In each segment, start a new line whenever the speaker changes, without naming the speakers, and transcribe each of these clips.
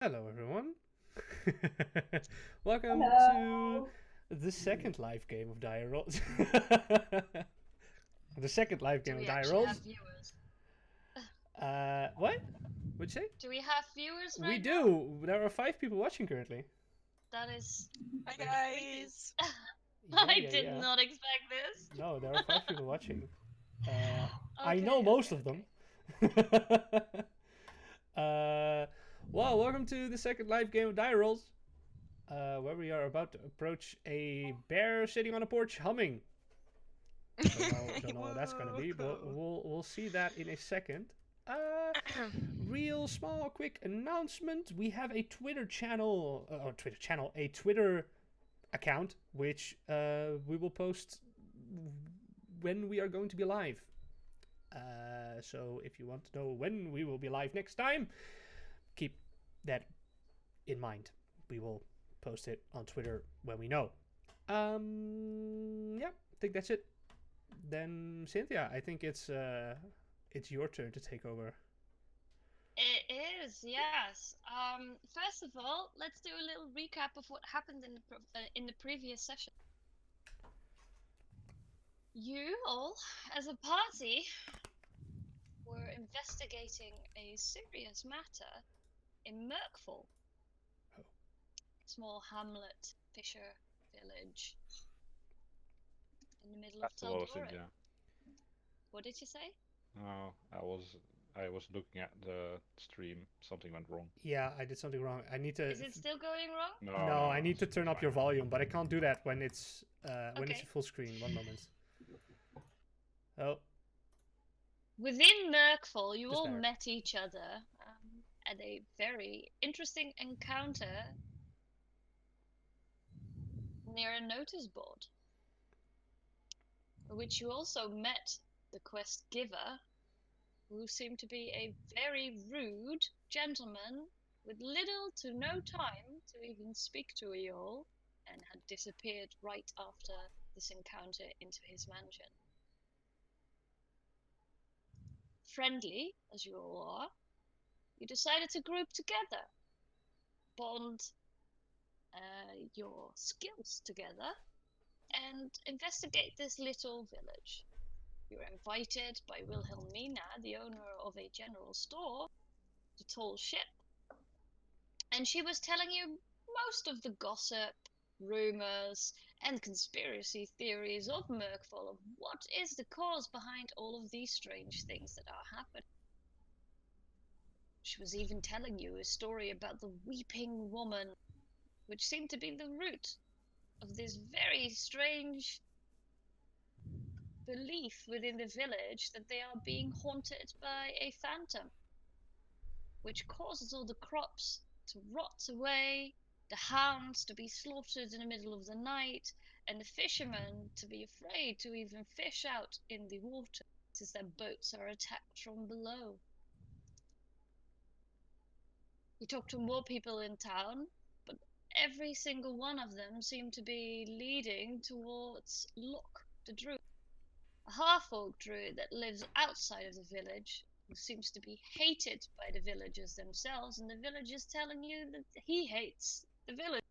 Hello, everyone. Welcome to
Hello.
the second live game of DireRolls. The second live
Do
game of
we actually have
DireRolls.
viewers?
What? What'd you say?
Do we have viewers
We
right now?
do. There are 5 people watching currently.
That is
Hi
creepy.
guys.
Yeah,
I
yeah,
did
yeah.
not expect this.
No, there are 5 people watching. I know
Okay,
most
okay,
of them.
okay.
uh, well, welcome to the second live game of DireRolls, where we are about to approach a bear sitting on a porch humming. Don't know what that's gonna be, but we'll see that in a second. Real small, quick announcement: we have a Twitter channel, a Twitter account, which we will post when we are going to be live. So if you want to know when we will be live next time, keep that in mind. We will post it on Twitter when we know. Yeah, I think that's it. Then Cynthia, I think it's your turn to take over.
It is, yes. First of all, let's do a little recap of what happened in the previous session. You all, as a party, were investigating a serious matter in Merkfall.
Oh.
Small hamlet, fisher village in the middle of
That's what I was
Tal'Dorin.
yeah.
What did you say?
No, I was looking at the stream. Something went wrong.
Yeah, I did something wrong. I need to.
Is it still going wrong?
No, I need to turn up your
fine.
volume, but I can't do that when it's
Okay.
full screen. One moment. Oh,
Within Merkfall, you
Just
all
there.
met each other at a very interesting encounter near a notice board, which you also met the quest giver, who seemed to be a very rude gentleman with little to no time to even speak to you all, and had disappeared right after this encounter into his mansion. Friendly as you all are, you decided to group together, bond your skills together, and investigate this little village. You were invited by Wilhelmina, the owner of a general store, to Tall Ship, and she was telling you most of the gossip, rumors, and conspiracy theories of Merkfall, of what is the cause behind all of these strange things that are happening. She was even telling you a story about the weeping woman, which seemed to be the root of this very strange belief within the village that they are being haunted by a phantom, which causes all the crops to rot away, the hounds to be slaughtered in the middle of the night, and the fishermen to be afraid to even fish out in the water, since their boats are attacked from below. You talked to more people in town, but every single one of them seemed to be leading towards Locke the Druid, a half-orc druid that lives outside of the village, who seems to be hated by the villagers themselves, and the villagers telling you that he hates the village.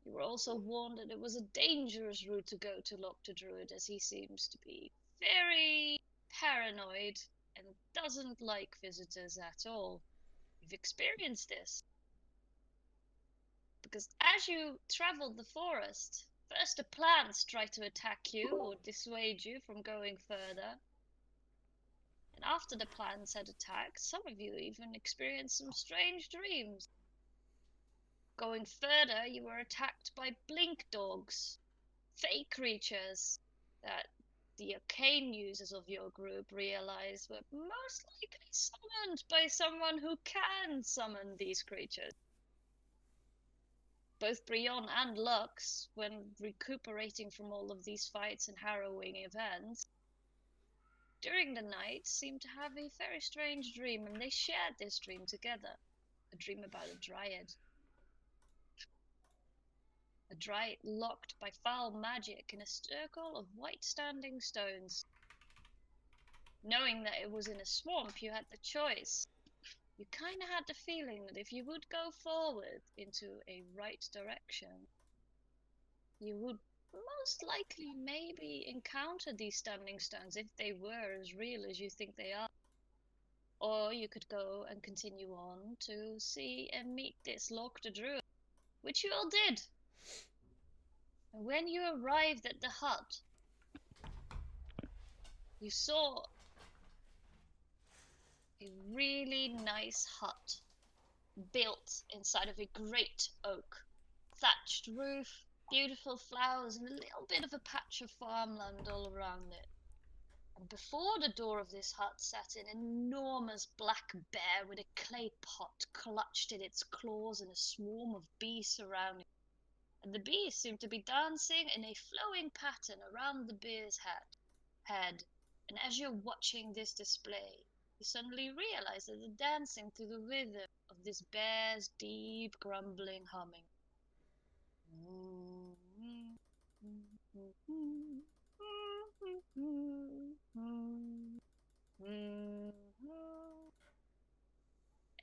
You were also warned that it was a dangerous route to go to Locke the Druid, as he seems to be very paranoid and doesn't like visitors at all. You've experienced this. Because as you traveled the forest, first the plants tried to attack you or dissuade you from going further. And after the plants had attacked, some of you even experienced some strange dreams. Going further, you were attacked by blink dogs, fake creatures that the arcane users of your group realized were most likely summoned by someone who can summon these creatures. Both Brion and Lux, when recuperating from all of these fights and harrowing events, during the night seemed to have a very strange dream, and they shared this dream together. A dream about a dryad. A dryad locked by foul magic in a circle of white standing stones. Knowing that it was in a swamp, you had the choice you kind of had the feeling that if you would go forward into a right direction, you would most likely maybe encounter these standing stones if they were as real as you think they are. Or you could go and continue on to see and meet this Locke the Druid, which you all did. And when you arrived at the hut, you saw a really nice hut built inside of a great oak, thatched roof, beautiful flowers, and a little bit of a patch of farmland all around it. And before the door of this hut sat an enormous black bear with a clay pot clutched in its claws and a swarm of bees surrounding it. And the bees seemed to be dancing in a flowing pattern around the bear's head. And as you're watching this display, you suddenly realize that they're dancing to the rhythm of this bear's deep grumbling humming.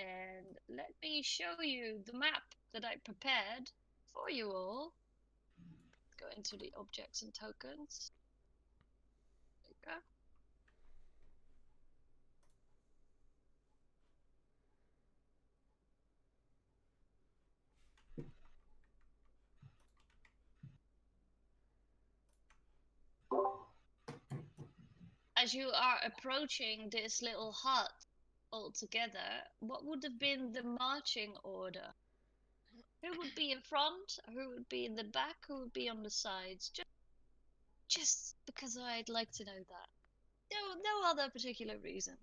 And let me show you the map that I prepared for you all. Go into the objects and tokens. There you go. As you are approaching this little hut all together, what would have been the marching order? Who would be in front? Who would be in the back? Who would be on the sides? Just because I'd like to know that. No other particular reason.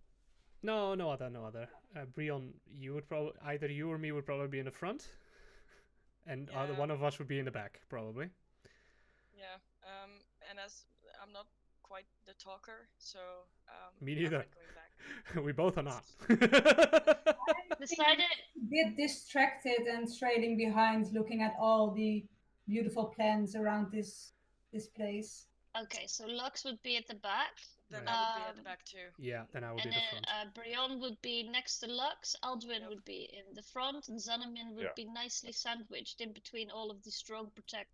No, no other. Brion, you would probably either you or me would probably be in the front, and
Yeah.
one of us would be in the back, probably.
Yeah. And as I'm not quite the talker, so
Me neither.
I'm not going back.
We both are not.
Decided.
A bit distracted and trailing behind, looking at all the beautiful plants around this place.
Okay, so Lux would be at the back.
Then
Right.
I would be at the back too.
Yeah, then I would
And
be the
then
front.
Brion would be next to Lux, Aldwin
Yep.
would be in the front, and Zanamin would
Yeah.
be nicely sandwiched in between all of the strong protect.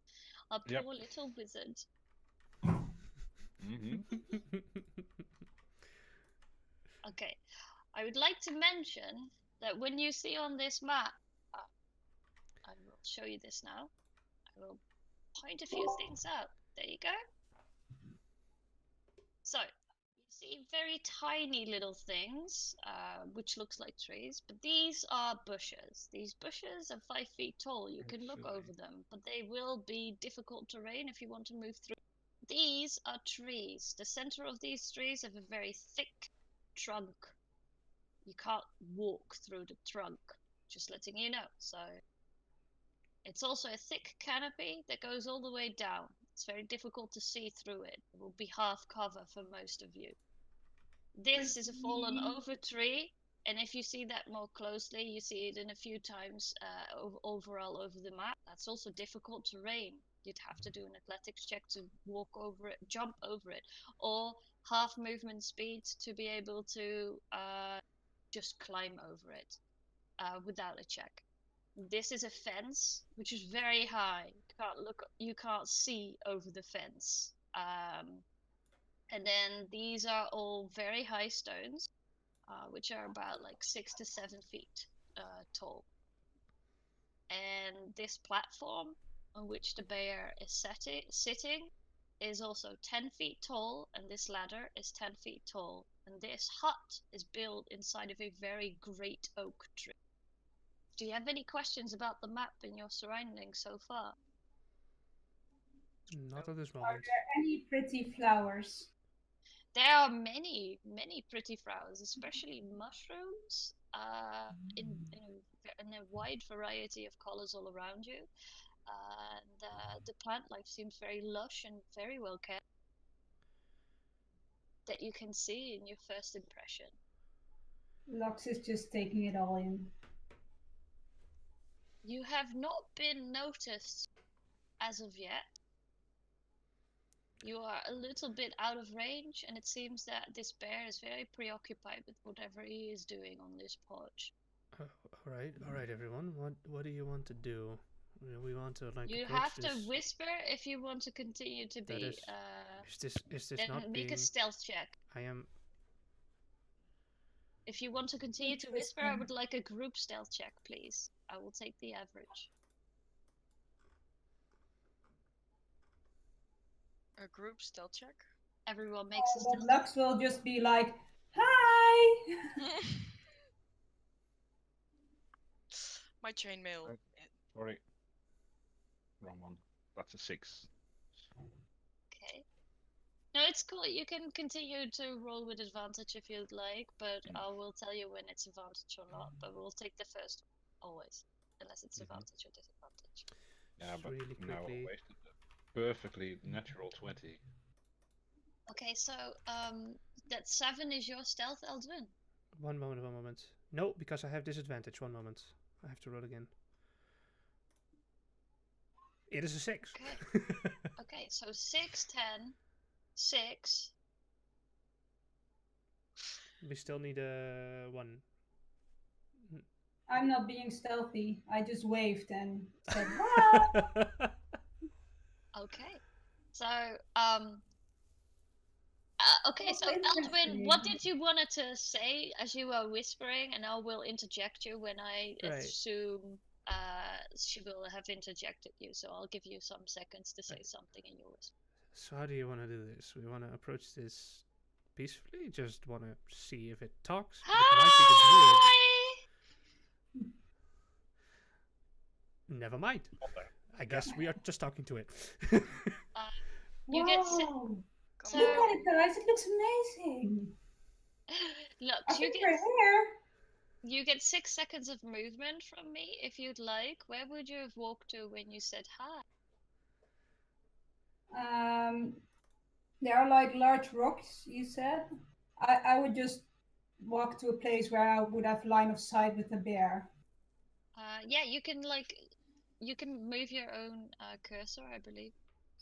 Our
Yep.
poor little wizard. Okay, I would like to mention that when you see on this map, I will show you this now. I will point a few things out. There you go. So, you see very tiny little things, which looks like trees, but these are bushes. These bushes are 5 feet tall. You can look
Actually.
over them, but they will be difficult terrain if you want to move through. These are trees. The center of these trees have a very thick trunk. You can't walk through the trunk, just letting you know. So, it's also a thick canopy that goes all the way down. It's very difficult to see through it. It will be half cover for most of you. This is a fallen over tree, and if you see that more closely, you see it in a few times overall over the map. That's also difficult terrain. You'd have to do an athletics check to walk over it, jump over it, or half movement speed to be able to just climb over it without a check. This is a fence, which is very high. You can't see over the fence. And then these are all very high stones, which are about like 6 to 7 feet tall. And this platform on which the bear is sitting is also 10 feet tall, and this ladder is 10 feet tall. And this hut is built inside of a very great oak tree. Do you have any questions about the map and your surroundings so far?
Not at this
Are
moment.
there any pretty flowers?
There are many, many pretty flowers, especially mushrooms, in a wide variety of colors all around you. And the plant life seems very lush and very well kept. That you can see in your first impression.
Lux is just taking it all in.
You have not been noticed as of yet. You are a little bit out of range, and it seems that this bear is very preoccupied with whatever he is doing on this porch.
All right, everyone. What do you want to do? We want to like
You
approach
have to
this.
whisper if you want to continue to
That
be.
is this
Then
not
make a
being?
stealth check.
I am.
If you want to continue to whisper, I would like a group stealth check, please. I will take the average.
A group stealth check.
Everyone makes a
But
stealth.
Lux will just be like, "Hi."
My chainmail.
Right. Sorry. Wrong one. That's a 6.
Okay. No, it's cool. You can continue to roll with advantage if you'd like, but I will tell you when it's advantage or not. But we'll take the first one, always, unless it's advantage or disadvantage.
Yeah,
Just
but
really
now I
quickly.
wasted a perfectly natural 20.
Okay, so that 7 is your stealth, Eldwin.
One moment. One moment. No, because I have disadvantage. One moment. I have to roll again. It is a 6.
Okay. Okay, so 6, 10, 6.
We still need a 1.
I'm not being stealthy. I just waved and said, "Hi."
Okay. So okay, so
Okay,
Eldwin, what
interesting.
did you wanted to say as you were whispering, and I will interject you when I
Right.
assume she will have interjected you, so I'll give you some seconds to say something in your whisper.
So how do you want to do this? We want to approach this peacefully. Just want to see if it talks. It might be the druid.
Hi!
Never mind. I guess we are just talking to it.
You get
Wow.
Come
Look
on.
at it, guys. It looks amazing.
Look,
I think we're here.
you get 6 seconds of movement from me if you'd like. Where would you have walked to when you said hi?
There are like large rocks, you said. I would just walk to a place where I would have line of sight with the bear.
Yeah, you can move your own cursor, I believe.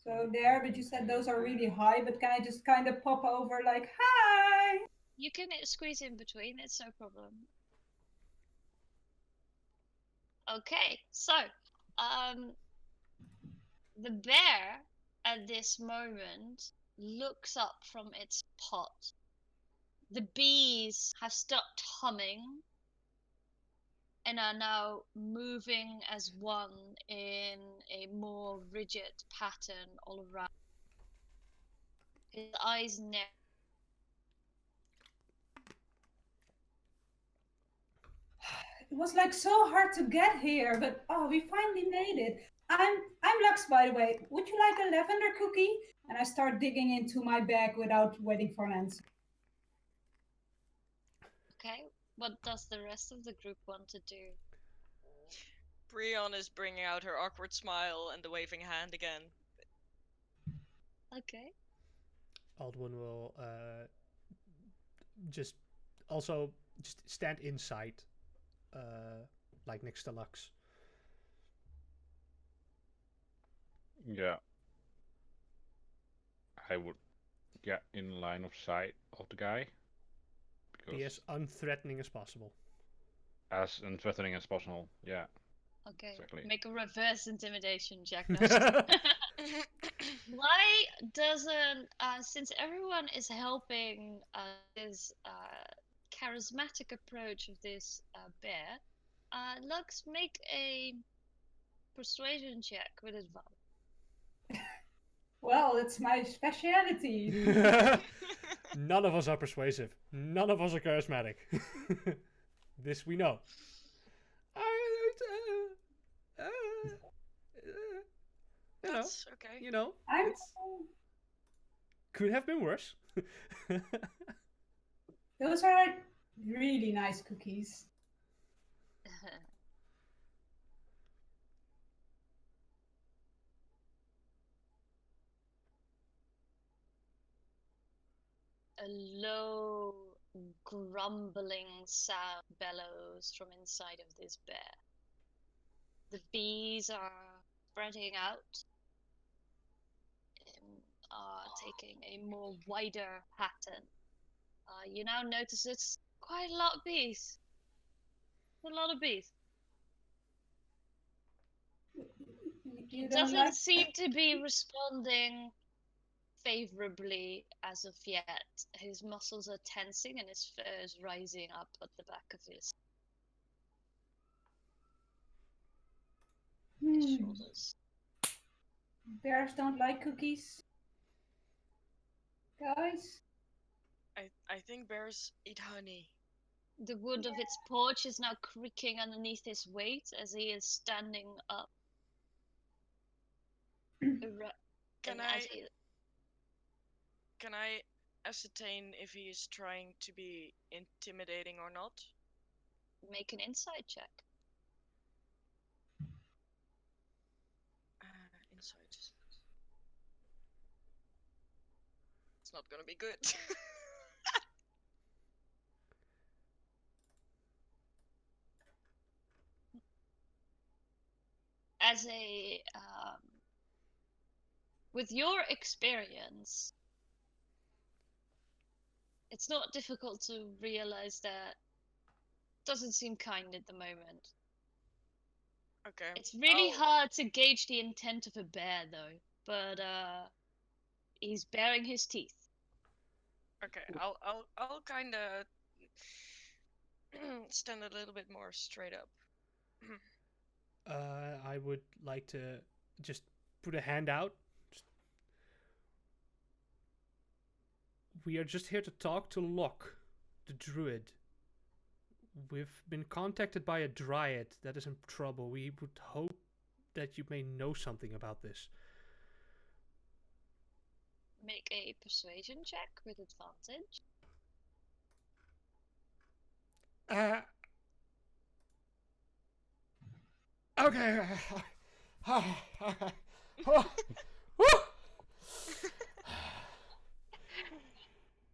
So there, but you said those are really high, but can I just kind of pop over like, "Hi"?
You can squeeze in between, it's no problem. Okay, so the bear at this moment looks up from its pot. The bees have stopped humming and are now moving as one in a more rigid pattern all around. His eyes narrow.
It was like so hard to get here, but oh, we finally made it. I'm Lux, by the way. Would you like a lavender cookie? And I start digging into my bag without waiting for an answer.
Okay, what does the rest of the group want to do?
Brion is bringing out her awkward smile and the waving hand again.
Okay.
Aldwin will just also just stand inside, like next to Lux.
Yeah. I would get in line of sight of the guy.
Be as unthreatening as possible.
As unthreatening as possible. Yeah.
Okay.
Exactly.
Make a reverse intimidation check. Why doesn't since everyone is helping this charismatic approach of this bear, Lux, make a persuasion check with advantage.
Well, it's my speciality.
None of us are persuasive. None of us are charismatic. This we know.
That's okay.
You know,
I'm
could have been worse.
Those are really nice cookies.
A low grumbling sound bellows from inside of this bear. The bees are spreading out and are taking a more wider pattern. You now notice it's quite a lot of bees. A lot of bees. He
You don't
doesn't
like?
seem to be responding favorably as of yet. His muscles are tensing and his fur is rising up at the back of his shoulders.
Bears don't like cookies. Guys?
I think bears eat honey.
The wood of its porch is now creaking underneath his weight as he is standing up.
Can
And
I
as he
can I ascertain if he is trying to be intimidating or not?
make an insight check.
Insight. It's not gonna be good.
As a with your experience, it's not difficult to realize that doesn't seem kind at the moment.
Okay.
It's really hard to gauge the intent of a bear, though. But he's baring his teeth.
Okay, I'll kind of stand a little bit more straight up.
I would like to just put a hand out. We are just here to talk to Locke, the druid. We've been contacted by a dryad that is in trouble. We would hope that you may know something about this.
Make a persuasion check with advantage.
Okay.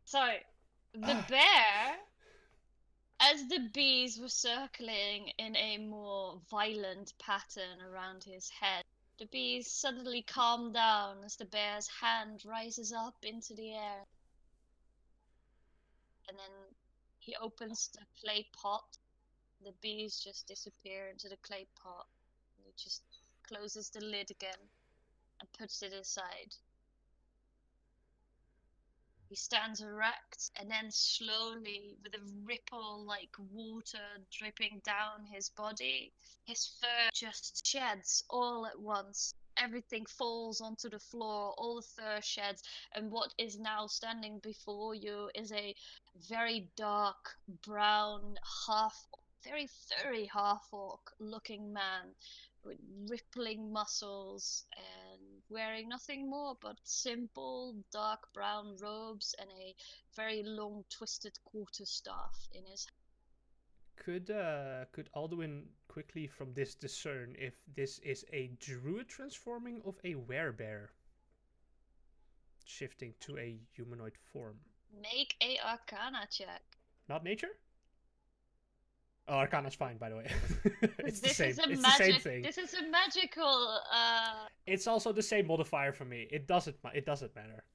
So, the bear, as the bees were circling in a more violent pattern around his head, the bees suddenly calm down as the bear's hand rises up into the air. And then he opens the clay pot. The bees just disappear into the clay pot. He just closes the lid again and puts it aside. He stands erect and then slowly, with a ripple like water dripping down his body, his fur just sheds all at once. Everything falls onto the floor, all the fur sheds, and what is now standing before you is a very dark brown, very furry half-orc looking man with rippling muscles and wearing nothing more but simple dark brown robes and a very long twisted quarterstaff in his hand.
Could Alduin quickly from this discern if this is a druid transforming of a werebear shifting to a humanoid form?
Make a Arcana check.
Not nature? Oh, Arcana's fine, by the way. It's the
This
same.
is a
It's
magic.
the same thing.
This is a magical.
It's also the same modifier for me. It doesn't matter.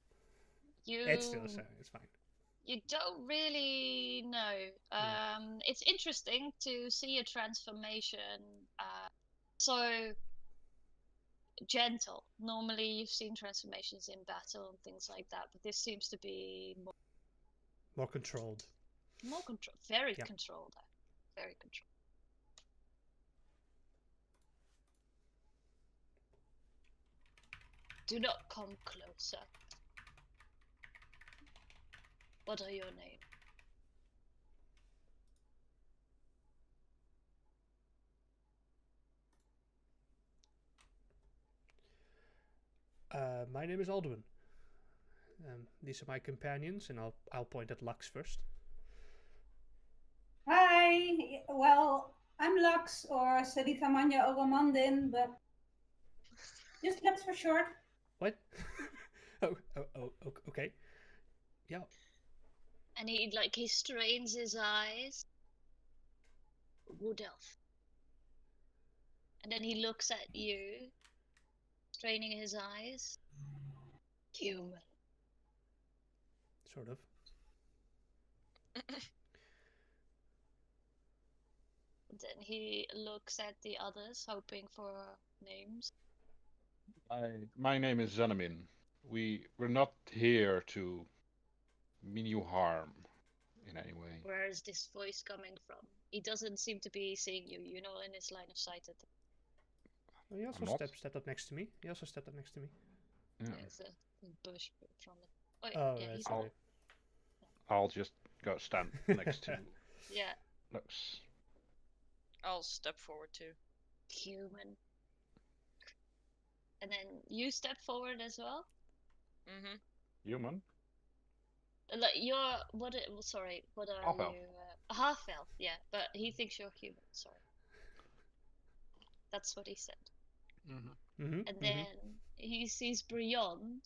You.
It's still the same. It's fine.
You don't really know. It's interesting to see a transformation so gentle. Normally, you've seen transformations in battle and things like that, but this seems to be
More controlled.
more control. Very
Yeah.
controlled. Very controlled. Do not come closer. What are your names?
My name is Alduin. These are my companions, and I'll point at Lux first.
Hi. Well, I'm Lux or Sarita Manya Ogamandin, but just Lux for short.
What? Okay. Yeah.
And he strains his eyes. Wood elf. And then he looks at you, straining his eyes. Human.
Sort of.
Then he looks at the others, hoping for names.
My name is Zenamin. We're not here to mean you harm in any way.
Where is this voice coming from? He doesn't seem to be seeing you. You're not in his line of sight at the
He also
I'm not.
stepped up next to me. He also stepped up next to me.
Yeah.
There's a bush from it. Oh,
Oh,
yeah,
that's
he's
right.
I'll just go stand next to
yeah,
Lux.
I'll step forward too.
human. And then you step forward as well.
Mm-hmm.
Human?
Like you're what? Sorry, what are
Half elf.
you? A half elf, yeah. But he thinks you're human. Sorry, that's what he said.
Mm-hmm.
Mm-hmm.
And then he sees Brion.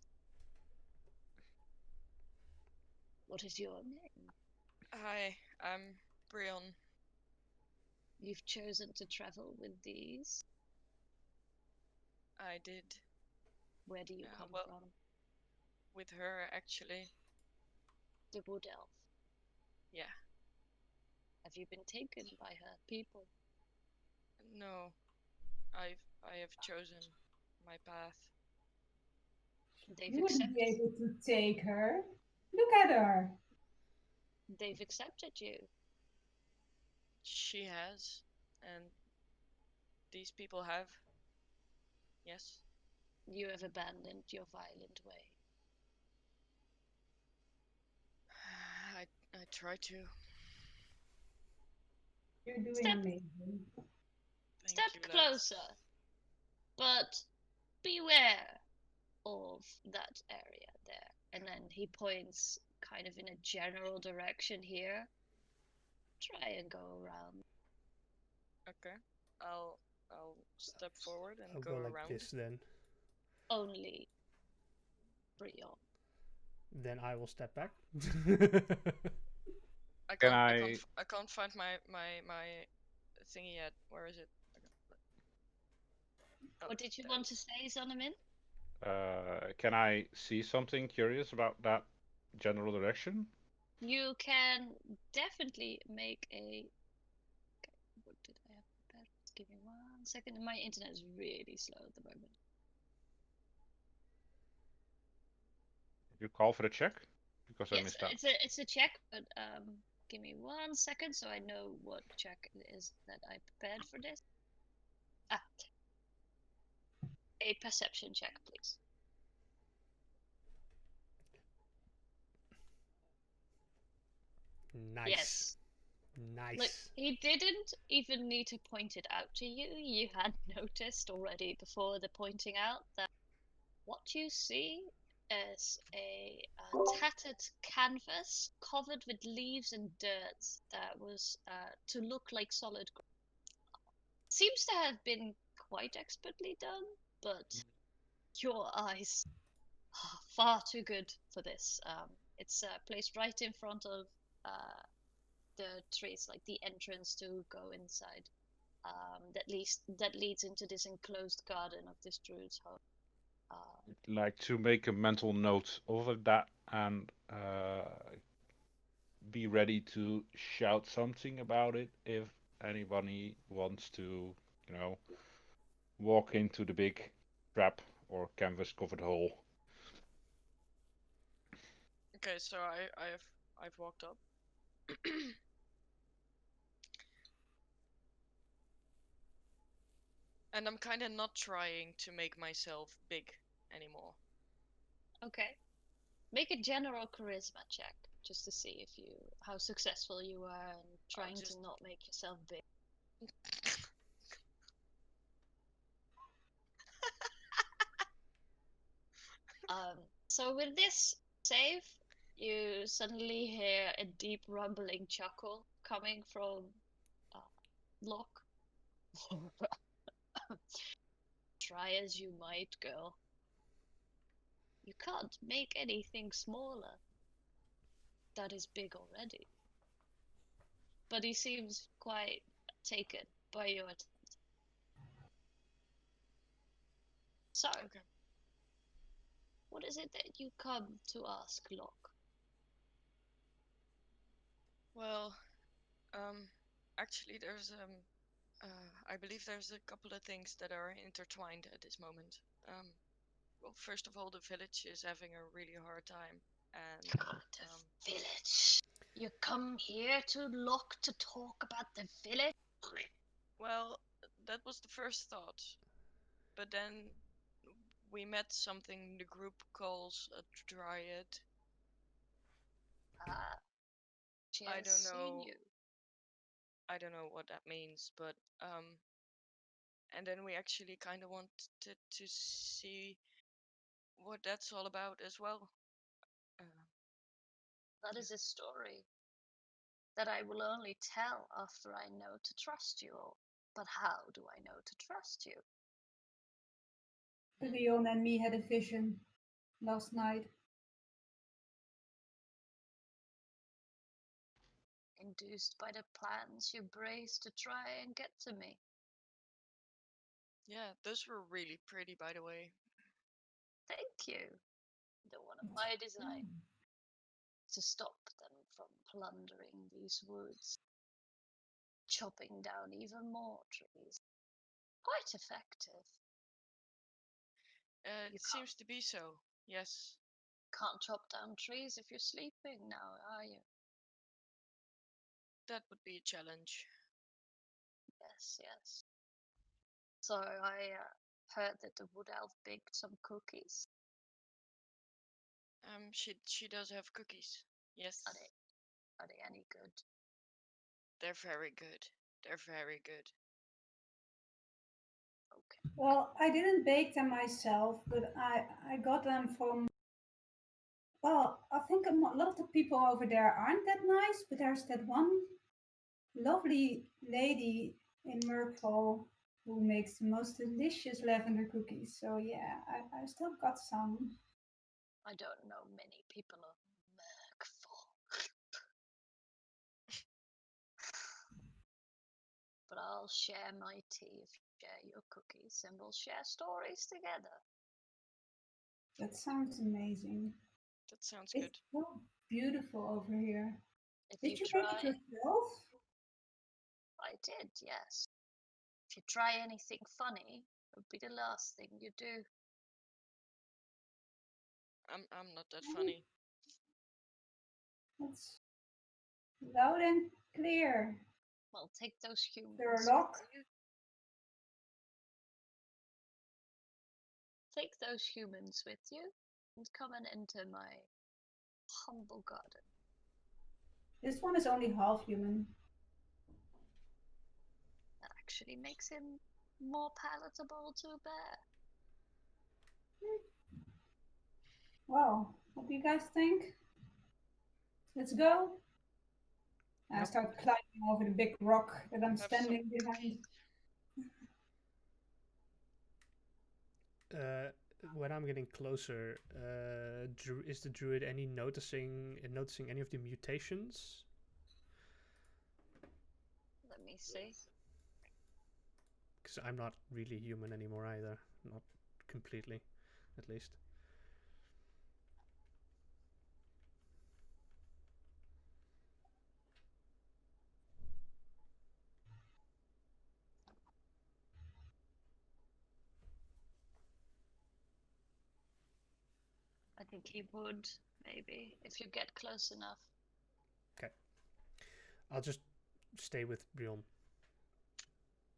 What is your name?
Hi, I'm Brion.
You've chosen to travel with these.
I did
Where do you
Yeah,
come
well-
from?
with her actually.
The Wood Elf.
Yeah.
Have you been taken by her people?
No, I have chosen my path.
They've
You wouldn't be
accepted.
able to take her. Look at her.
They've accepted you.
She has, and these people have. Yes.
You have abandoned your violent way.
I try to.
You're doing
Step-
amazing.
Thank
Step
you, lads.
closer, but beware of that area there. And then he points kind of in a general direction here. Try and go around.
Okay. I'll step forward and
I'll
go
go like
around.
this then.
Only Brion.
Then I will step back.
I can't find my thingy yet. Where is it? Oh,
What did you
there
want
it
to
is.
say, Zonomin?
Can I see something curious about that general direction?
You can definitely make a. Okay, what did I have prepared? Give me 1 second. My internet is really slow at the moment.
You call for a check? Because I
Yes,
missed that.
it's a check, but give me 1 second so I know what check it is that I prepared for this. Ah, a perception check, please.
Nice.
Yes.
Nice.
Look, he didn't even need to point it out to you. You had noticed already before the pointing out that what you see is a tattered canvas covered with leaves and dirt that was to look like solid ground. Seems to have been quite expertly done, but your eyes are far too good for this. It's placed right in front of the trees, like the entrance to go inside. That leads into this enclosed garden of this druid's home.
Like to make a mental note of that and be ready to shout something about it if anybody wants to, walk into the big trap or canvas covered hole.
Okay, so I've walked up. And I'm kind of not trying to make myself big anymore.
Okay, make a general charisma check just to see how successful you are in trying to
just-
not make yourself big. So with this save, you suddenly hear a deep rumbling chuckle coming from Locke. Try as you might, girl. You can't make anything smaller. That is big already. But he seems quite taken by your attempt. So,
Okay.
what is it that you come to ask Locke?
Well, actually, there's I believe there's a couple of things that are intertwined at this moment. Well, first of all, the village is having a really hard time, and
The village. You come here to Lock to talk about the village?
well, that was the first thought. But then we met something the group calls a dryad.
She
I
has
don't
seen
know.
you.
I don't know what that means, but and then we actually kind of wanted to see what that's all about as well.
That is a story that I will only tell after I know to trust you all. But how do I know to trust you?
Leon and me had a vision last night.
Induced by the plans you brazed to try and get to me.
Yeah, those were really pretty, by the way.
Thank you. The one of my design to stop them from plundering these woods, chopping down even more trees. Quite effective.
It seems to be so. Yes.
Can't chop down trees if you're sleeping now, are you?
That would be a challenge.
Yes, yes. So I heard that the wood elf baked some cookies.
She does have cookies. Yes.
Are they any good?
They're very good. They're very good.
Okay.
Well, I didn't bake them myself, but I got them from. Well, I think a lot of the people over there aren't that nice, but there's that one lovely lady in Merkfall who makes the most delicious lavender cookies. So yeah, I still got some.
I don't know many people of Merkfall. But I'll share my tea if you share your cookies, and we'll share stories together.
That sounds amazing.
That sounds
It's
good.
so beautiful over here.
If
Did you
try,
make it yourself?
I did, yes. If you try anything funny, it would be the last thing you do.
I'm not that funny.
It's loud and clear.
Well, take those humans
Sherlock.
with you. Take those humans with you and come and enter my humble garden.
This one is only half human.
That actually makes him more palatable to a bear.
Well, what do you guys think? Let's go. I
Yep.
start climbing over the big rock that I'm
Have some
standing behind.
cookies.
When I'm getting closer, is the druid noticing any of the mutations?
Let me see.
Because I'm not really human anymore either, not completely, at least.
I think he would, maybe, if you get close enough.
Okay. I'll just stay with Brion.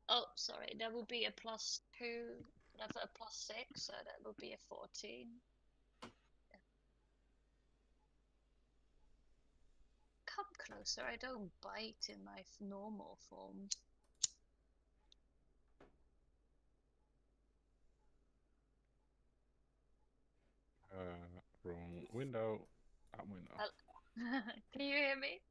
Oh, sorry, that would be a +2. That's a +6, so that would be a 14. Yeah. Come closer, I don't bite in my normal form.
Wrong window. That window.
Can you hear me?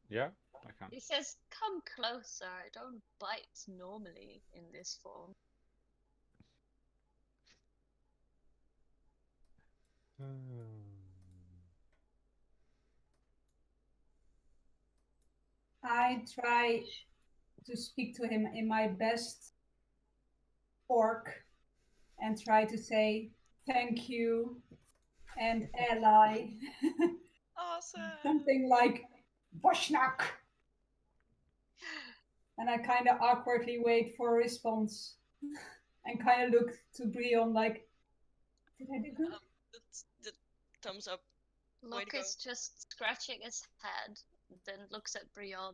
Yeah, I can.
He says, come closer, I don't bite normally in this form.
I try to speak to him in my best orc and try to say thank you and ally.
Awesome.
Something like Boschnak. And I kind of awkwardly wait for a response and kind of look to Brion like, did I do good?
That's the thumbs up. Way
Locke
to go.
is just scratching his head, then looks at Brion.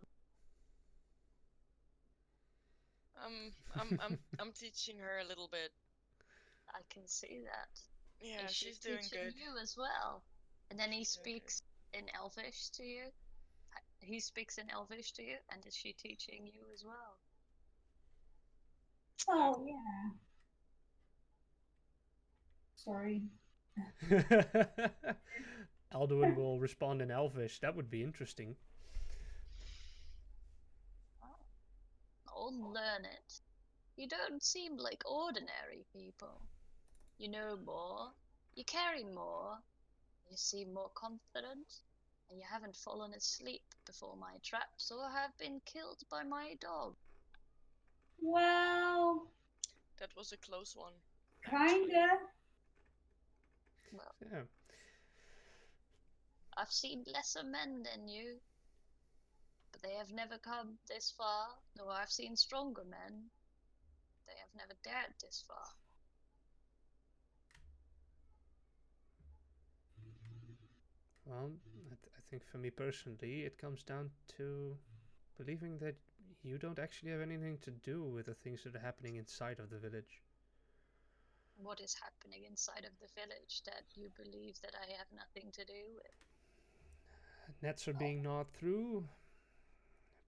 I'm teaching her a little bit.
I can see that.
Yeah,
Is she
she's doing
teaching
good.
you as well? And then he
She's doing good.
speaks in Elvish to you. He speaks in Elvish to you, and is she teaching you as well?
Oh, yeah. Sorry.
Alduin will respond in Elvish. That would be interesting.
I'll learn it. You don't seem like ordinary people. You know more, you carry more, you seem more confident, and you haven't fallen asleep before my traps or have been killed by my dog.
Well,
That was a close one. Actually.
kinda.
Well,
Yeah.
I've seen lesser men than you, but they have never come this far, nor I've seen stronger men. They have never dared this far.
Well, I think for me personally, it comes down to believing that you don't actually have anything to do with the things that are happening inside of the village.
What is happening inside of the village that you believe that I have nothing to do with?
Nets are being gnawed through.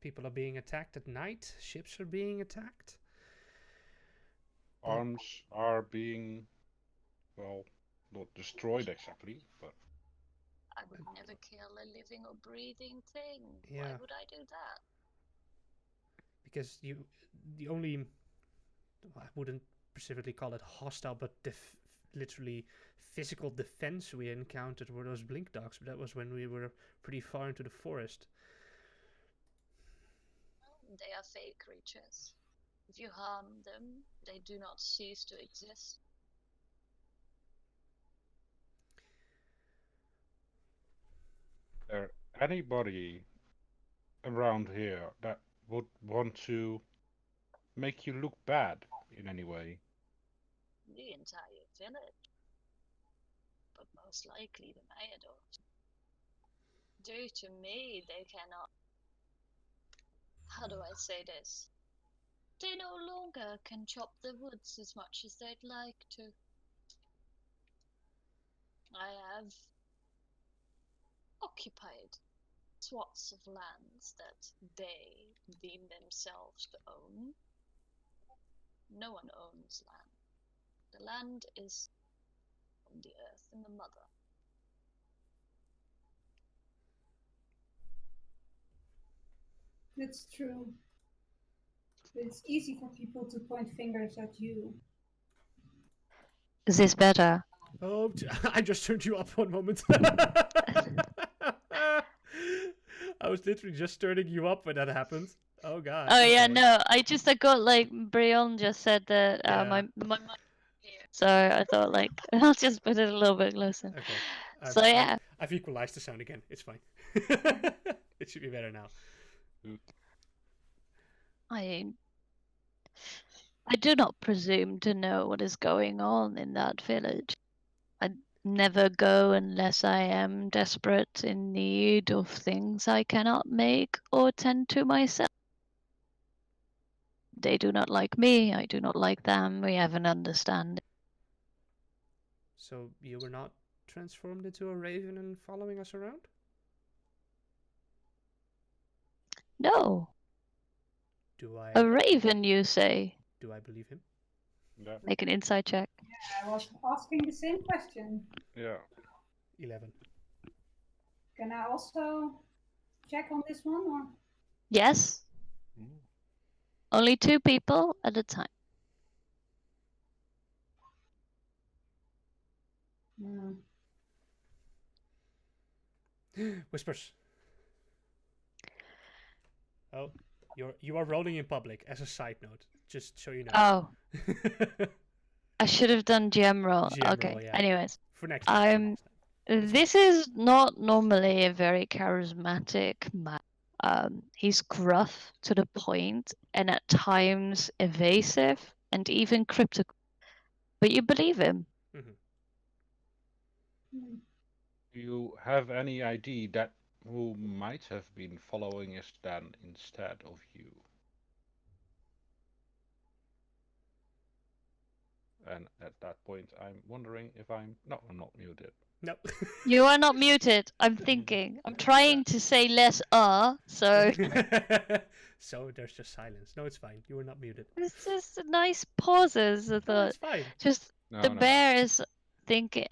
People are being attacked at night. Ships are being attacked.
Arms are being, well, not destroyed exactly, but
I would never kill a living or breathing thing.
Yeah.
Why would I do that?
Because the only, I wouldn't specifically call it hostile, but literally physical defense we encountered were those blink dogs. But that was when we were pretty far into the forest.
They are fake creatures. If you harm them, they do not cease to exist.
there anybody around here that would want to make you look bad in any way?
The entire village. But most likely the Mayadors. Due to me, they cannot. How do I say this? They no longer can chop the woods as much as they'd like to. I have occupied swaths of lands that they deem themselves to own. No one owns land. The land is from the earth and the mother.
It's true. It's easy for people to point fingers at you.
Is this better?
Oh, I just turned you up one moment. I was literally just turning you up when that happened. Oh god.
Oh yeah,
okay.
no, I got like Brion just said that
Yeah.
my mic here, so I thought like I'll just put it a little bit closer.
Okay.
So yeah,
I've equalized the sound again. It's fine. It should be better now.
I do not presume to know what is going on in that village. I never go unless I am desperate in need of things I cannot make or tend to myself. They do not like me, I do not like them, we have an understanding.
So you were not transformed into a raven and following us around?
No.
Do I
A raven, you say?
do I believe him?
Yeah.
Make an insight check.
I was asking the same question.
Yeah.
11.
Can I also check on this one, or?
Yes.
Mm.
Only 2 people at a time.
Whispers. Oh, you are rolling in public as a side note, just so you know.
Oh, I should have done GM roll.
GM
Okay.
roll, yeah.
Anyways,
For next time.
this is not normally a very charismatic man. He's gruff to the point and at times evasive and even cryptic. But you believe him.
Hmm.
Do you have any idea that who might have been following us then instead of you? And at that point, I'm wondering if I'm... No, I'm not muted.
No.
You are not muted. I'm thinking. I'm trying to say less so
So there's just silence. No, it's fine. You were not muted.
it's just a nice pauses. I
No,
thought
it's fine.
just the
No.
bear is thinking.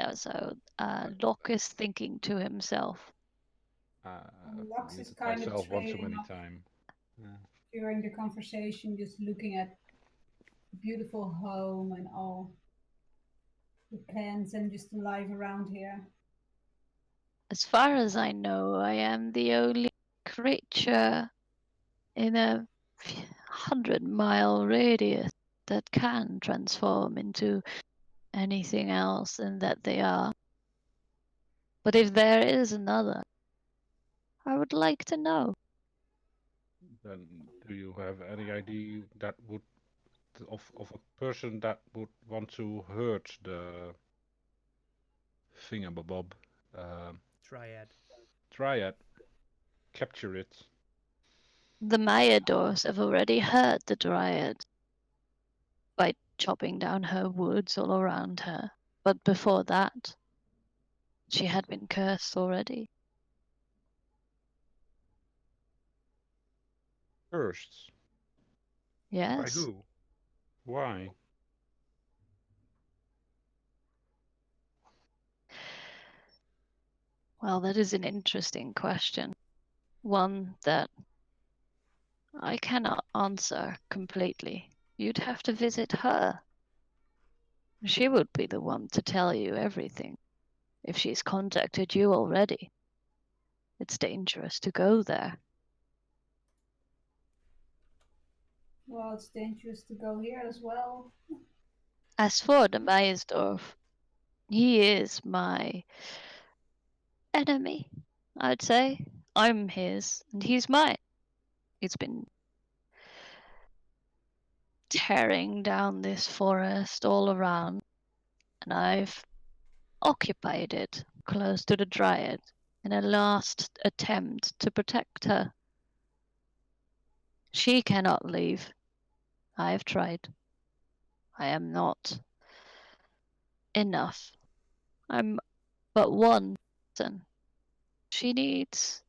Locke is thinking to himself.
Lux is
Muted
kind of
myself one too
trailing
many
off
times.
during the conversation, just looking at the beautiful home and all the plants and just the life around here.
As far as I know, I am the only creature in a 100-mile radius that can transform into anything else than that they are. But if there is another, I would like to know.
Then do you have any idea that would of a person that would want to hurt the thingamabob
Triad.
triad? Capture it.
The Mayadors have already hurt the Dryad by chopping down her woods all around her. But before that, she had been cursed already.
First. By
Yes.
who? Why?
Well, that is an interesting question. One that I cannot answer completely. You'd have to visit her. She would be the one to tell you everything, if she's contacted you already. It's dangerous to go there.
Well, it's dangerous to go here as well.
As for the Meyersdorf, he is my enemy, I'd say. I'm his, and he's mine. He's been tearing down this forest all around, and I've occupied it close to the Dryad in a last attempt to protect her. She cannot leave. I have tried. I am not enough. I'm but one person. She needs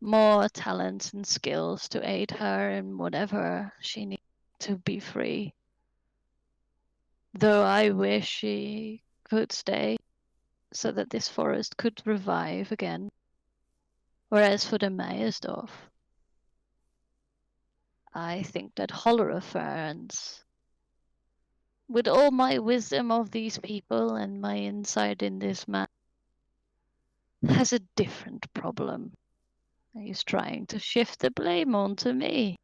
more talents and skills to aid her in whatever she needs to be free. Though I wish she could stay so that this forest could revive again. Whereas for the Meyersdorf, I think that Hollerferns, with all my wisdom of these people and my insight in this man, has a different problem. He's trying to shift the blame onto me.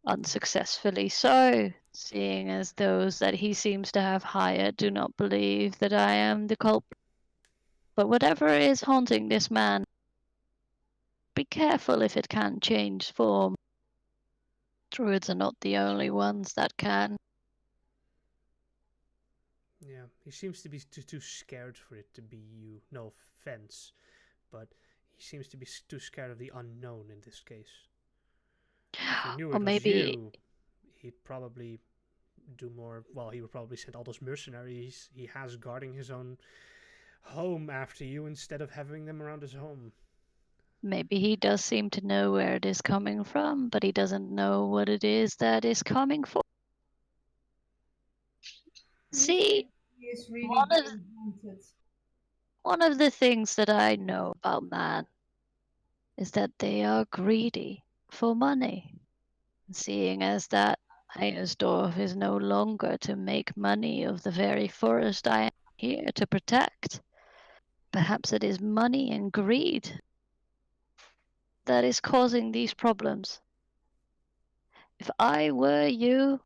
Unsuccessfully so, seeing as those that he seems to have hired do not believe that I am the culprit. But whatever is haunting this man, be careful if it can change form. Druids are not the only ones that can.
Yeah, he seems to be too scared for it to be you. No offense, but he seems to be too scared of the unknown in this case. If he knew
Or
it was
maybe
you, he'd probably do more. Well, he would probably send all those mercenaries he has guarding his own home after you instead of having them around his home.
maybe he does seem to know where it is coming from, but he doesn't know what it is that is coming for. See,
He is really
one of
being haunted.
one of the things that I know about man is that they are greedy for money. Seeing as that Meyersdorf is no longer to make money of the very forest I am here to protect, perhaps it is money and greed that is causing these problems. If I were you,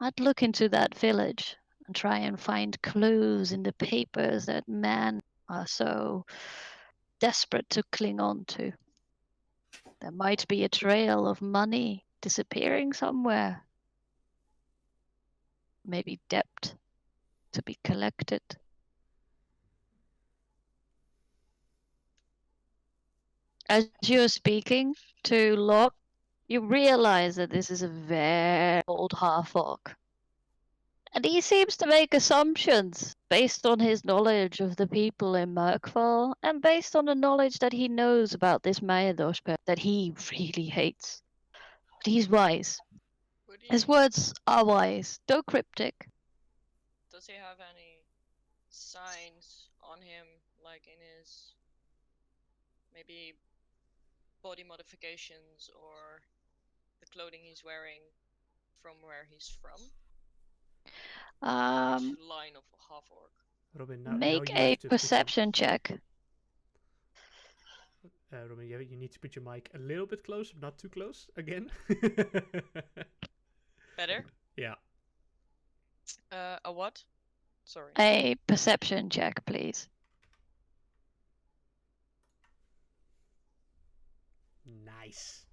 I'd look into that village and try and find clues in the papers that men are so desperate to cling on to. There might be a trail of money disappearing somewhere. Maybe debt to be collected. As you're speaking to Locke, you realize that this is a very old half-orc. And he seems to make assumptions based on his knowledge of the people in Merkfall and based on the knowledge that he knows about this Mayadosh that he really hates. But he's wise.
Would
His
he,
words are wise, though cryptic.
does he have any signs on him, like in his maybe body modifications or the clothing he's wearing from where he's from? Which line of half orc?
Robin, now
Make
you
a
have to
perception check.
Put your, Robin, you need to put your mic a little bit closer, not too close again.
Better?
Yeah.
A what? Sorry.
A perception check, please.
Nice.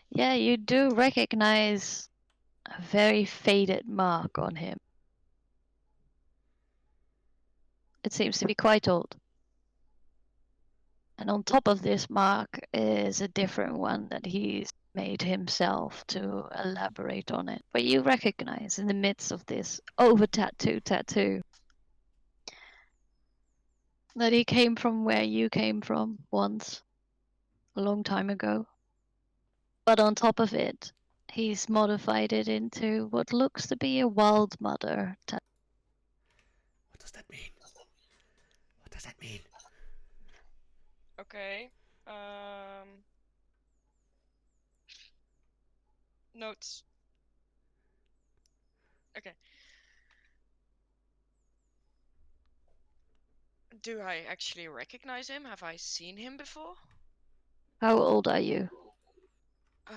Yeah, you do recognize a very faded mark on him. It seems to be quite old. And on top of this mark is a different one that he's made himself to elaborate on it. But you recognize in the midst of this over tattoo that he came from where you came from once, a long time ago. But on top of it, he's modified it into what looks to be a wild mother tattoo.
What does that mean? What does that mean?
Okay. Notes. Okay. Do I actually recognize him? Have I seen him before?
How old are you?
I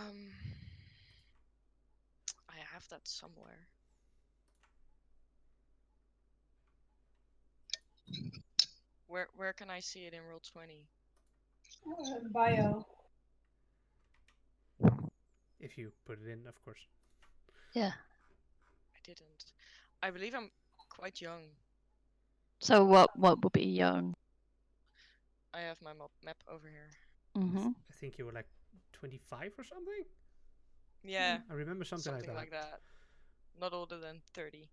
have that somewhere. Where can I see it in Roll20?
Bio.
If you put it in, of course.
Yeah.
I didn't. I believe I'm quite young.
So what would be young?
I have my map over here.
Mm-hmm.
I think you were like 25 or something?
Yeah.
I remember something like that.
Not older than 30.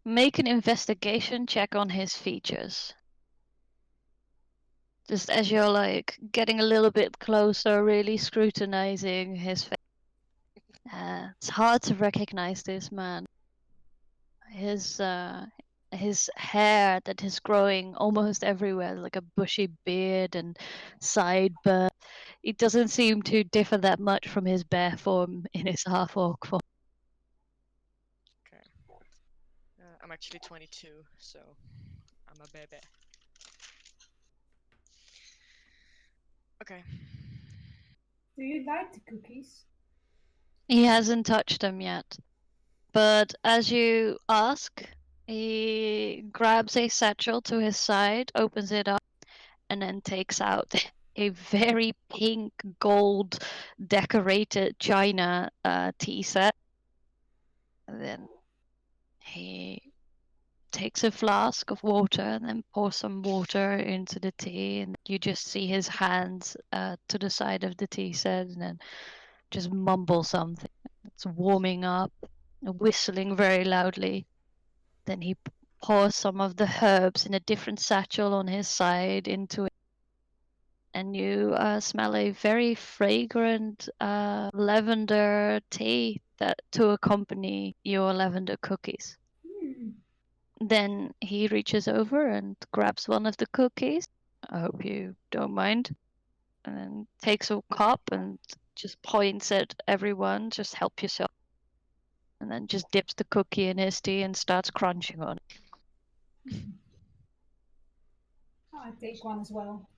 Make an investigation check on his features. Just as you're like getting a little bit closer, really scrutinizing his face. It's hard to recognize this man. His hair that is growing almost everywhere, like a bushy beard and sideburn. It doesn't seem to differ that much from his bear form in his half orc form.
Okay. I'm actually 22, so I'm a baby. Okay.
Do you like the cookies?
He hasn't touched them yet. But as you ask, he grabs a satchel to his side, opens it up, and then takes out a very pink gold decorated china tea set. And then he takes a flask of water and then pours some water into the tea, and you just see his hands to the side of the tea set and then just mumble something. It's warming up, whistling very loudly. Then he pours some of the herbs in a different satchel on his side into it. And you smell a very fragrant lavender tea that to accompany your lavender cookies. Then he reaches over and grabs one of the cookies. I hope you don't mind. And then takes a cup and just points at everyone. Just help yourself. And then just dips the cookie in his tea and starts crunching on it.
Oh, I take one as well.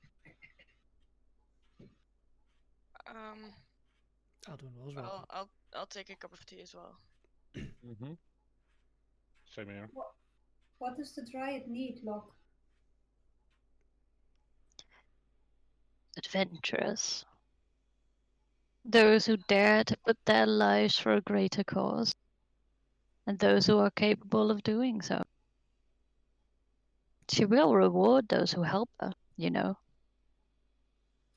I'll do one as well.
I'll take a cup of tea as well.
Mm-hmm. Same here.
What does the Dryad need, Locke?
Adventurous. Those who dare to put their lives for a greater cause, and those who are capable of doing so. She will reward those who help her, you know.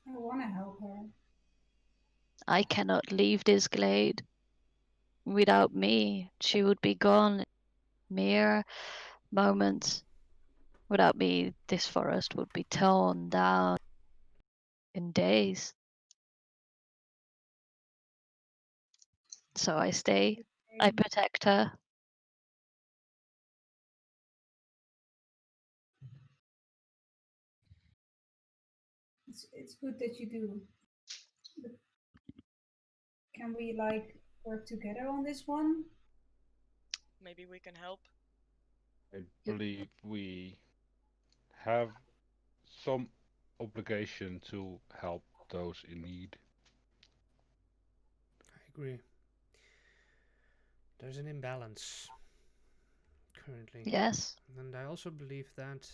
I want to help her.
I cannot leave this glade. Without me, she would be gone in mere moments. Without me, this forest would be torn down in days. So I stay, I protect her.
It's good that you do. But can we like work together on this one?
Maybe we can help.
I believe we have some obligation to help those in need.
I agree. There's an imbalance currently.
Yes,
And I also believe that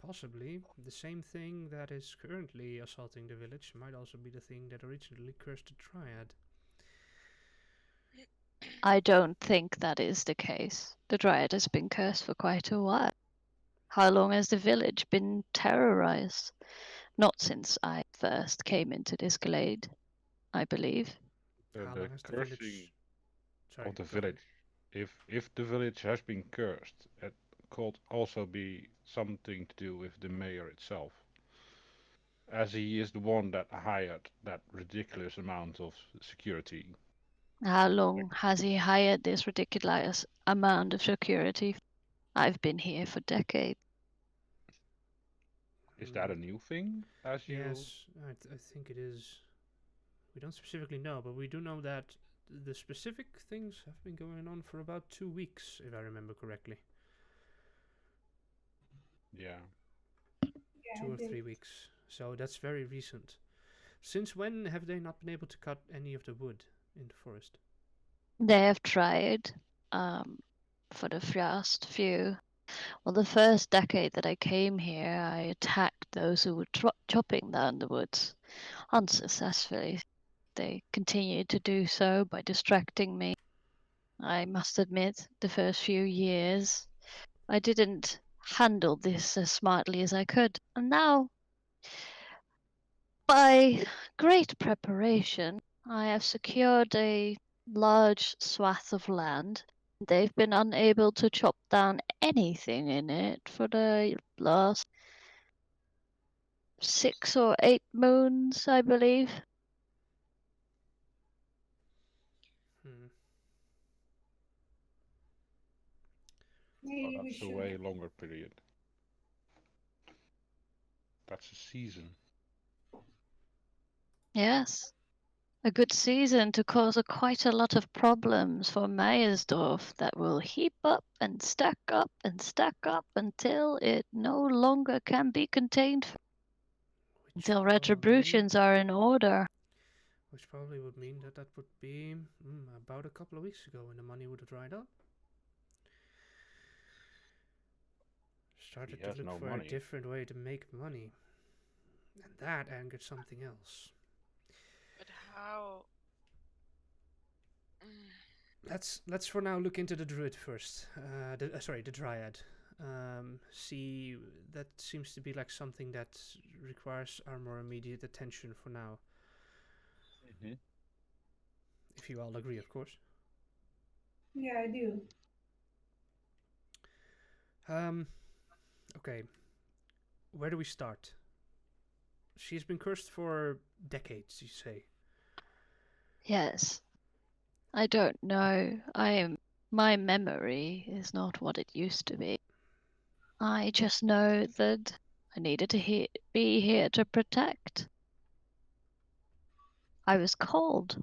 possibly the same thing that is currently assaulting the village might also be the thing that originally cursed the Dryad.
I don't think that is the case. The Dryad has been cursed for quite a while. How long has the village been terrorized? Not since I first came into this glade, I believe.
How
The
long has the
cursing
village... Sorry,
of the
go ahead.
village. If the village has been cursed, it could also be something to do with the mayor itself, as he is the one that hired that ridiculous amount of security.
How long has he hired this ridiculous amount of security? I've been here for decades.
Is that a
Hmm.
new thing? As you,
Yes, I think it is. We don't specifically know, but we do know that the specific things have been going on for about 2 weeks, if I remember correctly.
yeah,
Yeah,
Two
I
or
do.
3 weeks. So that's very recent. Since when have they not been able to cut any of the wood in the forest?
They have tried for the first few. Well, the first decade that I came here, I attacked those who were chopping down the woods unsuccessfully. They continued to do so by distracting me. I must admit, the first few years, I didn't handle this as smartly as I could. And now, by great preparation, I have secured a large swath of land. They've been unable to chop down anything in it for the last 6 or 8 moons, I believe.
Hmm.
oh,
Maybe we
that's a
should.
way longer period. That's a season.
Yes, a good season to cause quite a lot of problems for Meyersdorf that will heap up and stack up and stack up until it no longer can be contained,
Which
until
probably,
retributions are in order.
which probably would mean that that would be about a couple of weeks ago when the money would have dried up.
He
Started to
has
look
no
for a
money.
different way to make money, and that angered something else.
But how? Mm,
Let's for now look into the druid first. Sorry, the dryad. See, that seems to be like something that requires our more immediate attention for now.
Hmm.
If you all agree, of course.
Yeah, I do.
Um, okay. Where do we start? She's been cursed for decades, you say.
Yes, I don't know. My memory is not what it used to be. I just know that I needed to be here to protect. I was called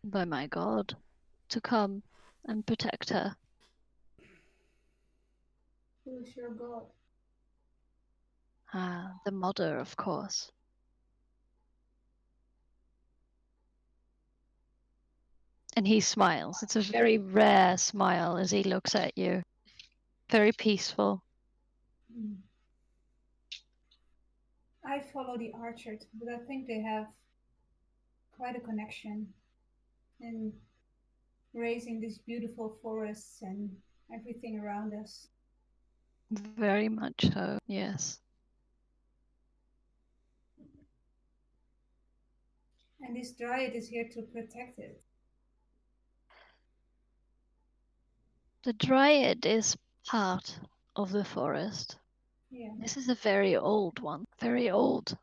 by my god to come and protect her.
Who's your god?
The mother, of course. And he smiles. It's a very rare smile as he looks at you. Very peaceful.
Mm. I follow the archers, but I think they have quite a connection in raising these beautiful forests and everything around us.
Very much so, yes.
And this dryad is here to protect it.
The dryad is part of the forest.
Yeah.
This is a very old one, very old.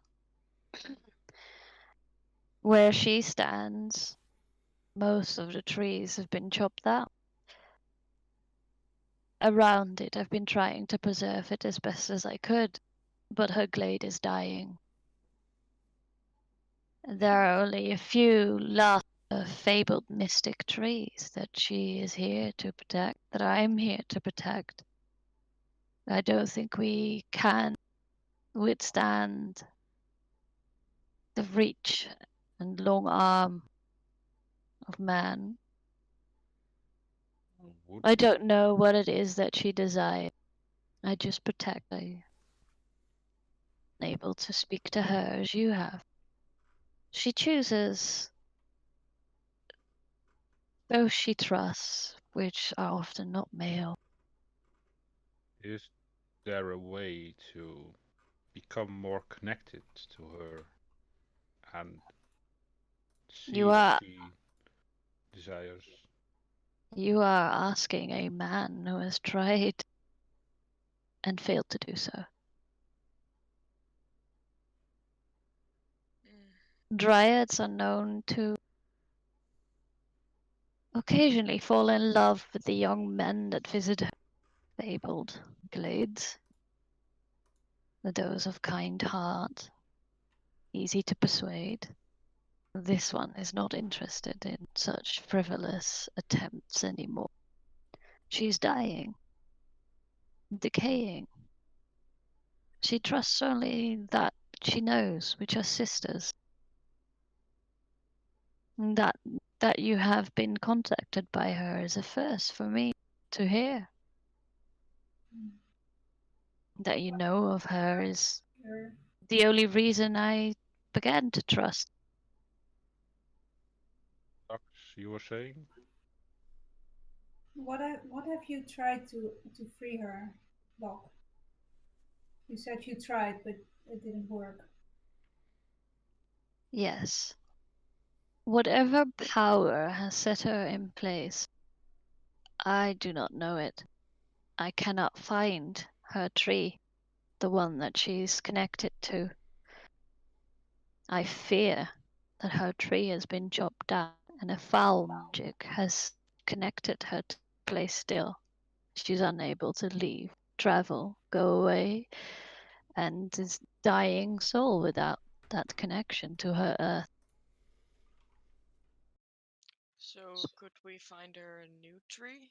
Where she stands, most of the trees have been chopped out. Around it, I've been trying to preserve it as best as I could, but her glade is dying. There are only a few last fabled mystic trees that she is here to protect, that I'm here to protect. I don't think we can withstand the reach and long arm of man.
Would
I don't know what it is that she desires. I just protect. I'm able to speak to her as you have. She chooses those she trusts, which are often not male.
is there a way to become more connected to her and see
You
what
are
she desires?
you are asking a man who has tried and failed to do so.
Mm.
Dryads are known to occasionally fall in love with the young men that visit her fabled glades. Those of kind heart, easy to persuade. This one is not interested in such frivolous attempts anymore. She's dying, decaying. She trusts only that she knows, which are sisters. That that you have been contacted by her is a first for me to hear. That you know of her is
Sure.
the only reason I began to trust.
Lux, you were saying?
What have you tried to free her, Doc? You said you tried, but it didn't work.
Yes. Whatever power has set her in place, I do not know it. I cannot find her tree, the one that she's connected to. I fear that her tree has been chopped down and a foul magic has connected her to the place still. She's unable to leave, travel, go away, and is dying soul without that connection to her earth.
So could we find her a new tree?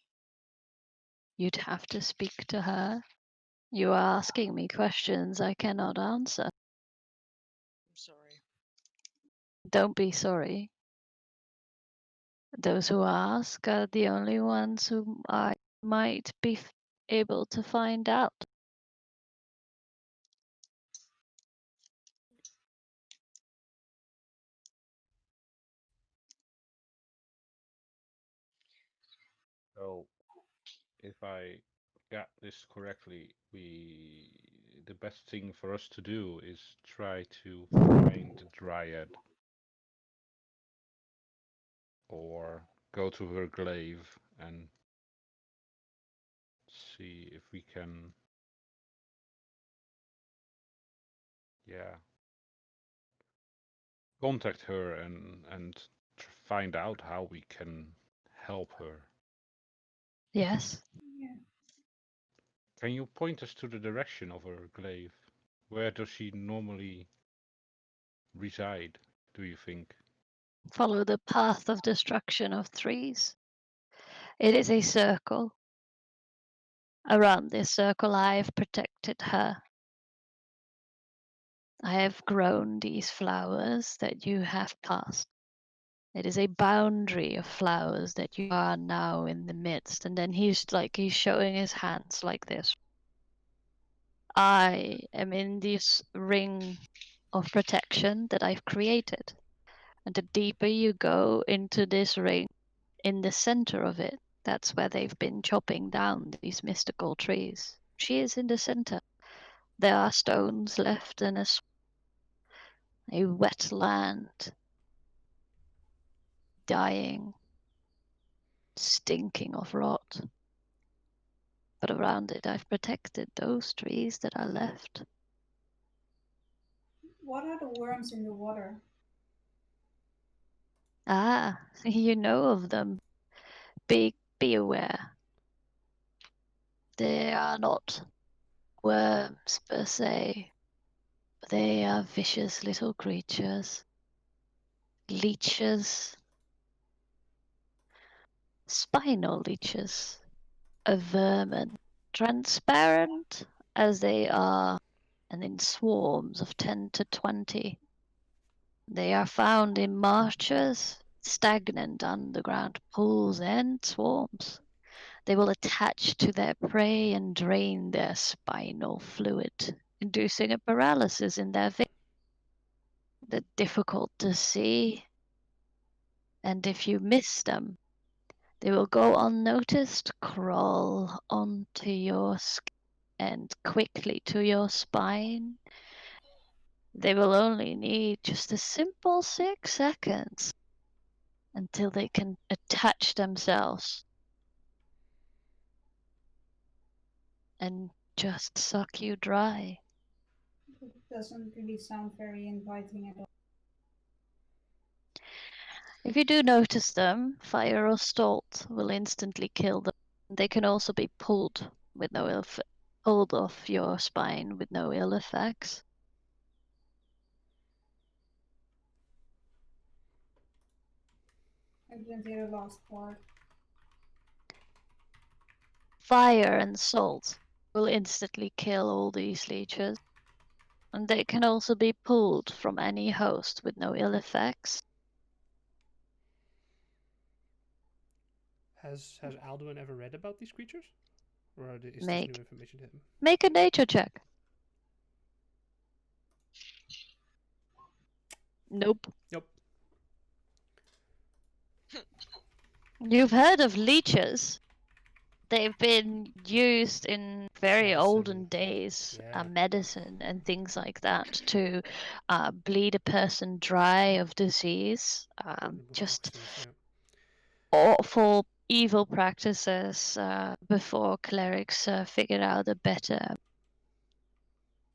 You'd have to speak to her. You are asking me questions I cannot answer.
I'm sorry.
Don't be sorry. Those who ask are the only ones who I might be able to find out.
So, if I got this correctly, the best thing for us to do is try to find the Dryad or go to her glaive and see if we can, yeah, contact her and find out how we can help her.
Yes.
Yeah.
Can you point us to the direction of her glaive? Where does she normally reside, do you think?
Follow the path of destruction of trees. It is a circle. Around this circle, I have protected her. I have grown these flowers that you have passed. It is a boundary of flowers that you are now in the midst. And then he's showing his hands like this. I am in this ring of protection that I've created. And the deeper you go into this ring, in the center of it, that's where they've been chopping down these mystical trees. She is in the center. There are stones left and a wet land, dying, stinking of rot. But around it, I've protected those trees that are left.
What are the worms in the water?
Ah, you know of them. Be aware. They are not worms per se. They are vicious little creatures. Leeches. Spinal leeches. A vermin. Transparent as they are, and in swarms of 10 to 20. They are found in marshes, stagnant underground pools, and swarms. They will attach to their prey and drain their spinal fluid, inducing a paralysis in their victim. They're difficult to see, and if you miss them, they will go unnoticed, crawl onto your skin and quickly to your spine. They will only need just a simple 6 seconds until they can attach themselves and just suck you dry.
It doesn't really sound very inviting at all.
If you do notice them, fire or salt will instantly kill them. They can also be pulled with pulled off your spine with no ill effects.
I didn't hear the last part.
Fire and salt will instantly kill all these leeches. And they can also be pulled from any host with no ill effects.
Has Alduin ever read about these creatures? Or is this
Make
new information to him?
make a nature check. Nope.
Nope.
You've heard of leeches. They've been used in very olden
Medicine.
days,
Yeah.
medicine and things like that, to bleed a person dry of disease. Just
Toxins, yeah.
awful, evil practices before clerics figured out a better,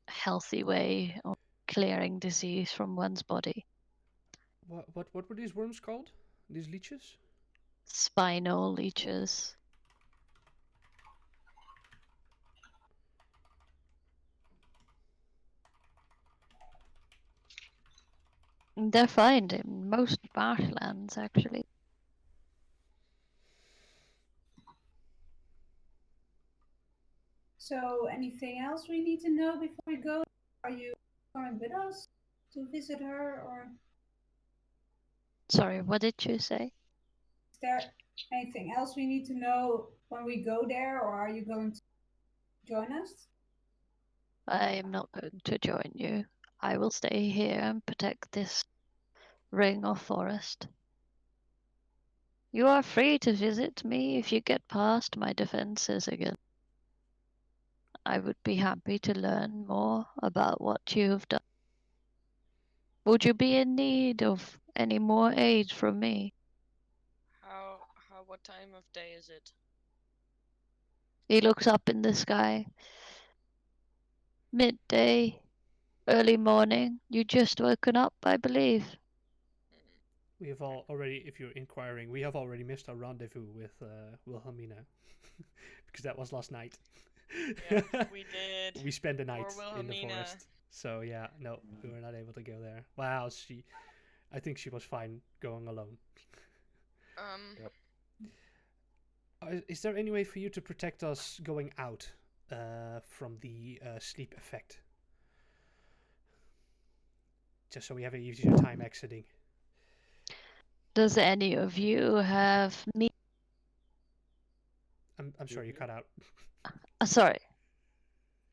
healthy way of clearing disease from one's body.
What were these worms called? These leeches?
Spinal leeches. They're found in most marshlands, actually.
So, anything else we need to know before we go? Are you coming with us to visit her, or
Sorry, what did you say?
is there anything else we need to know when we go there, or are you going to join us?
I am not going to join you. I will stay here and protect this ring of forest. You are free to visit me if you get past my defenses again. I would be happy to learn more about what you have done. Would you be in need of any more aid from me?
What time of day is it?
He looks up in the sky. Midday, early morning. You just woken up, I believe.
We have already, if you're inquiring, we have already missed our rendezvous with Wilhelmina. Because that was last night.
Yeah, we did.
We spent the night
Poor
in the
Wilhelmina.
forest. So yeah, no, we were not able to go there. Wow, I think she was fine going alone.
Yep.
Is there any way for you to protect us going out from the sleep effect? Just so we have an easier time exiting.
Does any of you have me?
I'm sorry, you cut out.
Sorry.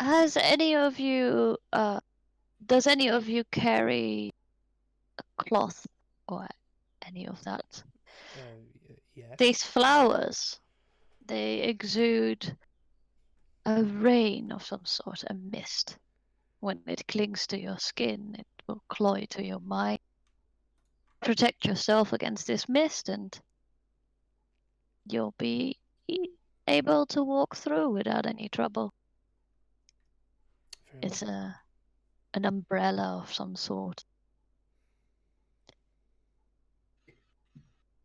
Has any of you? Does any of you carry a cloth or any of that?
Yes.
These flowers, they exude a rain of some sort, a mist. When it clings to your skin, it will cloy to your mind. Protect yourself against this mist, and you'll be able to walk through without any trouble.
Very
It's
well.
an umbrella of some sort.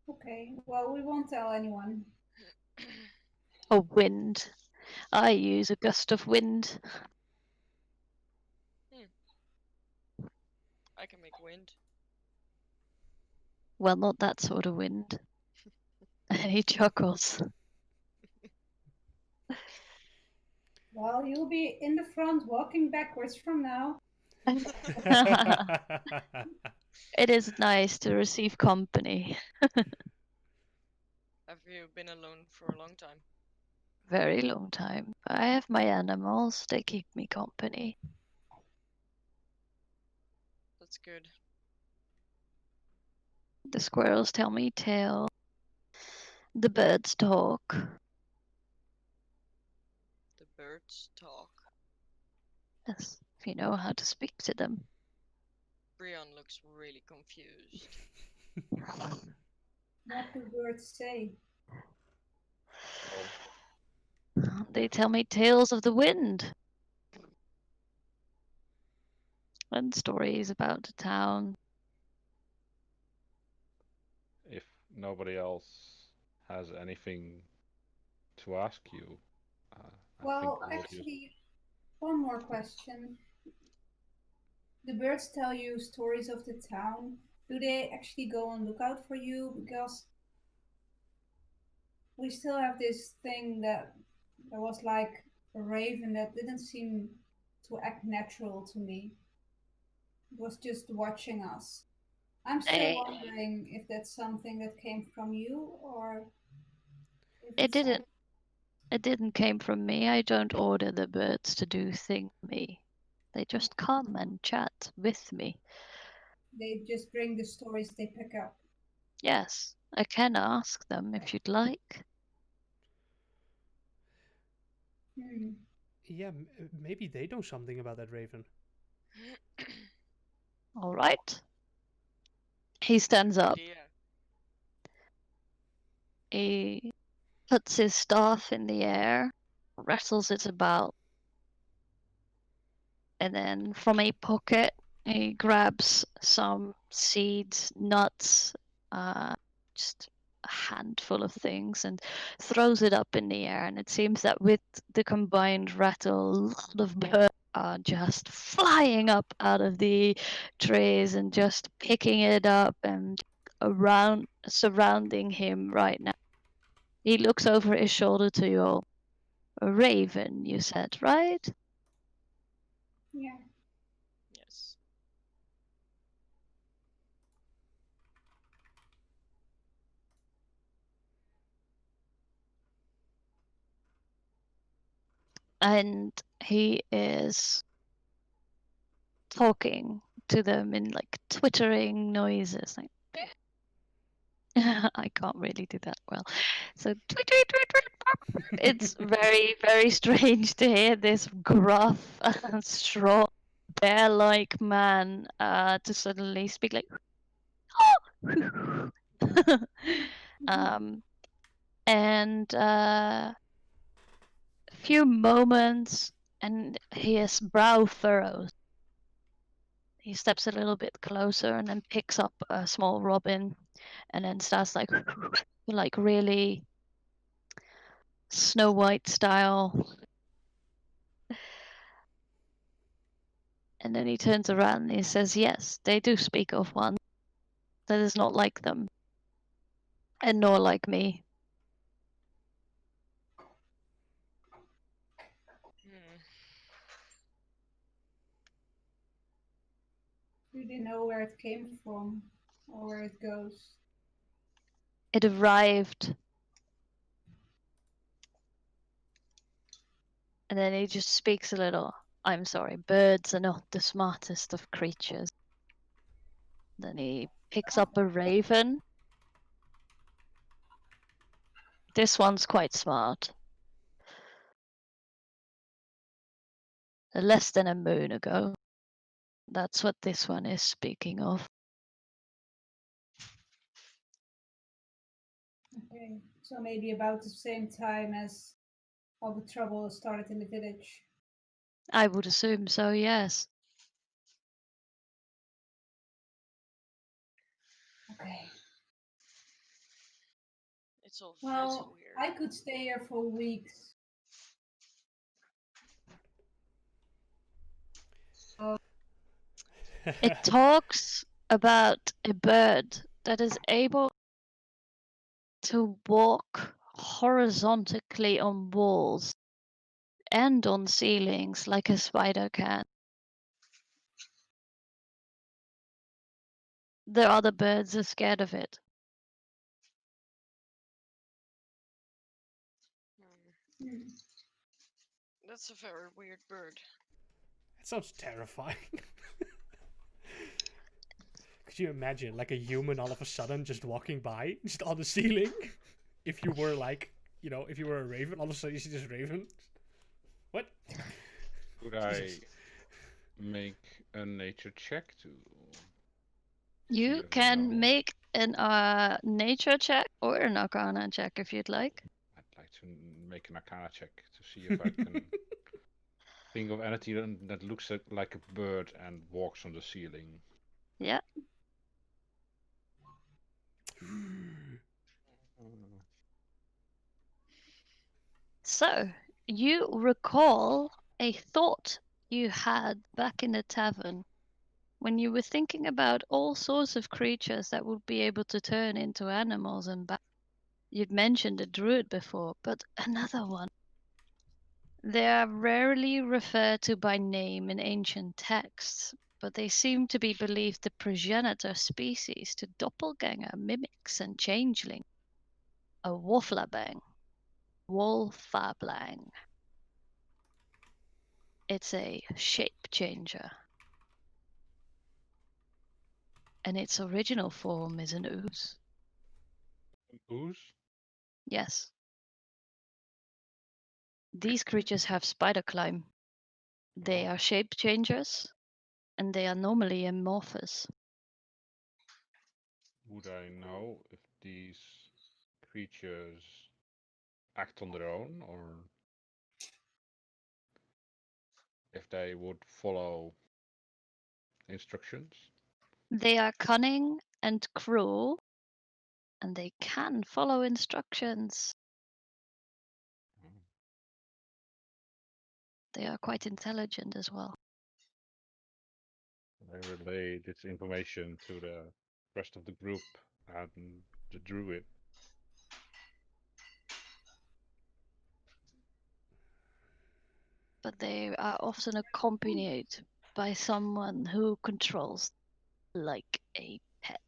Okay, well, we won't tell anyone.
A wind. I use a gust of wind.
I can make wind.
Well, not that sort of wind. And he chuckles.
Well, you'll be in the front walking backwards from now.
It is nice to receive company.
Have you been alone for a long time?
Very long time. I have my animals, they keep me company.
That's good.
The squirrels tell me tales. The birds talk.
The birds talk.
Yes, if you know how to speak to them.
Brion looks really confused.
What do birds say?
They tell me tales of the wind. And stories about the town.
If nobody else has anything to ask you, I think
Well,
we will just.
actually, one more question. The birds tell you stories of the town. Do they actually go on lookout for you? Because we still have this thing that there was like a raven that didn't seem to act natural to me. It was just watching us. I'm still
They,
wondering if that's something that came from you or if
it
it's some,
didn't. It didn't came from me. I don't order the birds to do things for me. They just come and chat with me.
they just bring the stories they pick up.
Yes, I can ask them if you'd like.
Hmm.
Yeah, maybe they know something about that raven.
All right. He stands up.
Idea.
He puts his staff in the air, rattles it about, and then from a pocket he grabs some seeds, nuts, just a handful of things, and throws it up in the air. And it seems that with the combined rattle, a lot of birds are just flying up out of the trees and just picking it up and around surrounding him right now. He looks over his shoulder to you all. A raven, you said, right?
Yeah.
Yes.
And he is talking to them in like twittering noises. Like I can't really do that well. So tweet, tweet, tweet, tweet. It's very, very strange to hear this gruff, strong, bear-like man to suddenly speak like. um, and a few moments, and his brow furrows. He steps a little bit closer and then picks up a small robin and then starts like really Snow White style. And then he turns around and he says, yes, they do speak of one that is not like them and nor like me.
Hmm.
Do they know where it came from or where it goes?
It arrived. And then he just speaks a little. I'm sorry, birds are not the smartest of creatures. Then he picks up a raven. This one's quite smart. Less than a moon ago. That's what this one is speaking of.
Okay, so maybe about the same time as all the trouble started in the village.
I would assume so, yes.
Okay.
It's all
Well,
weird.
I could stay here for weeks.
It talks about a bird that is able to walk horizontally on walls and on ceilings like a spider can. The other birds are scared of it.
Hmm. That's a very weird bird.
It sounds terrifying. Could you imagine, like a human all of a sudden just walking by, just on the ceiling? If you were like, if you were a raven, all of a sudden you see this raven. What?
Could I
Jesus.
make a nature check to?
You
if I
can
know?
make an nature check or an arcana check if you'd like.
I'd like to make an arcana check to see if I can think of anything that looks like a bird and walks on the ceiling.
Yeah. So, you recall a thought you had back in the tavern when you were thinking about all sorts of creatures that would be able to turn into animals and you'd mentioned a druid before, but another one. They are rarely referred to by name in ancient texts, but they seem to be believed the progenitor species to doppelganger, mimics, and changeling. A wolflabang. Wolfablang. It's a shape changer. And its original form is an ooze.
Ooze?
Yes. These creatures have spider climb. They are shape changers, and they are normally amorphous.
Would I know if these creatures act on their own or if they would follow instructions?
They are cunning and cruel, and they can follow instructions. They are quite intelligent as well.
I relay this information to the rest of the group and the druid.
But they are often accompanied by someone who controls like a pet.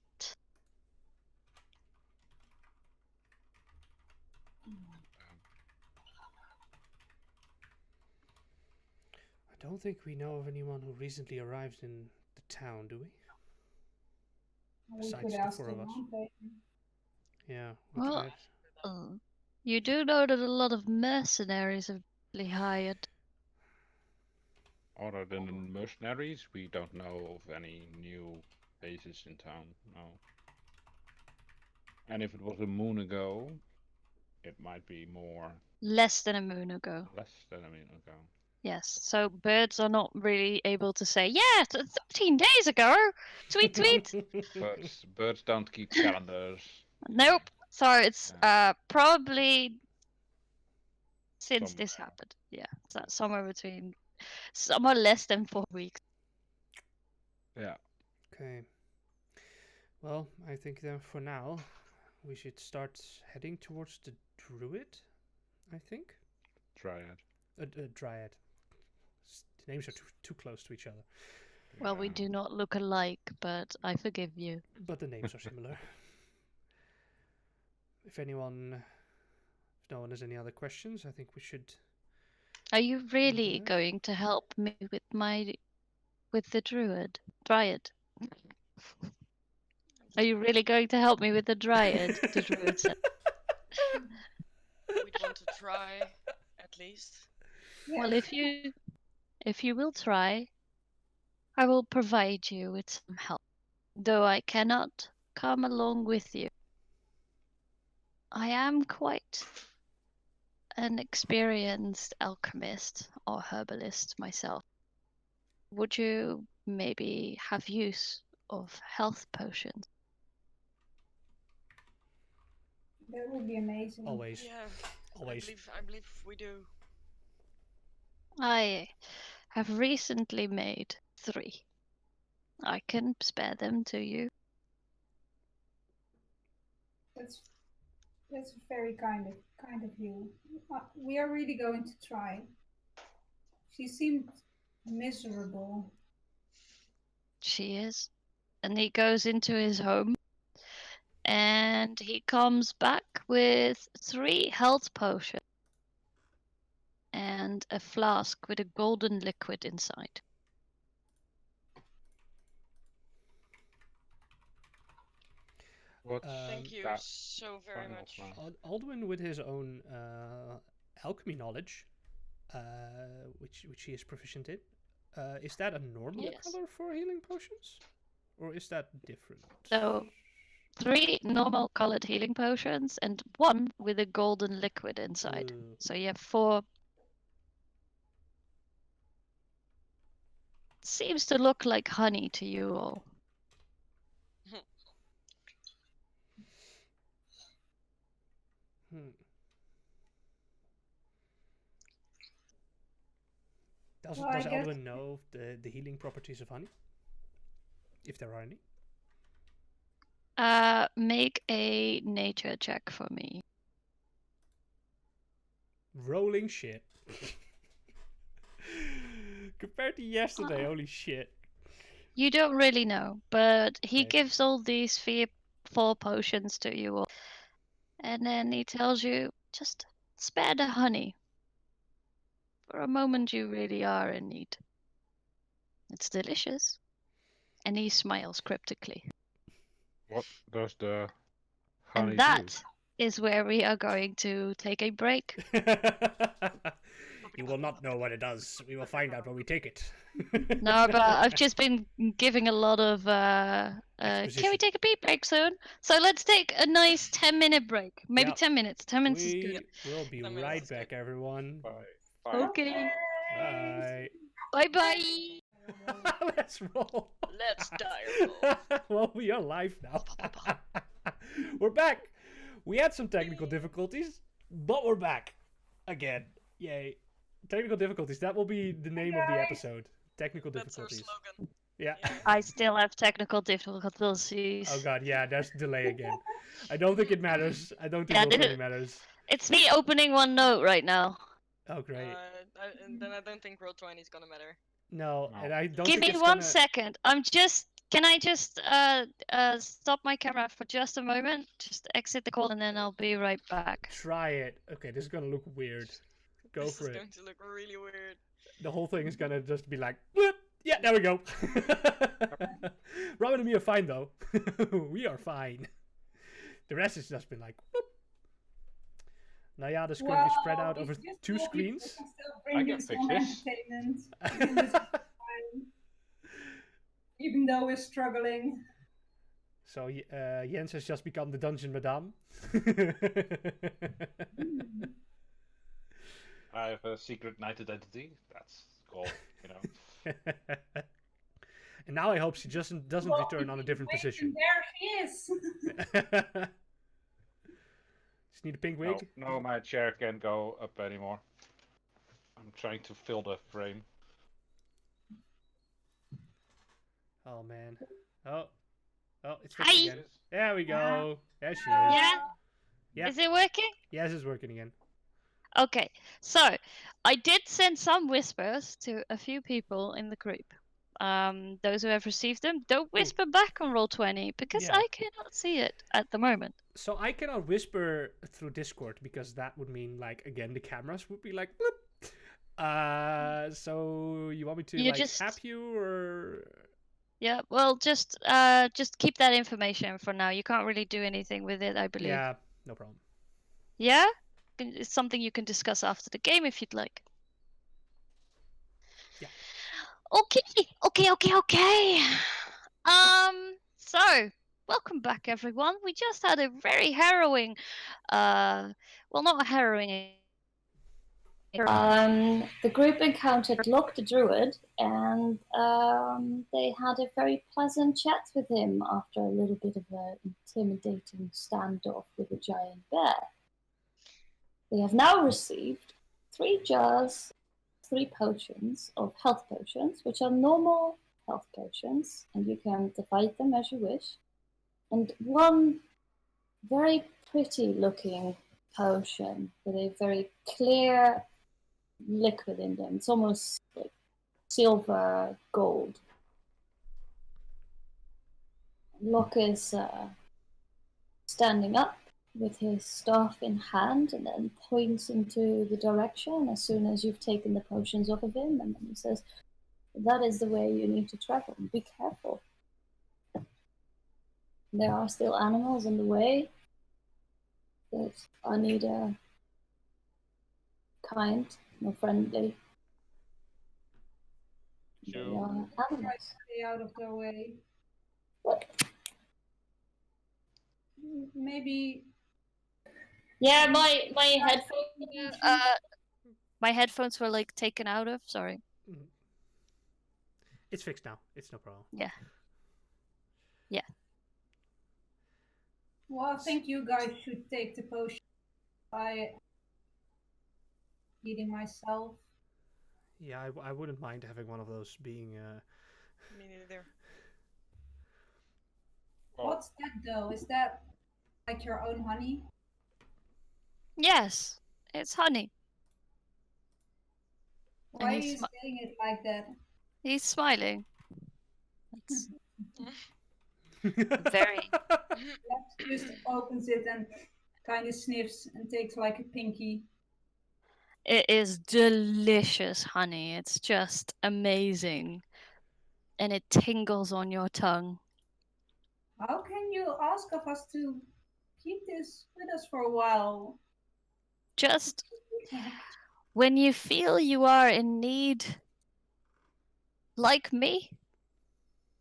I don't think we know of anyone who recently arrived in the town, do we?
We
Besides
could
the
ask
four
the
of us.
mountain.
Yeah, we
Well,
could.
you do know that a lot of mercenaries have been hired.
Other than the mercenaries, we don't know of any new bases in town, no. And if it was a moon ago, it might be more.
Less than a moon ago.
Less than a moon ago.
Yes, so birds are not really able to say, yeah, 13 days ago. Tweet, tweet.
Birds don't keep calendars.
Nope. So it's probably since
Somewhere.
this happened. Yeah, so somewhere less than 4 weeks.
Yeah.
Okay. Well, I think then for now, we should start heading towards the druid, I think.
Dryad.
Dryad. The names are too close to each other.
Well, we do not look alike, but I forgive you.
But the names are similar. if no one has any other questions, I think we should.
Are you really
that.
going to help me with the dryad? Are you really going to help me with the dryad? The druid said.
We'd want to try, at least.
Well, if you will try, I will provide you with some help. Though I cannot come along with you. I am quite an experienced alchemist or herbalist myself. Would you maybe have use of health potions?
That would be amazing.
Always.
Yeah,
Always.
I believe we do.
I have recently made 3. I can spare them to you.
That's very kind of you. We are really going to try. She seemed miserable.
She is. And he goes into his home. And he comes back with 3 health potions. And a flask with a golden liquid inside.
What's
Thank you
that
so very
final
much.
one?
Aldwin, with his own alchemy knowledge, which he is proficient in, is that a normal
Yes.
color for healing potions, or is that different?
So 3 normal colored healing potions and 1 with a golden liquid inside.
Ooh.
So you have 4. Seems to look like honey to you all.
Hmm. Does
Well, I guess-
Aldwin know the healing properties of honey, if there are any?
Make a nature check for me.
Rolling shit. Compared to yesterday, holy shit.
You don't really know, but he
Okay.
gives all these 4 potions to you all. And then he tells you, just spare the honey. For a moment you really are in need. It's delicious. And he smiles cryptically.
What does the honey
And
do?
that is where we are going to take a break.
You will not know what it does. We will find out when we take it.
No, but I've just been giving a lot of. Can we
Exposition.
take a pee break soon? So let's take a nice 10-minute break. Maybe
Yep.
10 minutes. 10 minutes is
We
good.
will be
10 minutes
right
is
back,
good.
everyone.
Bye.
Okay.
Bye.
Bye bye.
Let's roll.
Let's die roll.
Well, we are live now. We're back. We had some technical difficulties, but we're back again. Yay. Technical difficulties. That will be the name of the episode. Technical
That's our
difficulties.
slogan.
Yeah.
I still have technical difficulties.
Oh god, yeah, there's delay again. I don't think it matters. I don't think
Yeah,
it really matters.
It's me opening OneNote right now.
Oh great.
And then I don't think Roll 20 is gonna matter.
No,
No.
and I don't
Give
think
me
it's
1
gonna...
second. Can I just stop my camera for just a moment? Just exit the call and then I'll be right back.
Try it. Okay, this is gonna look weird. Go
This
for
is
it.
going to look really weird.
The whole thing is gonna just be like, "Bloop." Yeah, there we go. Robin and me are fine though. We are fine. The rest has just been like, whoop. Now yeah, the currently spread out over 2 screens.
I can fix this.
Entertainment. Even though we're struggling.
So Jens has just become the dungeon madame.
I have a secret night identity. That's cool, you know.
And now I hope she doesn't return on a different position.
There she is.
Just need a pink wig.
No, my chair can't go up anymore. I'm trying to fill the frame.
Oh man. Oh, it's
Hi.
fixed again. There we go. There she is.
Yeah?
Yep.
Is it working?
Yes, it's working again.
Okay, so I did send some whispers to a few people in the group. those who have received them, don't whisper back on Roll20 because
Yeah.
I cannot see it at the moment.
So I cannot whisper through Discord because that would mean like again the cameras would be like bloop. So you want me to
You
like
just-
tap you or
Yeah, well, just keep that information for now. You can't really do anything with it, I believe.
yeah, no problem.
Yeah? It's something you can discuss after the game if you'd like.
Yeah.
Okay. So welcome back, everyone. We just had a very harrowing, well, not a harrowing.
The group encountered Locke the Druid, and they had a very pleasant chat with him after a little bit of an intimidating standoff with a giant bear. They have now received 3 jars, 3 potions of health potions, which are normal health potions, and you can divide them as you wish, and 1 very pretty looking potion with a very clear liquid in them. It's almost like silver gold. Locke is standing up with his staff in hand and then points into the direction as soon as you've taken the potions off of him, and then he says, "That is the way you need to travel. Be careful. There are still animals in the way that are neither kind nor friendly. They
So,
are
Try to
animals."
stay out of their way.
What?
Maybe
Yeah, my headphones.
My headphones were like taken out of. Sorry.
It's fixed now. It's no problem.
Yeah.
well, I think you guys should take the potion. I eating myself.
Yeah, I wouldn't mind having one of those being
Me neither.
well,
What's that though? Is that like your own honey?
Yes, it's honey.
Why are
he's
you
smi-
saying it like that?
He's smiling. That's very.
Lex just opens it and kind of sniffs and takes like a pinky.
It is delicious honey. It's just amazing. And it tingles on your tongue.
How can you ask of us to keep this with us for a while?
Just when you feel you are in need, like me,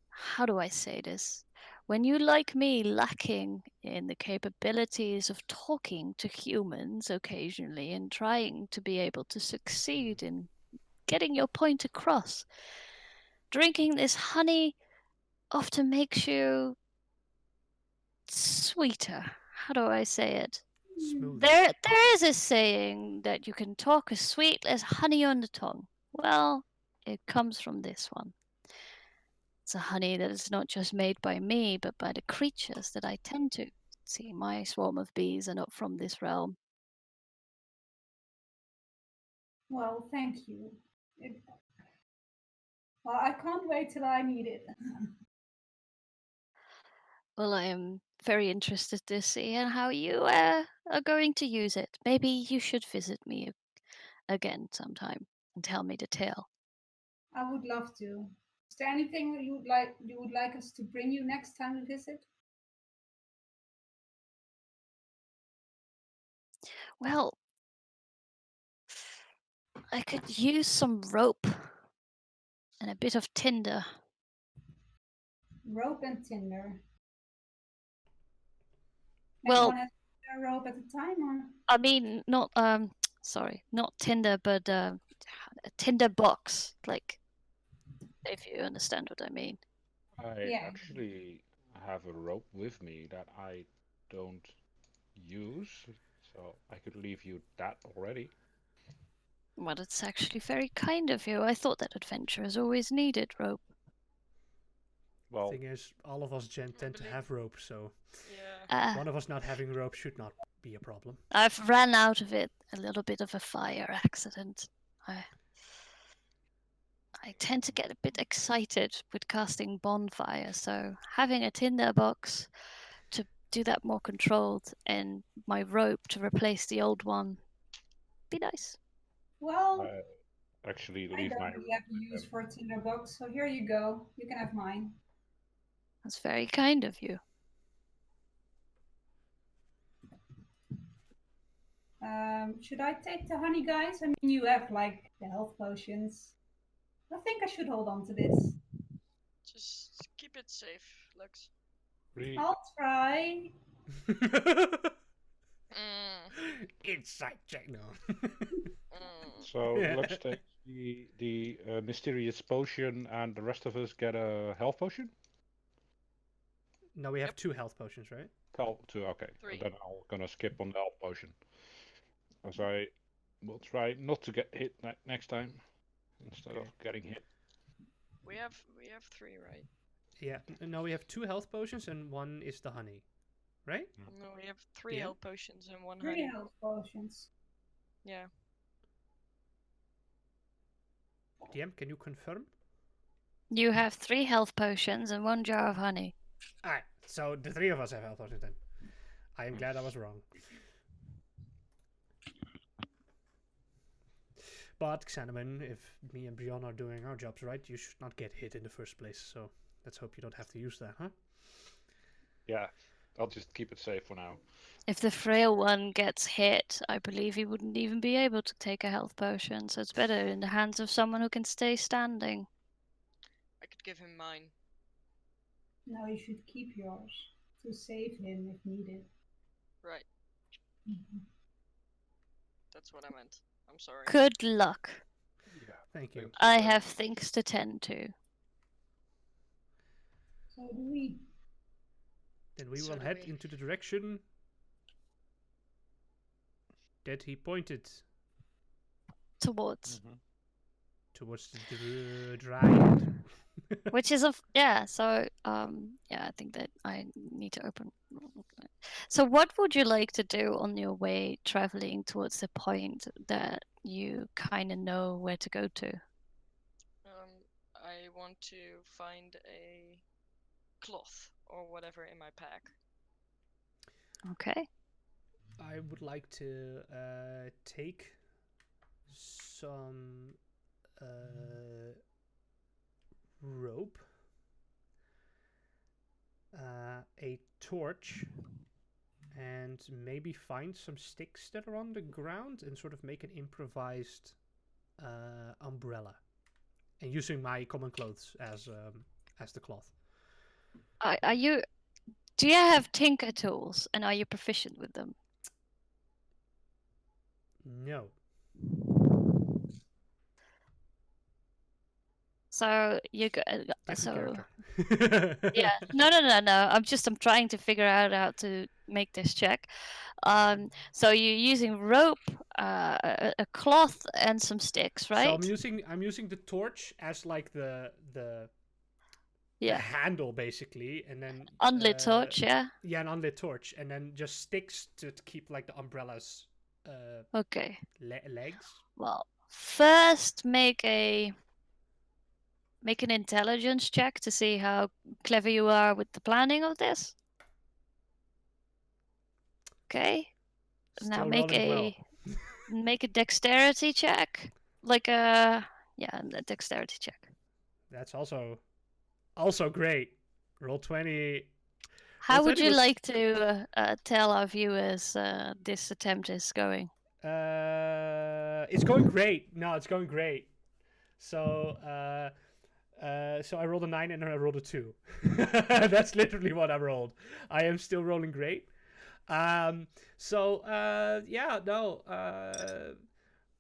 how do I say this? When you, like me, lacking in the capabilities of talking to humans occasionally and trying to be able to succeed in getting your point across, drinking this honey often makes you sweeter. How do I say it?
Smooth.
There is a saying that you can talk as sweet as honey on the tongue. Well, it comes from this one. It's a honey that is not just made by me, but by the creatures that I tend to. See, my swarm of bees are not from this realm.
Well, thank you. Well, I can't wait till I need it.
Well, I am very interested to see how you are going to use it. Maybe you should visit me again sometime and tell me the tale.
I would love to. Is there anything that you would like us to bring you next time we visit?
Well, I could use some rope and a bit of tinder.
Rope and tinder.
Well-
Anyone has a rope at a time, or
I mean, not sorry, not tinder, but a tinder box. Like, if you understand what I mean.
I
Yeah.
actually have a rope with me that I don't use, so I could leave you that already.
Well, it's actually very kind of you. I thought that adventurers always needed rope.
Well,
Thing is, all of us tend to
Probably.
have rope, so
Yeah.
one of us not having rope should not be a problem.
I've ran out of it. A little bit of a fire accident. I I tend to get a bit excited with casting bonfire, so having a tinderbox to do that more controlled and my rope to replace the old one be nice.
Well,
I actually
I
leave
don't
my
really have a use for a tinderbox, so here you go. You can have mine.
That's very kind of you.
Should I take the honey, guys? I mean, you have like the health potions. I think I should hold on to this.
Just keep it safe, Lux.
Re-
I'll try.
Insight check, no.
So Lux takes the mysterious potion, and the rest of us get a health potion.
No, we have
Yep.
2 health potions, right?
Two. Okay.
3.
Then I'm gonna skip on the health potion, as I will try not to get hit next time instead
Okay.
of getting hit.
We have 3, right?
Yeah. No, we have 2 health potions and 1 is the honey, right?
No, we have 3
Yeah.
health potions and 1
3
honey.
health potions.
Yeah.
DM, can you confirm?
You have 3 health potions and 1 jar of honey.
Alright, so the 3 of us have health potions then. I am glad I was wrong. But Xanaman, if me and Brianna are doing our jobs right, you should not get hit in the first place. So let's hope you don't have to use that, huh?
Yeah, I'll just keep it safe for now.
If the frail one gets hit, I believe he wouldn't even be able to take a health potion, so it's better in the hands of someone who can stay standing.
I could give him mine.
No, you should keep yours to save him if needed.
Right.
Mhm.
That's what I meant. I'm sorry.
Good luck.
Yeah.
Thank you.
Thanks.
I have things to tend to.
So do we.
Then we
So
will
do
head
we.
into the direction that he pointed
Towards.
towards the dryad.
Which is so I think that I need to open. So what would you like to do on your way traveling towards the point that you kind of know where to go to?
I want to find a cloth or whatever in my pack.
Okay.
I would like to take some rope, a torch, and maybe find some sticks that are on the ground and sort of make an improvised umbrella, and using my common clothes as the cloth.
Are you? Do you have tinker tools, and are you proficient with them?
No.
So you go.
Different
So
character.
yeah, no. I'm trying to figure out how to make this check. So you're using rope, a cloth, and some sticks, right?
So I'm using the torch as like the
Yeah.
handle basically, and then
Unlit torch, yeah.
Yeah, an unlit torch, and then just sticks to keep like the umbrellas
Okay.
legs.
Well, first make an intelligence check to see how clever you are with the planning of this. Okay. Now
Still
make
rolling well.
make a dexterity check, like a dexterity check.
That's also great. Roll 20.
How
Roll
would
20
you
was-
like to tell our viewers this attempt is going?
It's going great. No, it's going great. So so I rolled a 9 and then I rolled a 2. That's literally what I rolled. I am still rolling great.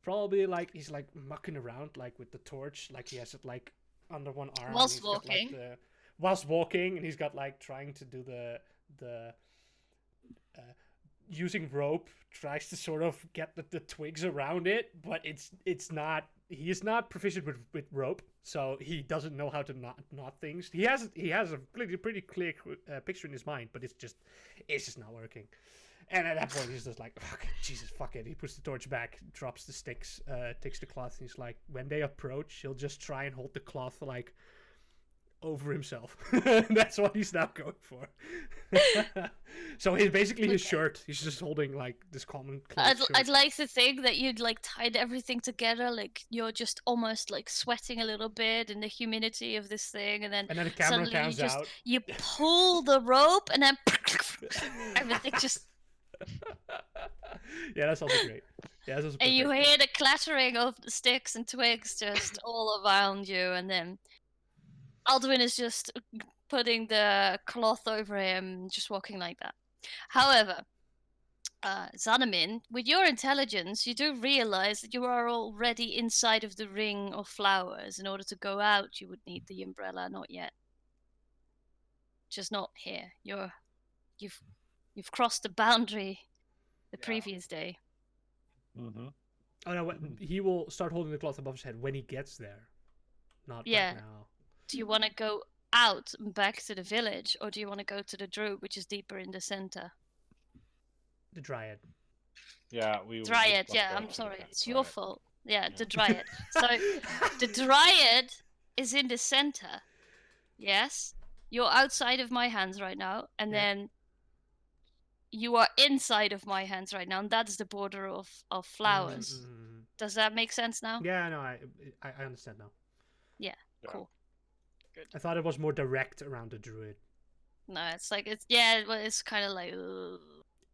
Probably like he's like mucking around like with the torch, like he has it like under one arm.
Whilst
and he's got, like,
walking.
whilst walking, and he's got like trying to do the using rope, tries to sort of get the twigs around it, but it's not. He is not proficient with rope, so he doesn't know how to knot things. He has a pretty clear picture in his mind, but it's just not working. And at that point, he's just like, "Fuck, Jesus, fuck it." He puts the torch back, drops the sticks, takes the cloth, and he's like, when they approach, he'll just try and hold the cloth like over himself. That's what he's now going for. So he's basically his
Okay.
shirt. He's just holding like this common cloth
I'd,
shirt.
I'd like to think that you'd like tied everything together, like you're just almost like sweating a little bit in the humidity of this thing, and then
And then the camera
suddenly
pans out.
you pull the rope, and then everything just,
Yeah, that's also great. Yeah, that's also
and you
perfect.
hear the clattering of the sticks and twigs just all around you, and then Alduin is just putting the cloth over him, just walking like that. However, Zanamin, with your intelligence, you do realize that you are already inside of the ring of flowers. In order to go out, you would need the umbrella. Not yet. Just not here. You've crossed the boundary the
Yeah.
previous day.
Mm-hmm.
Oh no, he will start holding the cloth above his head when he gets there. Not
Yeah.
right now.
Do you want to go out and back to the village, or do you want to go to the druid, which is deeper in the center?
The dryad.
Yeah, we would
Dryad,
just
yeah,
go
I'm
to
sorry.
the
It's your
Dryad.
fault. Yeah,
Yeah.
the Dryad. So, the Dryad is in the center. Yes. You're outside of my hands right now, and
Yeah.
then you are inside of my hands right now, and that's the border of flowers.
Mm-hmm.
Does that make sense now?
Yeah, no, I understand now.
Yeah,
Yeah.
cool.
Good.
I thought it was more direct around the druid.
No, it's like, it's kind of like,
It's not.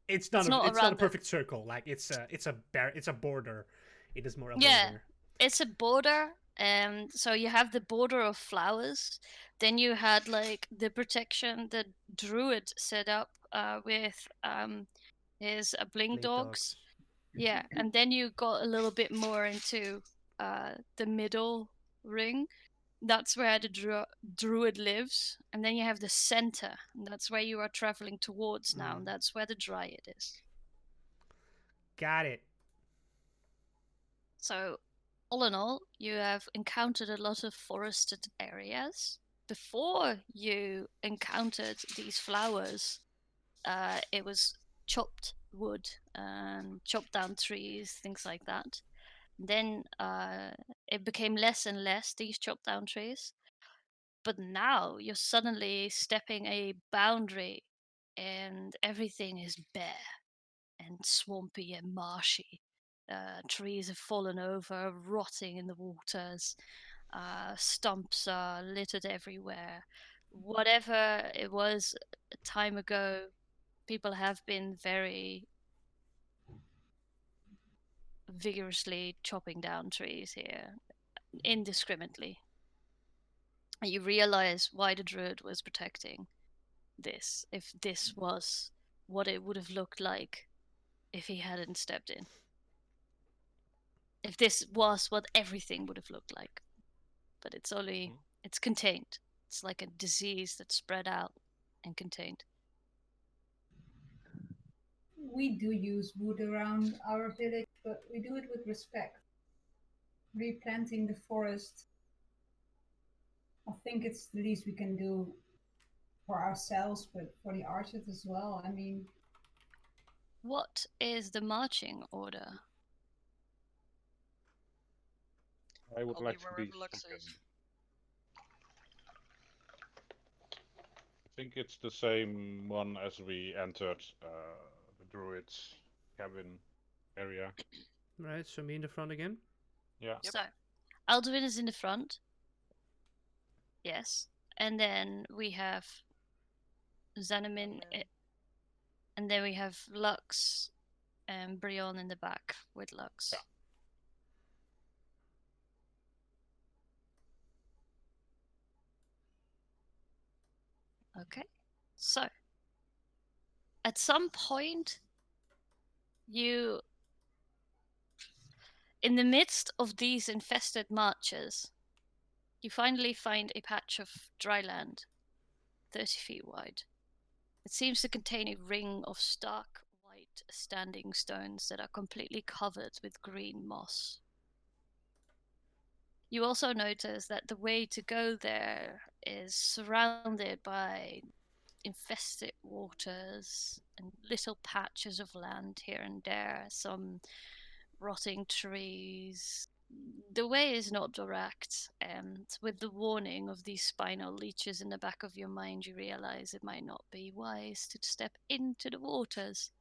It's
It's
not
not
around
a perfect circle. Like it's a border. It is more a
Yeah.
border.
It's a border, and so you have the border of flowers. Then you had like the protection the druid set up with his bling
Blink
dogs. Yeah, and then you got a little bit more into the middle ring. That's where the druid lives, and then you have the center, and that's where you are traveling towards now, and that's where the dryad is.
Got it.
So, all in all, you have encountered a lot of forested areas. Before you encountered these flowers, it was chopped wood and chopped down trees, things like that. Then it became less and less, these chopped down trees. But now you're suddenly stepping a boundary and everything is bare and swampy and marshy. Trees have fallen over, rotting in the waters. Stumps are littered everywhere. Whatever it was a time ago, people have been very vigorously chopping down trees here, indiscriminately. And you realize why the druid was protecting this, if this was what it would have looked like if he hadn't stepped in. If this was what everything would have looked like. But it's only, it's contained. It's like a disease that's spread out and contained.
We do use wood around our village, but we do it with respect. Replanting the forest, I think it's the least we can do for ourselves, but for the archers as well. I mean,
What is the marching order?
I would
I'll
like
be
to
wherever
be
Lux
second.
is.
I think it's the same one as we entered the druid's cabin area.
Right. So me in the front again.
Yeah.
Yep.
So, Alduin is in the front. Yes. And then we have Xanamin, and then we have Lux and Brion in the back with Lux.
Yeah.
Okay. So, at some point, you, in the midst of these infested marches, you finally find a patch of dry land, 30 feet wide. It seems to contain a ring of stark white standing stones that are completely covered with green moss. You also notice that the way to go there is surrounded by
infested waters and little patches of land here and there, some rotting trees. The way is not direct, and with the warning of these spinal leeches in the back of your mind, you realize it might not be wise to step into the waters.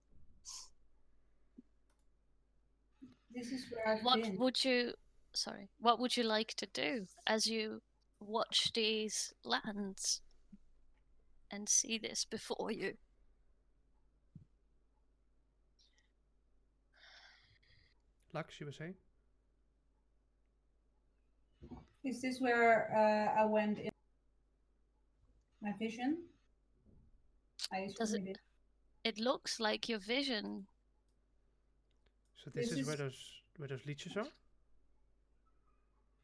This is where I've
What
been.
would you, what would you like to do as you watch these lands and see this before you?
Lux, you were saying?
Is this where I went in my vision? I
Does
assume it is.
It looks like your vision.
So this
This
is where
is-
those leeches are?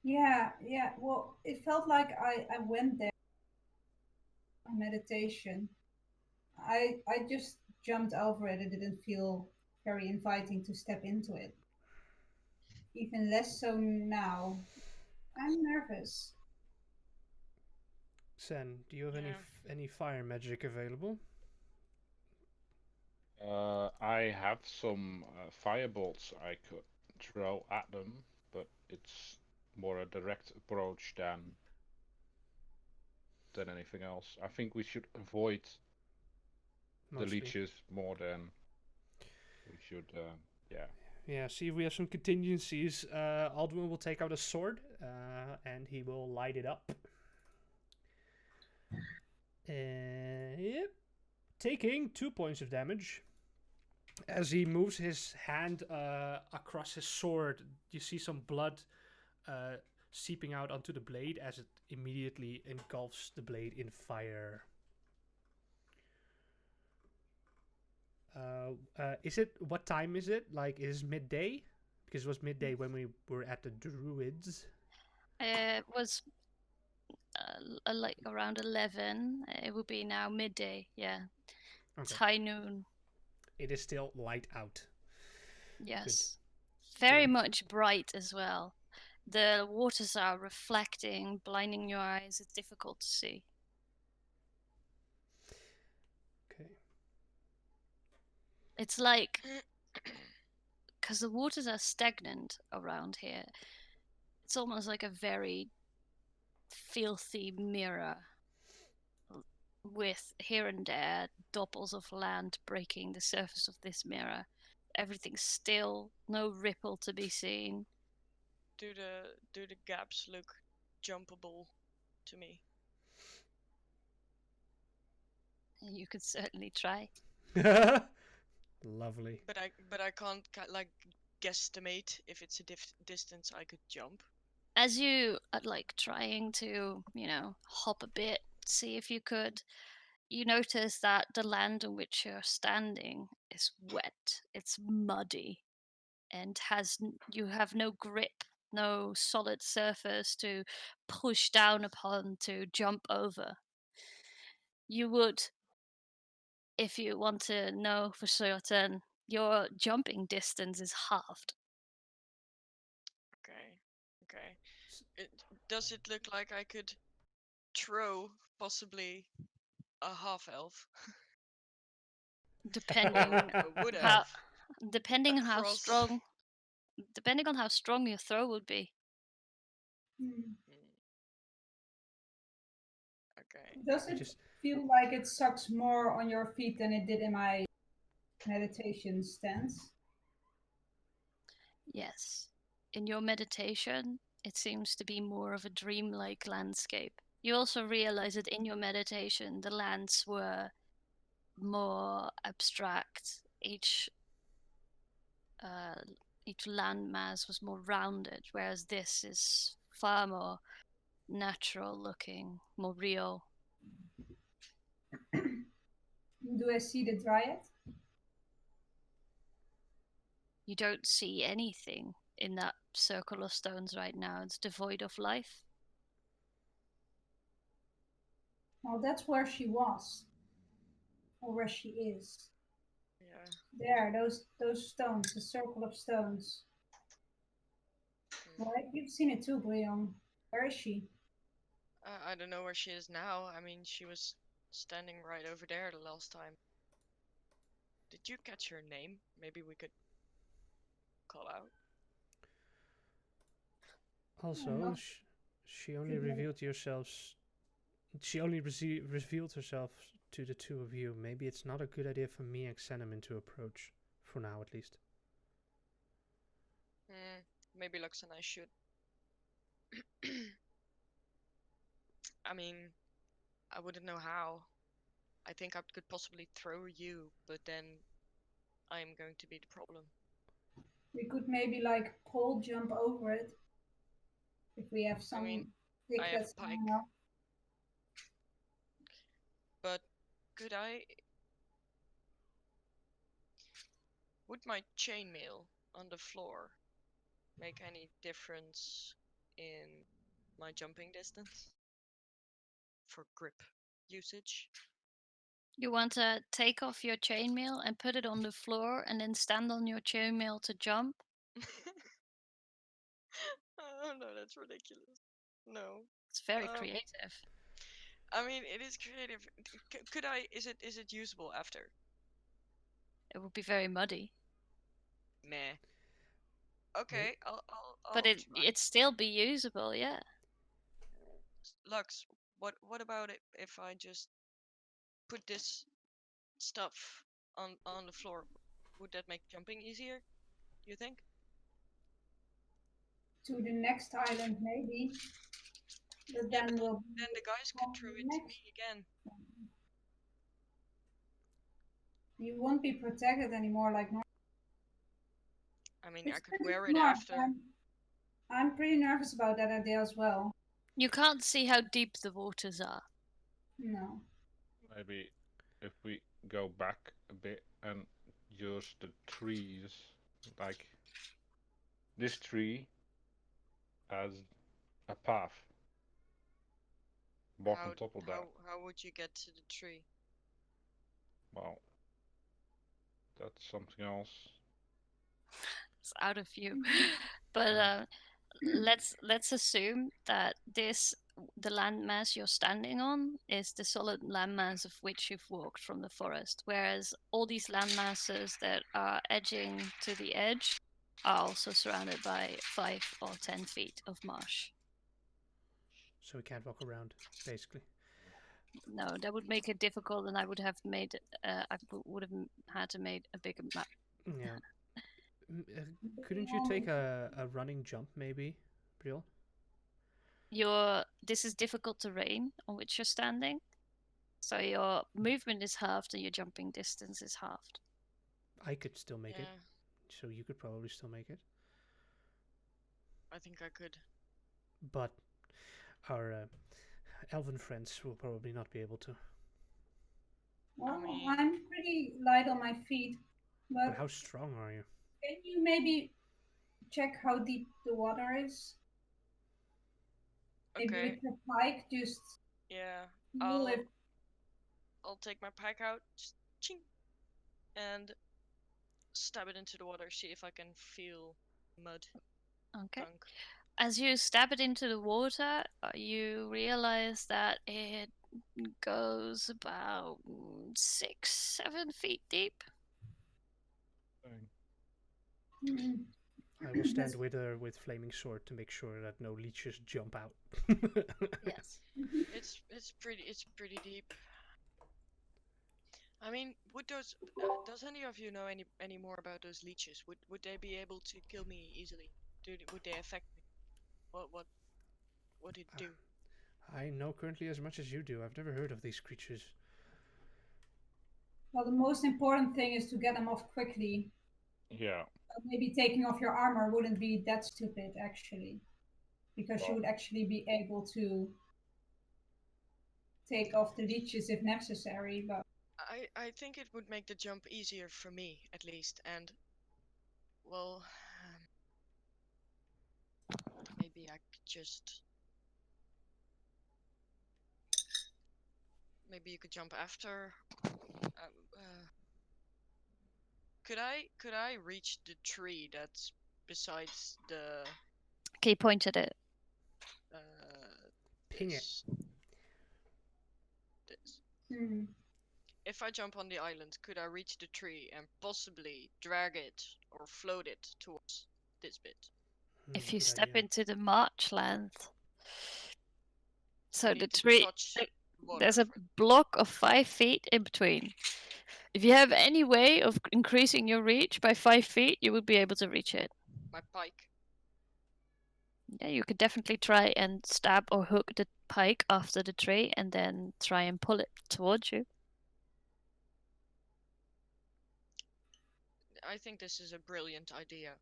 Yeah, yeah. Well, it felt like I went there on meditation. I just jumped over it. It didn't feel very inviting to step into it. Even less so now. I'm nervous.
Sen, do you have
Yeah.
any fire magic available?
I have some firebolts I could throw at them, but it's more a direct approach than anything else. I think we should avoid the
Mostly.
leeches more than we should. Yeah.
Yeah, see if we have some contingencies. Aldwin will take out a sword and he will light it up. Yep. Taking 2 points of damage. As he moves his hand across his sword, you see some blood seeping out onto the blade as it immediately engulfs the blade in fire. Is it, what time is it? Like, is it midday? Because it was midday when we were at the druids.
It was like around 11. It would be now midday. Yeah, it's
Okay.
high noon.
It is still light out.
Yes, very
Good.
much bright as well. The waters are reflecting, blinding your eyes. It's difficult to see.
Okay.
It's like, because the waters are stagnant around here, it's almost like a very filthy mirror with here and there doppels of land breaking the surface of this mirror. Everything's still, no ripple to be seen.
Do the gaps look jumpable to me?
You could certainly try.
Lovely.
But I can't like guesstimate if it's a distance I could jump.
As you are like trying to, hop a bit, see if you could, you notice that the land on which you're standing is wet. It's muddy and you have no grip, no solid surface to push down upon to jump over. You would, if you want to know for certain, your jumping distance is halved.
Okay. Does it look like I could throw possibly a half elf?
Depending
Would
how
elf
depending on how
across-
strong depending on how strong your throw would be.
Hmm.
Okay.
Does
I
it
just
feel like it sucks more on your feet than it did in my meditation stance?
Yes. In your meditation, it seems to be more of a dreamlike landscape. You also realize that in your meditation, the lands were more abstract. Each landmass was more rounded, whereas this is far more natural looking, more real.
Do I see the dryad?
You don't see anything in that circle of stones right now. It's devoid of life.
Well, that's where she was, or where she is.
Yeah.
There, those stones, the circle of stones. Right? You've seen it too, Brion. Where is she?
I don't know where she is now. I mean, she was standing right over there the last time. Did you catch her name? Maybe we could call out.
Also,
not
she only
Good luck.
revealed yourselves. She only revealed herself to the two of you. Maybe it's not a good idea for me and Xenomyn to approach, for now at least.
Maybe Lux and I should. I mean, I wouldn't know how. I think I could possibly throw you, but then I'm going to be the problem.
We could maybe like pole jump over it if we have some
mean,
stick
I have
that's
a pike.
hanging up.
But could I? Would my chainmail on the floor make any difference in my jumping distance for grip usage?
You want to take off your chainmail and put it on the floor and then stand on your chainmail to jump?
Oh no, that's ridiculous. No.
It's very creative.
I mean, it is creative. Could I? Is it usable after?
It would be very muddy.
Meh. Okay, I'll
But
try.
it'd still be usable, yeah.
Lux, what about it if I just put this stuff on the floor? Would that make jumping easier? You think?
To the next island, maybe. But
Yeah,
then
but
we'll
then the guys could throw it to me again.
You won't be protected anymore like normal.
I mean,
It's
I could
pretty
wear it
smart.
after.
I'm pretty nervous about that idea as well.
You can't see how deep the waters are.
No.
Maybe if we go back a bit and use the trees, like this tree, as a path. Walk on top of that.
How would you get to the tree?
Well, that's something else.
It's out of view. But let's assume that the landmass you're standing on is the solid landmass of which you've walked from the forest, whereas all these landmasses that are edging to the edge are also surrounded by 5 or 10 feet of marsh.
So we can't walk around, basically.
No, that would make it difficult, and I would have made would have had to made a bigger map.
Yeah. Couldn't you take a running jump, maybe, Brill?
This is difficult terrain on which you're standing, so your movement is halved and your jumping distance is halved.
I could still make it,
Yeah,
so you could probably still make it.
I think I could.
But our elven friends will probably not be able to.
Well,
I mean-
I'm pretty light on my feet.
But
But
how strong are you?
can you maybe check how deep the water is? Maybe
Okay.
with the pike, just
Yeah.
feel if
I'll take my pike out, just ching, and stab it into the water. See if I can feel mud.
Okay.
Gunk.
As you stab it into the water, you realize that it goes about 6, 7 feet deep.
I will stand with her with flaming sword to make sure that no leeches jump out.
Yes.
It's pretty deep. I mean, would those does any of you know any more about those leeches? Would they be able to kill me easily? Would they affect me? What did it do?
I know currently as much as you do. I've never heard of these creatures.
well, the most important thing is to get them off quickly.
Yeah.
Maybe taking off your armor wouldn't be that stupid, actually, because you
Well-
would actually be able to take off the leeches if necessary. But
I think it would make the jump easier for me at least, and well, maybe I could just. Maybe you could jump after. Could I reach the tree that's besides the
Okay, you point at it.
Ping it.
this?
Hmm.
If I jump on the island, could I reach the tree and possibly drag it or float it towards this bit?
If you
Good
step
idea.
into the marshland, so
I
the
need to
tree,
touch water.
there's a block of 5 feet in between. If you have any way of increasing your reach by 5 feet, you would be able to reach it.
My pike.
Yeah, you could definitely try and stab or hook the pike after the tree and then try and pull it towards you.
I think this is a brilliant idea.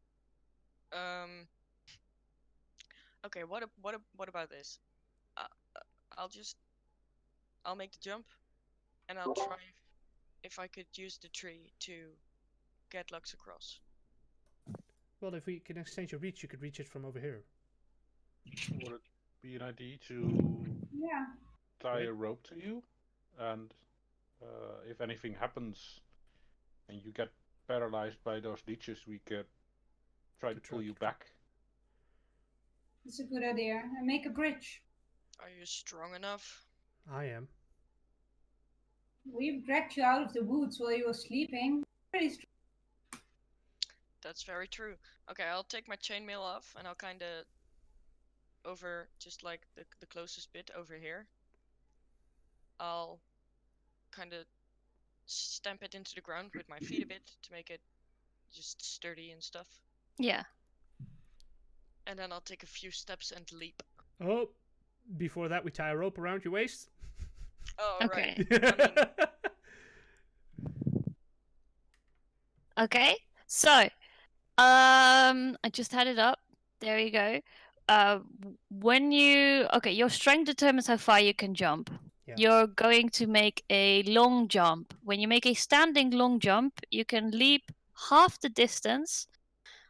Okay, what about this? Uh, I'll make the jump, and I'll try if I could use the tree to get Lux across.
Well, if we can extend your reach, you could reach it from over here.
Would it be an idea to
Yeah.
tie
Right.
a rope to you, and if anything happens and you get paralyzed by those leeches, we could try to pull you back.
It's a good idea. And make a bridge.
Are you strong enough?
I am.
We've dragged you out of the woods while you were sleeping. Pretty strong.
That's very true. Okay, I'll take my chainmail off and I'll kind of over just like the closest bit over here. I'll kind of stamp it into the ground with my feet a bit to make it just sturdy and stuff.
Yeah.
And then I'll take a few steps and leap.
Oh, before that, we tie a rope around your waist.
Oh,
Okay.
right.
Okay. So, I just had it up. There you go. Your strength determines how far you can jump.
Yeah.
You're going to make a long jump. When you make a standing long jump, you can leap half the distance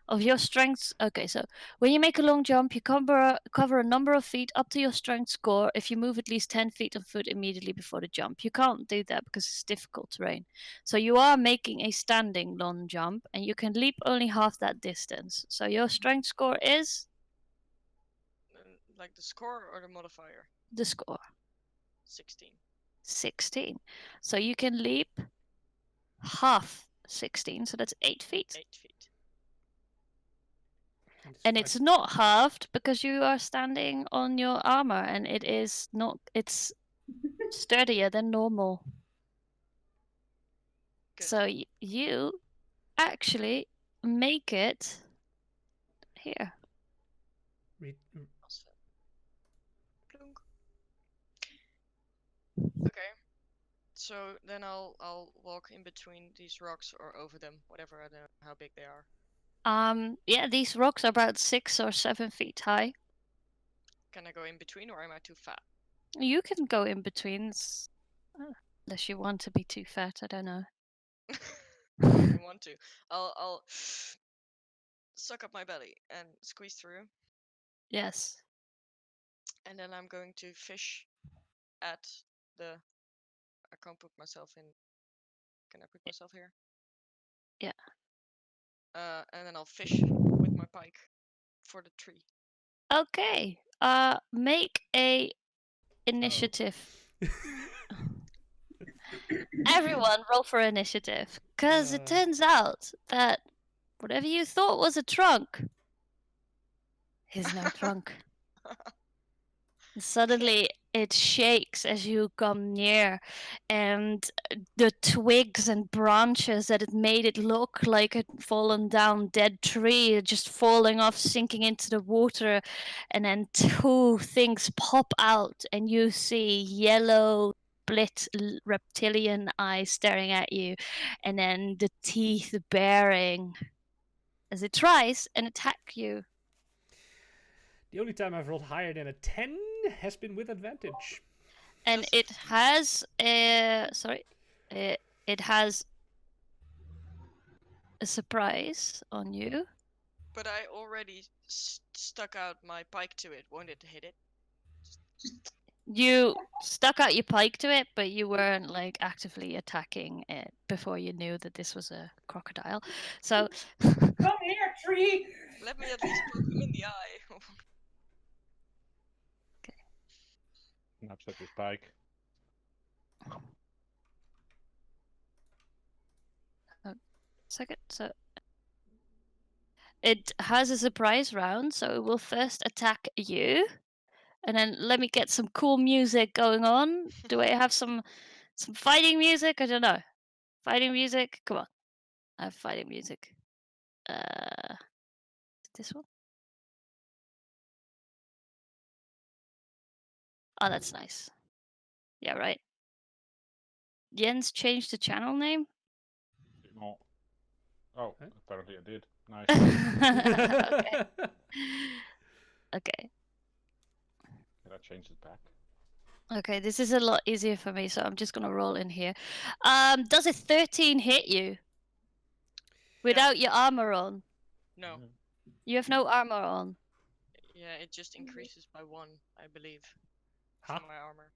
of your strength. Okay, so when you make a long jump, you cover a number of feet up to your strength score if you move at least 10 feet on foot immediately before the jump. You can't do that because it's difficult terrain. So you are making a standing long jump and you can leap only half that distance. So your strength score is
Like the score or the modifier?
the score
16.
16. So you can leap half 16, so that's 8 feet.
8 feet.
And it's not halved because you are standing on your armor and it's sturdier than normal.
Good.
So you actually make it here.
Plunk. Okay. So then I'll walk in between these rocks or over them, whatever. I don't know how big they are.
Yeah, these rocks are about 6 or 7 feet high.
Can I go in between, or am I too fat?
You can go in between, unless you want to be too fat. I don't know.
I want to. I'll suck up my belly and squeeze through.
Yes.
And then I'm going to fish at the. I can't put myself in. Can I put myself here?
Yeah.
And then I'll fish with my pike for the tree.
Okay. Make a initiative. Everyone roll for initiative, because it turns out that whatever you thought was a trunk is no trunk. Suddenly it shakes as you come near, and the twigs and branches that had made it look like a fallen down dead tree are just falling off, sinking into the water, and then 2 things pop out, and you see yellow split reptilian eyes staring at you, and then the teeth baring as it tries and attack you.
The only time I've rolled higher than a 10 has been with advantage.
And it has it has a surprise on you.
But I already stuck out my pike to it. Won't it hit it?
You stuck out your pike to it, but you weren't like actively attacking it before you knew that this was a crocodile. So
Come here, tree!
Let me at least poke him in the eye.
Snaps at his pike.
second. So it has a surprise round, so it will first attack you. And then let me get some cool music going on. Do I have some fighting music? I don't know. Fighting music? Come on. I have fighting music. This one? Oh, that's nice. Yeah, right. Jens changed the channel name?
No. Oh,
Huh?
apparently I did. Nice.
Okay. Okay.
Can I change it back?
Okay, this is a lot easier for me, so I'm just gonna roll in here. Does a 13 hit you without your armor on?
No.
You have no armor on.
Yeah, it just increases by 1, I believe,
Huh?
for my armor.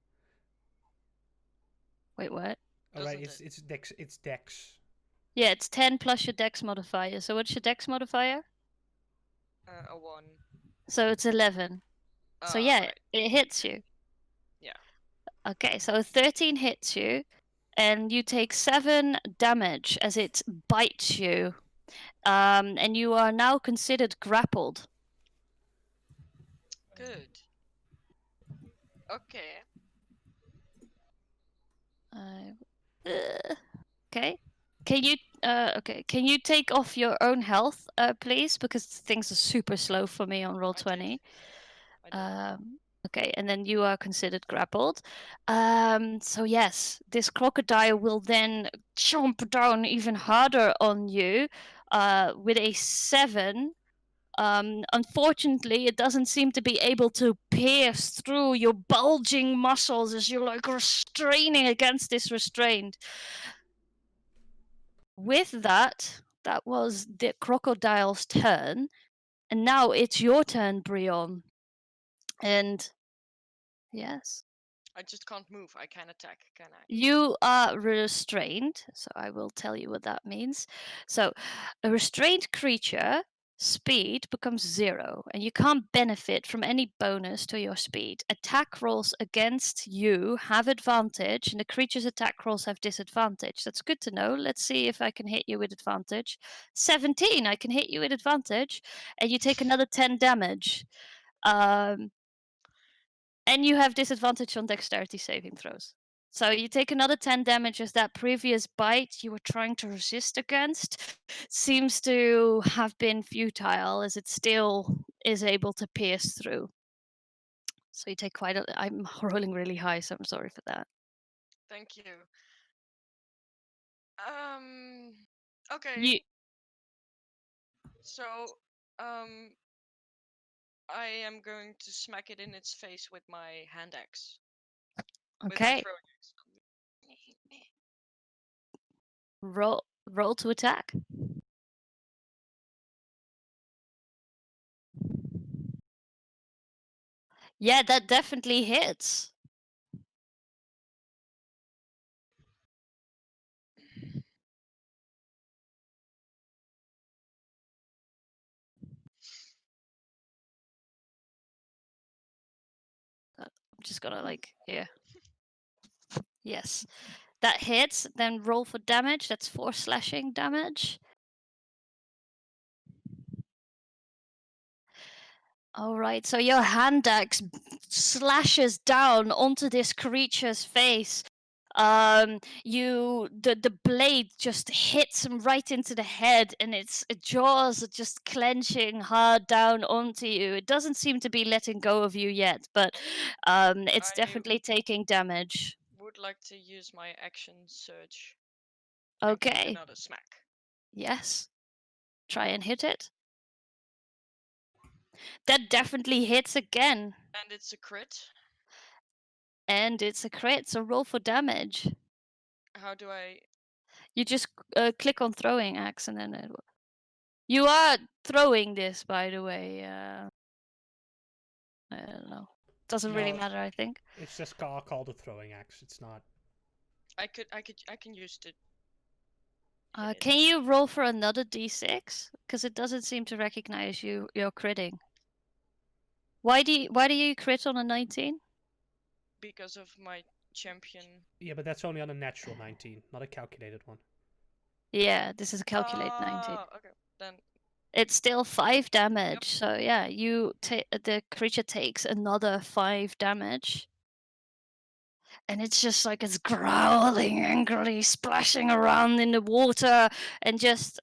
Wait, what?
Alright,
Doesn't
it's dex. It's dex.
Yeah, it's 10 plus your dex modifier. So what's your dex modifier?
A 1.
So it's 11. So
Ah,
yeah,
right.
it hits you.
Yeah.
Okay, so 13 hits you, and you take 7 damage as it bites you. And you are now considered grappled.
Good. Okay.
Okay. Can you Can you take off your own health, please? Because things are super slow for me on roll
I
20.
did.
Okay, and then you are considered grappled. So yes, this crocodile will then chomp down even harder on you, with a 7. Unfortunately, it doesn't seem to be able to pierce through your bulging muscles as you're like restraining against this restraint. With that, that was the crocodile's turn, and now it's your turn, Brion. And yes,
I just can't move. I can attack, can I?
you are restrained, so I will tell you what that means. So, a restrained creature speed becomes 0, and you can't benefit from any bonus to your speed. Attack rolls against you have advantage, and the creature's attack rolls have disadvantage. That's good to know. Let's see if I can hit you with advantage. 17, I can hit you with advantage, and you take another 10 damage. And you have disadvantage on dexterity saving throws. So you take another 10 damage as that previous bite you were trying to resist against seems to have been futile as it still is able to pierce through. So you take quite a. I'm rolling really high, so I'm sorry for that.
Thank you. Okay.
You
So, um, I am going to smack it in its face with my hand axe. With my
okay?
throwing axe.
Roll to attack. Yeah, that definitely hits. I'm just gonna like here. Yes, that hits. Then roll for damage. That's 4 slashing damage. All right, so your hand axe slashes down onto this creature's face. The blade just hits him right into the head, and its jaws are just clenching hard down onto you. It doesn't seem to be letting go of you yet, but it's
I
definitely taking damage.
would like to use my action surge and give it
Okay,
another smack.
yes, try and hit it. That definitely hits again,
And it's a crit.
and it's a crit. So roll for damage.
How do I?
You just click on throwing axe and then it will. You are throwing this, by the way. I don't know. Doesn't really
No,
matter, I think.
it's just called a throwing axe. It's not.
I can use the. hit it.
Can you roll for another d6? Because it doesn't seem to recognize you're critting. Why do you crit on a 19?
Because of my champion.
Yeah, but that's only on a natural 19, not a calculated one.
Yeah, this is calculate 90.
Okay, then
It's still 5 damage. So yeah, the creature takes another 5 damage. And it's just like it's growling angrily, splashing around in the water, and just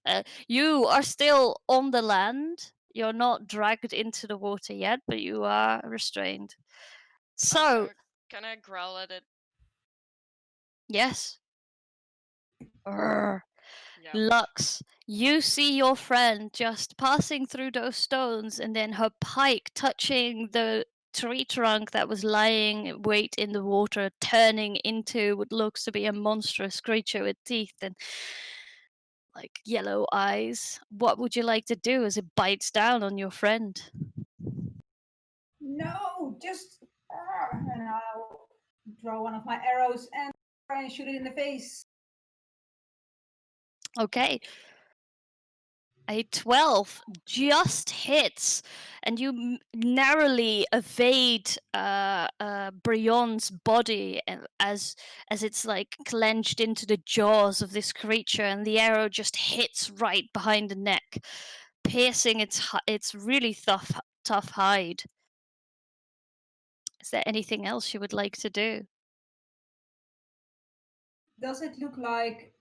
you are still on the land. You're not dragged into the water yet, but you are restrained. So
can I growl at it?
yes. Urgh.
Yeah.
Lux, you see your friend just passing through those stones, and then her pike touching the tree trunk that was lying wait in the water, turning into what looks to be a monstrous creature with teeth and like yellow eyes. What would you like to do as it bites down on your friend?
No, just and I'll draw one of my arrows and try and shoot it in the face.
Okay. A 12 just hits, and you narrowly evade Brion's body as it's like clenched into the jaws of this creature, and the arrow just hits right behind the neck, piercing its really tough hide. Is there anything else you would like to do?
Does it look like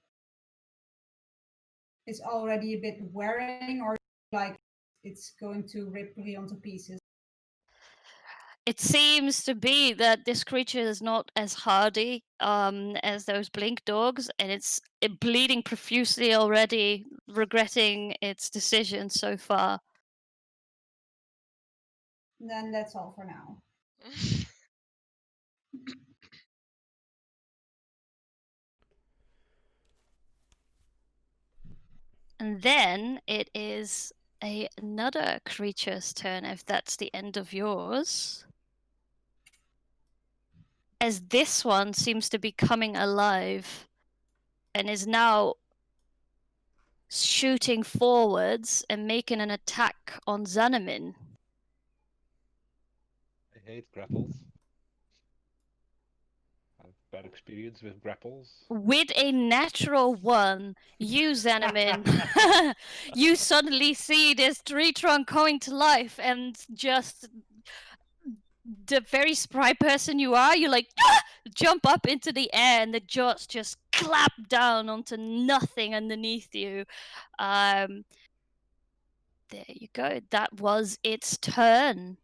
it's already a bit wearing, or like it's going to rip Leon to pieces?
It seems to be that this creature is not as hardy as those blink dogs, and it's bleeding profusely already, regretting its decision so far.
Then that's all for now.
And then it is another creature's turn, if that's the end of yours. As this one seems to be coming alive and is now shooting forwards and making an attack on Xanamin.
I hate grapples. I have bad experience with grapples.
With a natural 1, you, Xanamin, you suddenly see this tree trunk coming to life, and just the very spry person you are, you like jump up into the air, and the jaws just clap down onto nothing underneath you. There you go. That was its turn.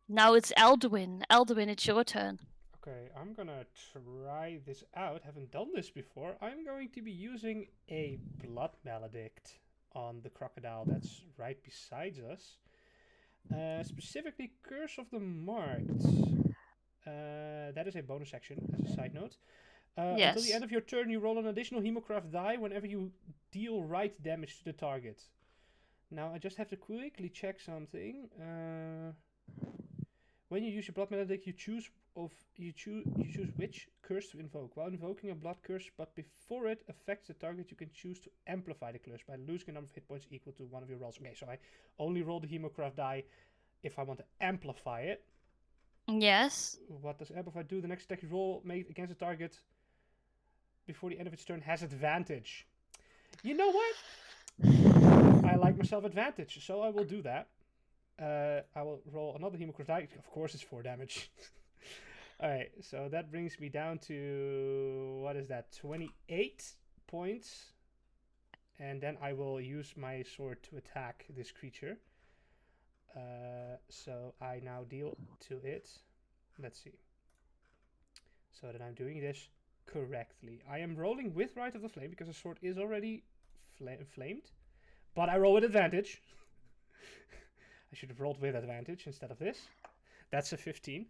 Now it's Elduin. Elduin, it's your turn.
Okay, I'm gonna try this out. Haven't done this before. I'm going to be using a blood maledict on the crocodile that's right beside us. Specifically, Curse of the Marked. That is a bonus action, as a side note.
Yes.
Until the end of your turn, you roll an additional Hemocraft die whenever you deal right damage to the target. Now, I just have to quickly check something. When you use your blood maledict, you choose which curse to invoke. While invoking a blood curse, but before it affects the target, you can choose to amplify the curse by losing a number of hit points equal to one of your rolls. Okay, so I only roll the Hemocraft die if I want to amplify it.
Yes.
What does amplify do? The next attack you roll made against the target before the end of its turn has advantage. You know what? I like myself advantage, so I will do that. I will roll another Hemocraft die. Of course, it's 4 damage. Alright, so that brings me down to, what is that, 28 points. And then I will use my sword to attack this creature. So I now deal to it. Let's see. So that I'm doing this correctly. I am rolling with Rite of the Flame because the sword is already flamed. But I roll with advantage. I should have rolled with advantage instead of this. That's a 15.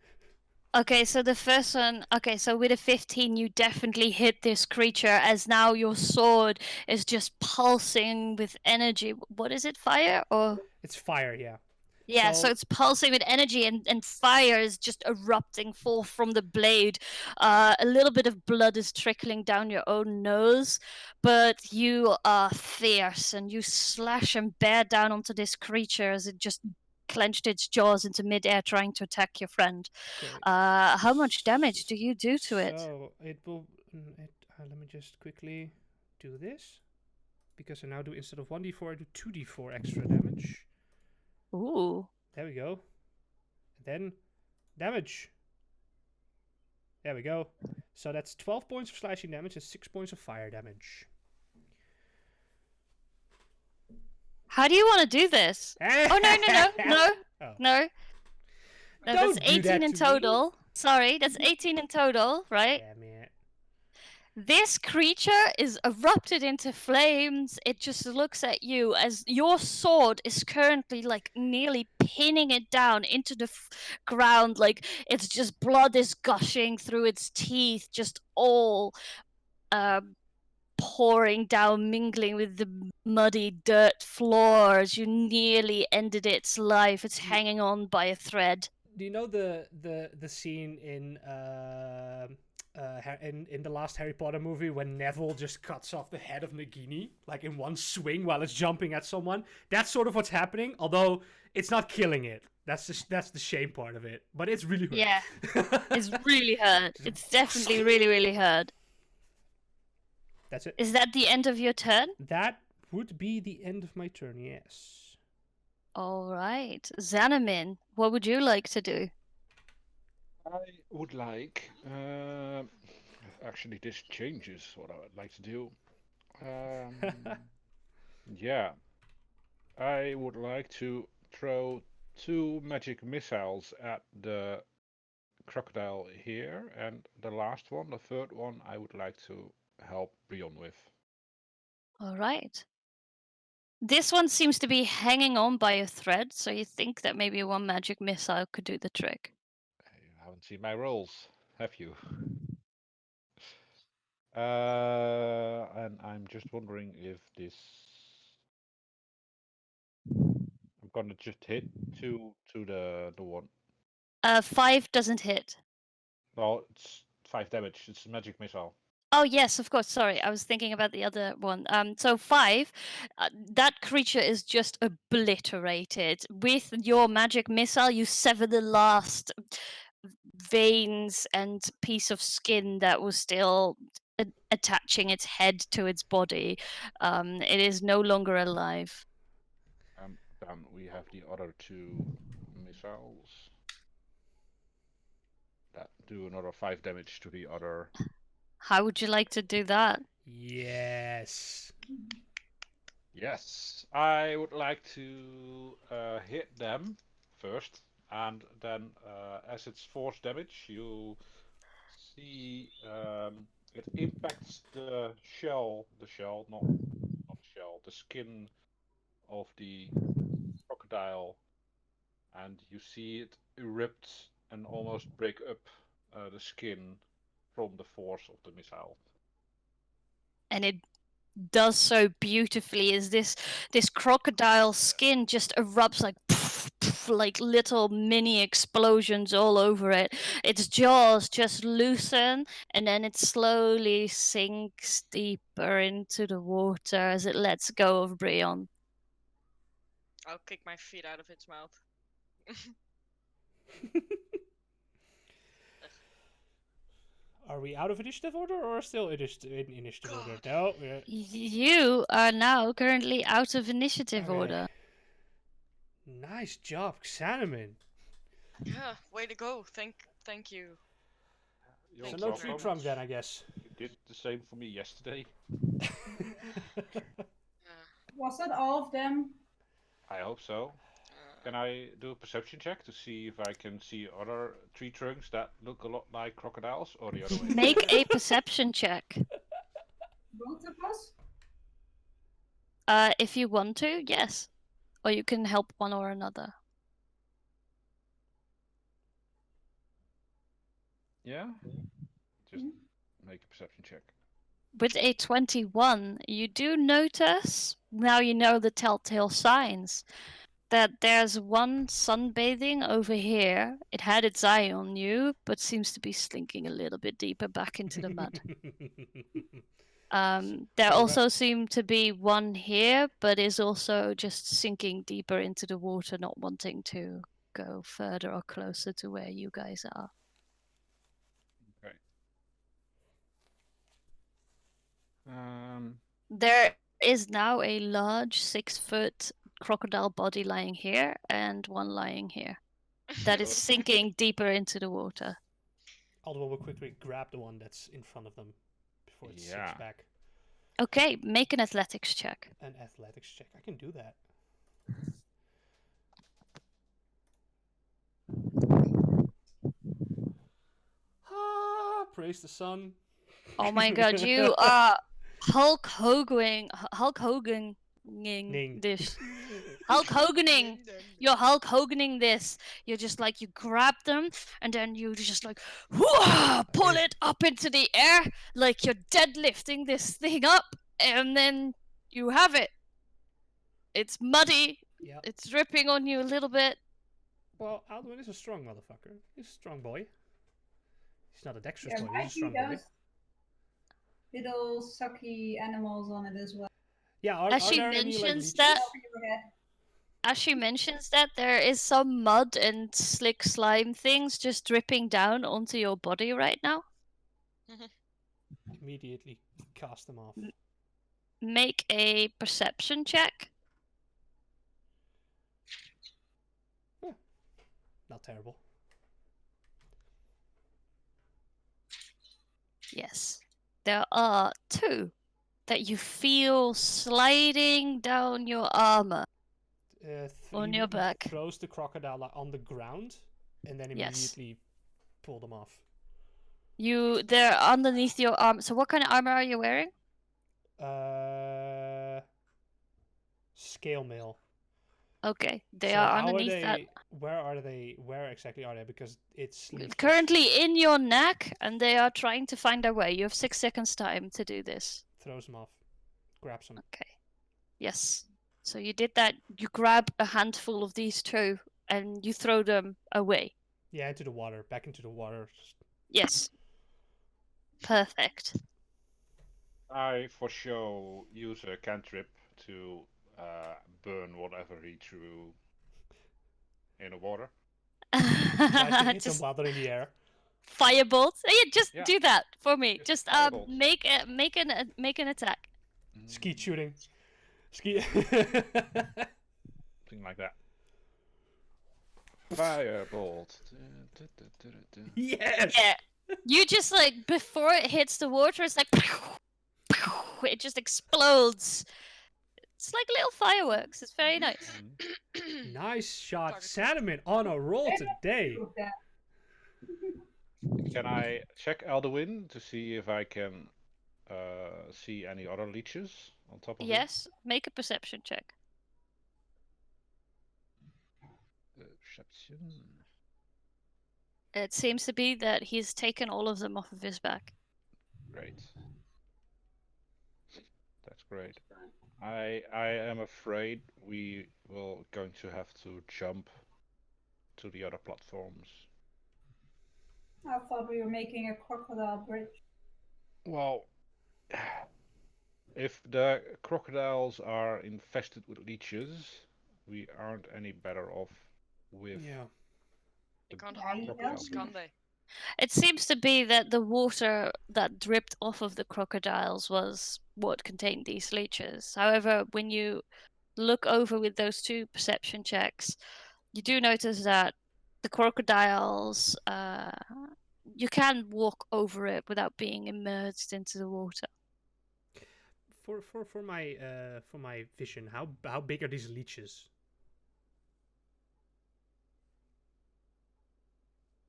Okay, so the first one, okay, so with a 15, you definitely hit this creature, as now your sword is just pulsing with energy. What is it, fire or?
It's fire, yeah.
Yeah, so it's pulsing with energy, and fire is just erupting forth from the blade. A little bit of blood is trickling down your own nose, but you are fierce, and you slash and bear down onto this creature as it just clenched its jaws into midair, trying to attack your friend.
Okay.
How much damage do you do to it?
So it will. Let me just quickly do this. Because I now do, instead of 1d4, I do 2d4 extra damage.
Ooh.
There we go. And then damage. There we go. So that's 12 points of slashing damage and 6 points of fire damage.
How do you want to do this? Oh, no.
Oh.
No, that's
Don't do
18
that
in
to me.
total. Sorry, that's 18 in total, right?
Damn it.
This creature is erupted into flames. It just looks at you as your sword is currently like nearly pinning it down into the ground. Like it's just blood is gushing through its teeth, just all pouring down, mingling with the muddy dirt floor as you nearly ended its life. It's hanging on by a thread.
Do you know the scene in the last Harry Potter movie when Neville just cuts off the head of Nagini like in one swing while it's jumping at someone? That's sort of what's happening, although it's not killing it. That's the shame part of it, but it's really hurt.
Yeah, it's really hurt. It's definitely really, really hurt.
That's it.
Is that the end of your turn?
That would be the end of my turn, yes.
All right. Xanamin, what would you like to do?
I would like. Actually, this changes what I would like to do. Yeah. I would like to throw 2 magic missiles at the crocodile here, and the last one, the third one, I would like to help Brion with.
All right. This one seems to be hanging on by a thread, so you think that maybe one magic missile could do the trick.
You haven't seen my rolls, have you? And I'm just wondering if this. I'm gonna just hit 2 to the one.
5 doesn't hit.
No, it's 5 damage. It's a magic missile.
Oh yes, of course. Sorry, I was thinking about the other one. So 5, that creature is just obliterated. With your magic missile, you sever the last veins and piece of skin that was still attaching its head to its body. It is no longer alive.
Then we have the other 2 missiles that do another 5 damage to the other.
How would you like to do that?
Yes.
Yes, I would like to hit them first, and then as it's force damage, you see it impacts the shell, not the shell, the skin of the crocodile, and you see it erupt and almost break up the skin from the force of the missile.
And it does so beautifully as this crocodile skin just erupts like little mini explosions all over it. Its jaws just loosen and then it slowly sinks deeper into the water as it lets go of Brion.
I'll kick my feet out of its mouth.
Are we out of initiative order or still in initiative order? No.
You are now currently out of initiative
Okay.
order.
Nice job, Xanamin.
Yeah, way to go. Thank you.
You're
So
Thank
no
you
tree
very
trunk
much.
then, I guess.
You did the same for me yesterday.
Was that all of them?
I hope so. Can I do a perception check to see if I can see other tree trunks that look a lot like crocodiles, or the other way?
Make a perception check.
Both of us?
If you want to, yes. Or you can help one or another.
Yeah? Just make a perception check.
With a 21, you do notice, now you know the telltale signs, that there's one sunbathing over here. It had its eye on you, but seems to be slinking a little bit deeper back into the mud. There
so
also seem to be one here, but is also just sinking deeper into the water, not wanting to go further or closer to where you guys are.
Okay.
There is now a large 6-foot crocodile body lying here and one lying here that is
Good.
sinking deeper into the water.
Aldwell will quickly grab the one that's in front of them before it sinks
Yeah.
back.
Okay, make an athletics check.
An athletics check. I can do that. Ah, praise the sun.
Oh my god, you are Hulk Hogan
Ning.
this. Hulk Hoganing. You're Hulk Hoganing this. You're just like, you grab them and then you just like, whoa, pull it up into the air like you're deadlifting this thing up, and then you have it. It's muddy.
Yeah.
It's dripping on you a little bit.
Well, Alduin is a strong motherfucker. He's a strong boy. He's not a dexterous
Yeah,
boy, he's a strong
Mikey
boy.
does little sucky animals on it as well.
Yeah, are
As she
there any, like,
mentions
leeches?
that,
Over your head.
as she mentions that, there is some mud and slick slime things just dripping down onto your body right now.
Immediately cast them off.
Make a perception check.
Not terrible.
Yes. There are 2 that you feel sliding down your armor. On
He
your back.
throws the crocodile on the ground and then
Yes.
immediately pull them off.
They're underneath your arm. So what kind of armor are you wearing?
Scale mail.
Okay, they
So
are
how
underneath that.
Where are they? Where exactly are they? Because it's leeches.
Currently in your neck, and they are trying to find their way. You have 6 seconds time to do this.
Throws them off. Grabs them.
Okay. Yes. So you did that. You grab a handful of these 2, and you throw them away.
Yeah, into the water. Back into the water.
Yes. Perfect.
I for show use a cantrip to burn whatever he threw in the water.
Try to hit them
Just
while they're in the air.
firebolt. Yeah, just
Yeah.
do that for me.
Just
Just
firebolt.
make an attack.
Skeet shooting. Skeet.
Something like that. Firebolt.
Yes.
Yeah. You just like, before it hits the water, it's like it just explodes. It's like little fireworks. It's very nice.
Nice shot,
Target.
Sandman on a roll today.
Prove that.
Can I check Alduin to see if I can see any other leeches on top of
Yes, make a perception check.
it? Perception.
It seems to be that he's taken all of them off of his back.
Great. That's great. I am afraid we will going to have to jump to the other platforms.
I thought we were making a crocodile bridge.
Well, if the crocodiles are infested with leeches, we aren't any better off with
Yeah.
You can't
Yeah,
harm
you
crocodiles,
don't.
can they?
It seems to be that the water that dripped off of the crocodiles was what contained these leeches. However, when you look over with those 2 perception checks, you do notice that the crocodiles, you can walk over it without being immersed into the water.
For my vision, how big are these leeches?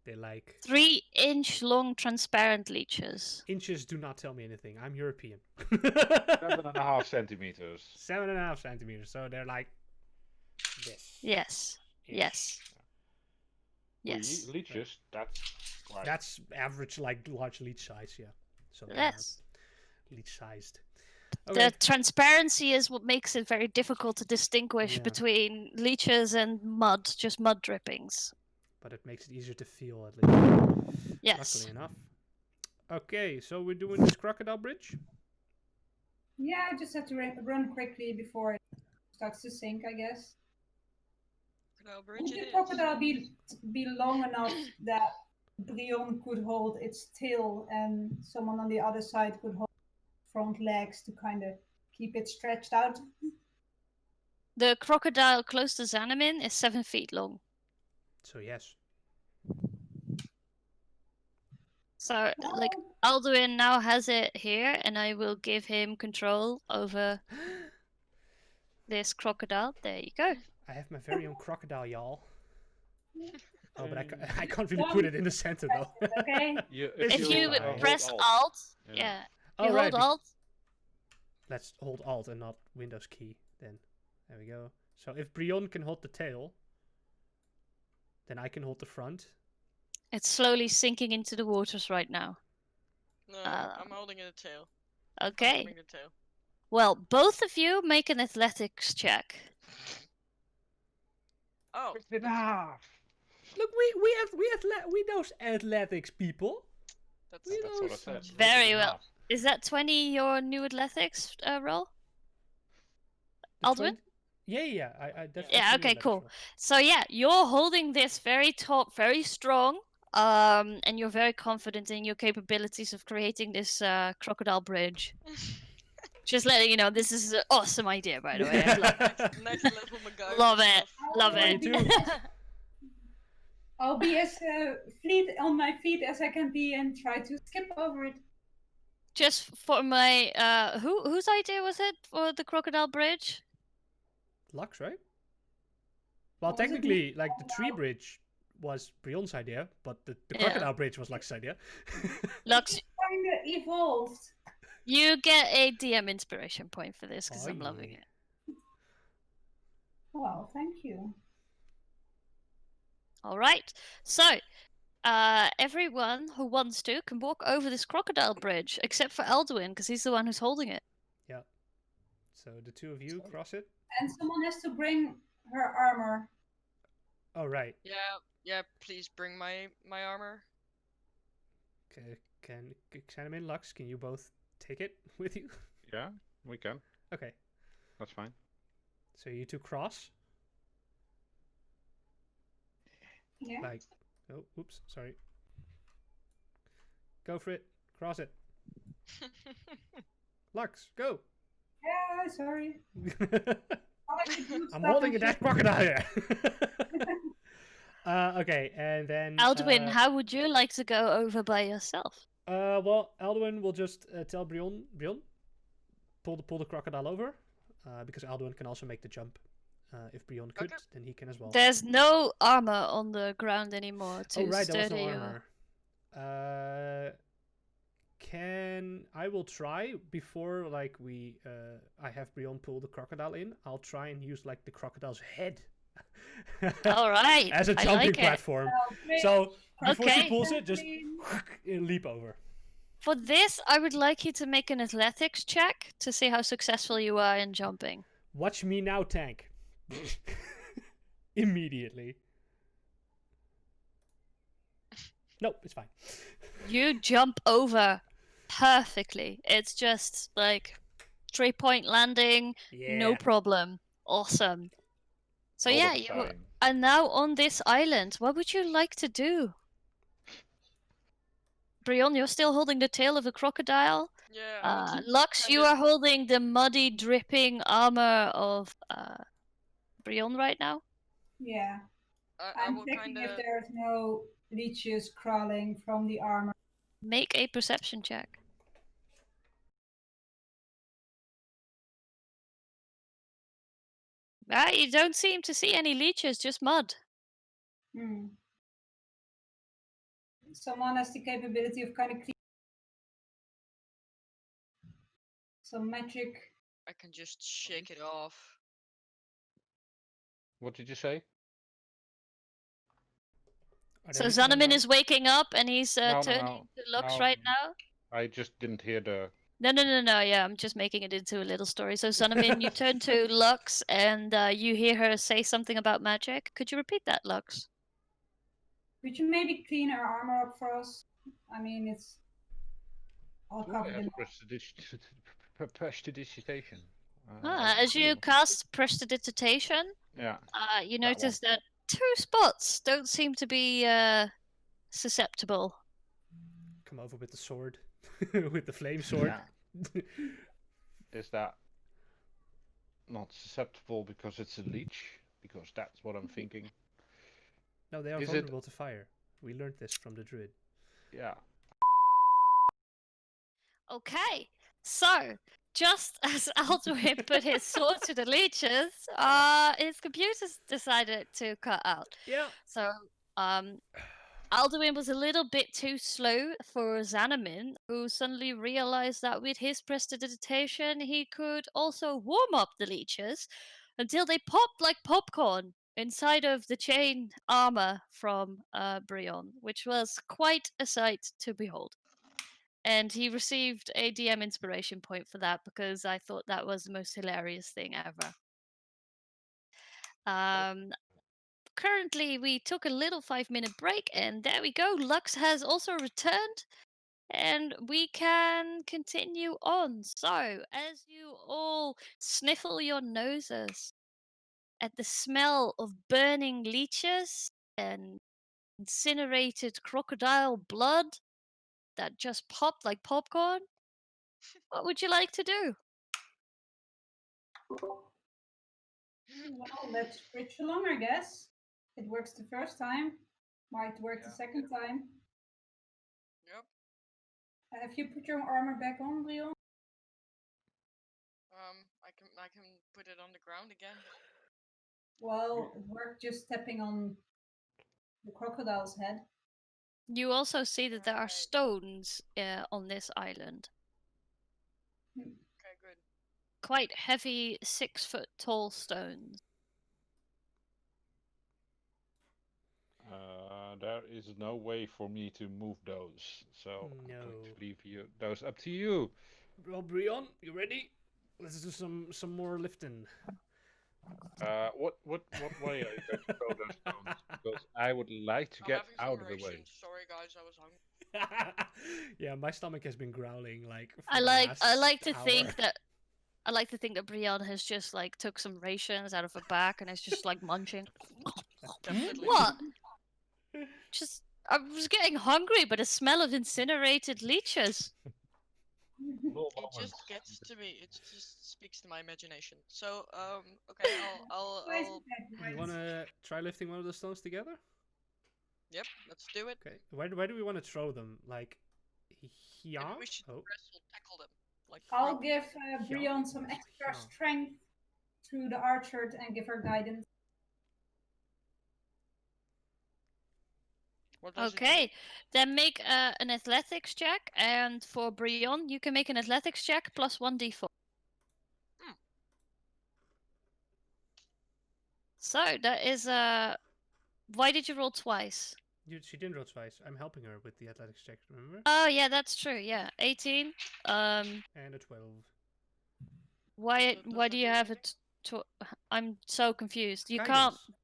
They're like
3-inch long transparent leeches.
inches. Do not tell me anything. I'm European.
7.5 centimeters.
7.5 centimeters. So they're like this.
Yes.
ish.
Yes.
For
Yes.
leeches, that's quite.
That's average, like large leech size. Yeah. So they are
Yes.
leech sized.
The transparency is what makes it very difficult to distinguish
Yeah.
between leeches and mud, just mud drippings.
But it makes it easier to feel at least.
Yes.
Luckily enough. Okay, so we're doing this crocodile bridge.
Yeah, I just have to run quickly before it starts to sink, I guess.
Crocodile bridge
Would
it
the
is.
crocodile be long enough that Brion could hold its tail and someone on the other side could hold front legs to kind of keep it stretched out.
The crocodile close to Xanamin is 7 feet long.
So yes.
So, like, Alduin now has it here, and I will give him control over this crocodile. There you go.
I have my very own crocodile, y'all. Oh, but I can't really put it in the center though.
Okay.
If
It's
you
fine.
press Alt, yeah.
Oh,
You
right,
hold Alt.
Let's hold Alt and not Windows key. Then there we go. So if Brion can hold the tail, then I can hold the front.
It's slowly sinking into the waters right now.
No, I'm holding the tail. I'm
Okay.
holding the tail.
Well, both of you make an athletics check.
Oh,
Enough.
Look, we those athletics people.
that's,
We
That's what I
those-
said.
Very well. Is that 20 your new athletics roll?
the
Alduin?
20 Yeah. That's
Yeah,
the
okay,
athletics
cool.
roll.
So yeah, you're holding this very top, very strong, and you're very confident in your capabilities of creating this crocodile bridge. Just letting you know, this is an awesome idea, by the way. I love it.
next level MacGyver
Love it.
stuff.
Love
Me
it.
too.
I'll be as fleet on my feet as I can be and try to skip over it.
Just for my whose idea was it for the crocodile bridge?
Lux, right? Well,
Was it
technically, like the tree bridge was Brion's idea, but the
Yeah.
crocodile bridge was Lux's idea.
Lux,
Kinda evolved.
you get a DM inspiration point for this because
Oh,
I'm loving
yeah.
it.
Wow, thank you.
All right. So, everyone who wants to can walk over this crocodile bridge, except for Alduin, because he's the one who's holding it.
So the two of you cross it.
And someone has to bring her armor.
Oh, right.
Yeah, please bring my armor.
Can Xanamin, Lux, can you both take it with you?
Yeah, we can.
Okay.
That's fine.
So you two cross.
Yeah.
Like, oh, oops, sorry. Go for it. Cross it. Lux, go.
Yeah, sorry.
I'm holding a dead crocodile here. Okay, and then
Alduin, how would you like to go over by yourself?
well, Alduin will just tell Brion, pull the crocodile over, because Alduin can also make the jump. If Brion could,
Okay.
then he can as well.
There's no armor on the ground anymore to
Oh right, there was no
sturdy your-
armor. I will try before like I have Brion pull the crocodile in. I'll try and use like the crocodile's head
All right.
as a
I
jumping
like it.
platform. So before she
Okay.
pulls it, just leap over.
For this, I would like you to make an athletics check to see how successful you are in jumping.
Watch me now, tank. Immediately. Nope, it's fine.
You jump over perfectly. It's just like 3-point landing,
Yeah.
no problem. Awesome. So
All
yeah,
the
you
time.
are now on this island. What would you like to do? Brion, you're still holding the tail of a crocodile.
Yeah, I want to
Lux, you
kinda-
are holding the muddy, dripping armor of Brion right now.
Yeah.
I
I'm
will
checking
kind
if
of.
there's no leeches crawling from the armor.
Make a perception check. You don't seem to see any leeches, just mud.
Hmm. Someone has the capability of kind of clean some magic.
I can just shake it off.
What did you say?
Are
So
there leeches on
Xanamin
the
is waking up and he's
No,
turning
no,
to Lux
no.
right now.
I just didn't hear the.
No. Yeah, I'm just making it into a little story. So Xanamin, you turn to Lux and you hear her say something about magic. Could you repeat that, Lux?
Could you maybe clean her armor up for us? I mean, it's all
Oh, I
covered
have
in.
prestidigitation.
As you cast Prestidigitation,
Yeah.
you
That one.
notice that 2 spots don't seem to be susceptible.
Come over with the sword, with the flame sword.
Yeah. Is that not susceptible because it's a leech? Because that's what I'm thinking.
No, they are
Is it?
vulnerable to fire. We learned this from the druid.
Yeah.
Okay, so just as Alduin put his sword to the leeches, his computers decided to cut out.
Yeah.
So, Alduin was a little bit too slow for Xanamin, who suddenly realized that with his prestidigitation, he could also warm up the leeches until they popped like popcorn inside of the chain armor from Brion, which was quite a sight to behold. And he received a DM inspiration point for that because I thought that was the most hilarious thing ever. Currently, we took a little 5-minute break, and there we go. Lux has also returned, and we can continue on. So, as you all sniffle your noses at the smell of burning leeches and incinerated crocodile blood that just popped like popcorn, what would you like to do?
Well, let's switch along, I guess. It works the first time, might work the second time.
Yep.
Have you put your armor back on, Brion?
I can put it on the ground again.
Well, it worked just stepping on the crocodile's head.
You also see that there are
Right.
stones on this island.
Okay, good.
Quite heavy, 6-foot tall stones.
There is no way for me to move those, so I'm going
No.
to leave those up to you.
Well, Brion, you ready? Let's do some more lifting.
What way are you going to throw those stones? Because I would like to
I'm
get
having some
out of the way.
rations. Sorry guys, I was hungry.
Yeah, my stomach has been growling like. For
I
the
like
last
to
hour.
think that Brian has just like took some rations out of her back and is just like munching.
Definitely.
What? I was getting hungry, but a smell of incinerated leeches.
It just gets to me. It just speaks to my imagination. So, okay, I'll.
You wanna try lifting one of the stones together?
Yep, let's do it.
Okay. Where do we want to throw them? Like, here?
Maybe we should
Oh.
wrestle tackle them. Like.
I'll
throw-
give Brion some extra
Yeah.
strength through the archer and give her guidance.
What does it do?
Okay, then make an athletics check, and for Brion, you can make an athletics check plus 1d4. So that is why did you roll twice?
She didn't roll twice. I'm helping her with the athletics check. Remember?
Oh yeah, that's true. Yeah, 18.
And a 12.
Why
Does
why
that
do you
do
have
anything?
it? I'm so confused. You
Guidance.
can't.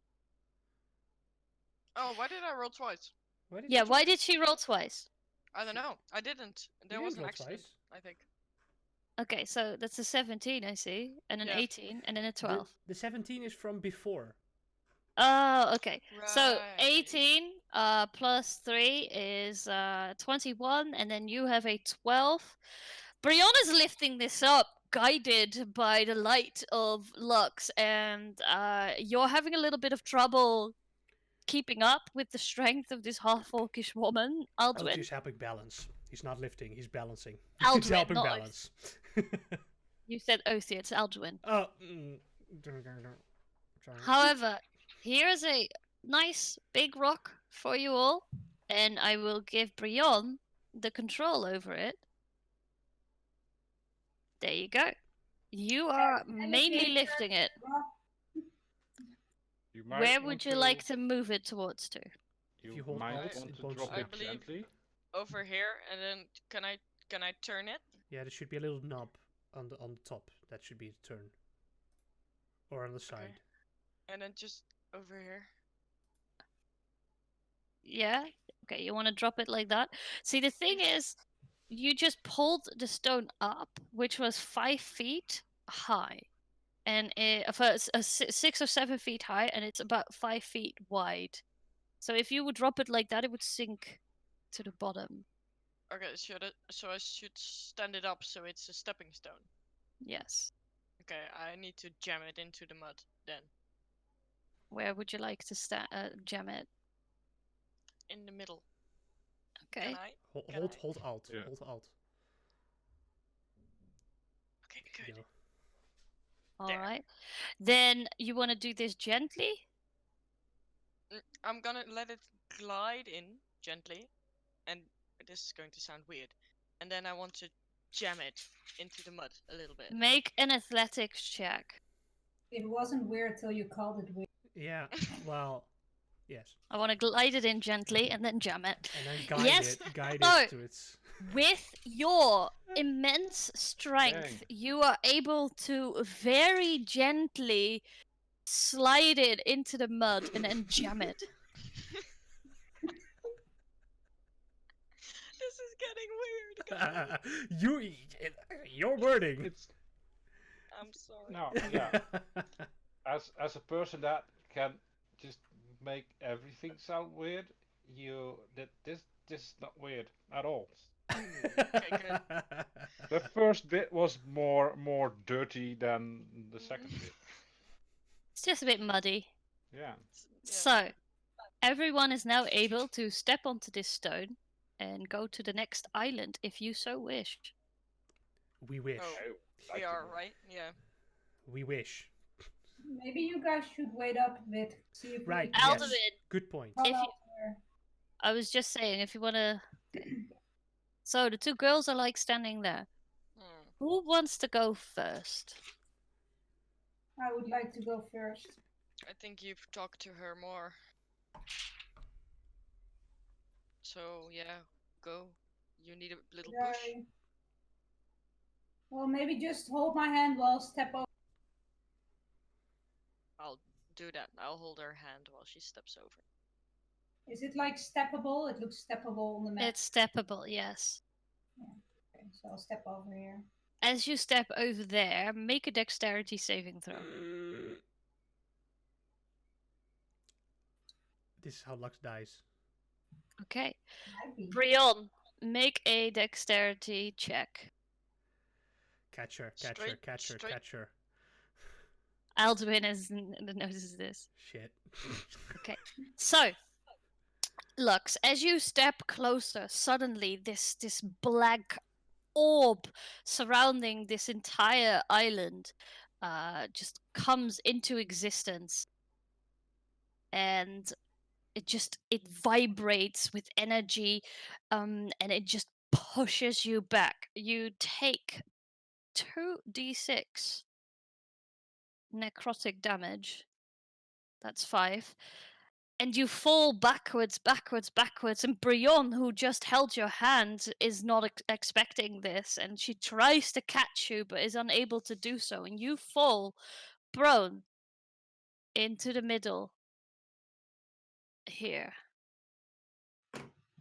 Oh, why did I roll twice?
Why did
Yeah,
you
why did she roll twice?
I don't know. I didn't. There
didn't
was an
roll
accident.
twice.
I think.
Okay, so that's a 17 I see, and an
Yeah.
18, and then a 12.
The 17 is from before.
Oh, okay. So
Right.
18 plus 3 is 21, and then you have a 12. Brianna's lifting this up, guided by the light of Lux, and you're having a little bit of trouble keeping up with the strength of this half-orcish woman, Alduin.
He's helping balance. He's not lifting, he's balancing.
Alduin,
He's helping
not
balance.
You said Othia, it's Alduin.
Oh.
However, here's a nice big rock for you all, and I will give Brion the control over it. There you go. You are mainly lifting it.
You might
Where
want
would you like to move it towards to?
If you
You
hold
might
Alt,
want
it
to
won't
drop
stop.
it
I believe-
gently.
Over here, and then can I turn it?
Yeah, there should be a little knob on the top. That should be the turn. Or on the side.
And then just over here.
Yeah? Okay, you want to drop it like that? See, the thing is, you just pulled the stone up, which was 5 feet high. And for 6 or 7 feet high, and it's about 5 feet wide. So if you would drop it like that, it would sink to the bottom.
Okay, so I should stand it up so it's a stepping stone.
Yes.
Okay, I need to jam it into the mud then.
Where would you like to jam it?
In the middle.
Okay.
Can I?
Hold alt.
Yeah.
Hold alt.
Okay,
There you
good.
go.
All
There.
right. Then you want to do this gently?
I'm gonna let it glide in gently, and this is going to sound weird. And then I want to jam it into the mud a little bit.
Make an athletics check.
It wasn't weird till you called it weird.
Yeah. Well, yes.
I want to glide it in gently and then jam it.
And then guide
Yes.
it. Guide
No.
it to its.
With your immense strength,
Dang.
you are able to very gently slide it into the mud and then jam it.
This is getting weird, guys.
Your wording.
It's
I'm sorry.
no, yeah. As a person that can just make everything sound weird, this is not weird at all.
Okay, good.
The first bit was more dirty than the second bit.
It's just a bit muddy.
Yeah.
Yeah.
So, everyone is now able to step onto this stone and go to the next island if you so wish.
We wish.
Oh,
I
we
like to
are
know.
right. Yeah.
We wish.
Maybe you guys should wait up a bit. See if
Right.
we
Yes.
Alduin,
Good point.
call
if
out
you-
there.
I was just saying, if you want to. So, the two girls are like standing there.
Hmm.
Who wants to go first?
I would like to go first.
I think you've talked to her more. So yeah, go. You need a little push.
I- Well, maybe just hold my hand while I step over.
I'll do that. I'll hold her hand while she steps over.
Is it like steppable? It looks steppable on the map.
It's steppable, yes.
Okay, so I'll step over here.
As you step over there, make a dexterity saving throw.
This is how Lux dies.
Okay.
Might be.
Brion, make a dexterity check.
Catch her.
Straight-
Catch her.
Alduin notices this.
Shit.
So, Lux, as you step closer, suddenly this black orb surrounding this entire island just comes into existence, and it vibrates with energy, and it just pushes you back. You take 2d6 necrotic damage. That's 5. And you fall backwards. And Brion, who just held your hand, is not expecting this, and she tries to catch you but is unable to do so. And you fall prone into the middle here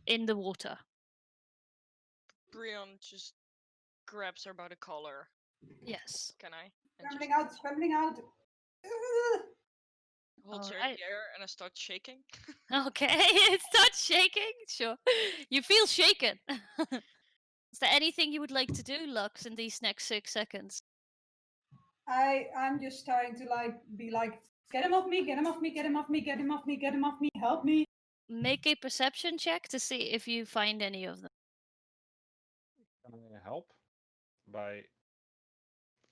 in the water.
Brion just grabs her by the collar.
Yes.
Can I? And
Scrambling
just
out, scrambling out. Ugh.
holds her in
Alright.
the air, and I start shaking.
Okay, it starts shaking. Sure. You feel shaken. Is there anything you would like to do, Lux, in these next 6 seconds?
I'm just starting to be like, get him off me, get him off me, get him off me, get him off me, get him off me, help me.
Make a perception check to see if you find any of them.
Can I help by?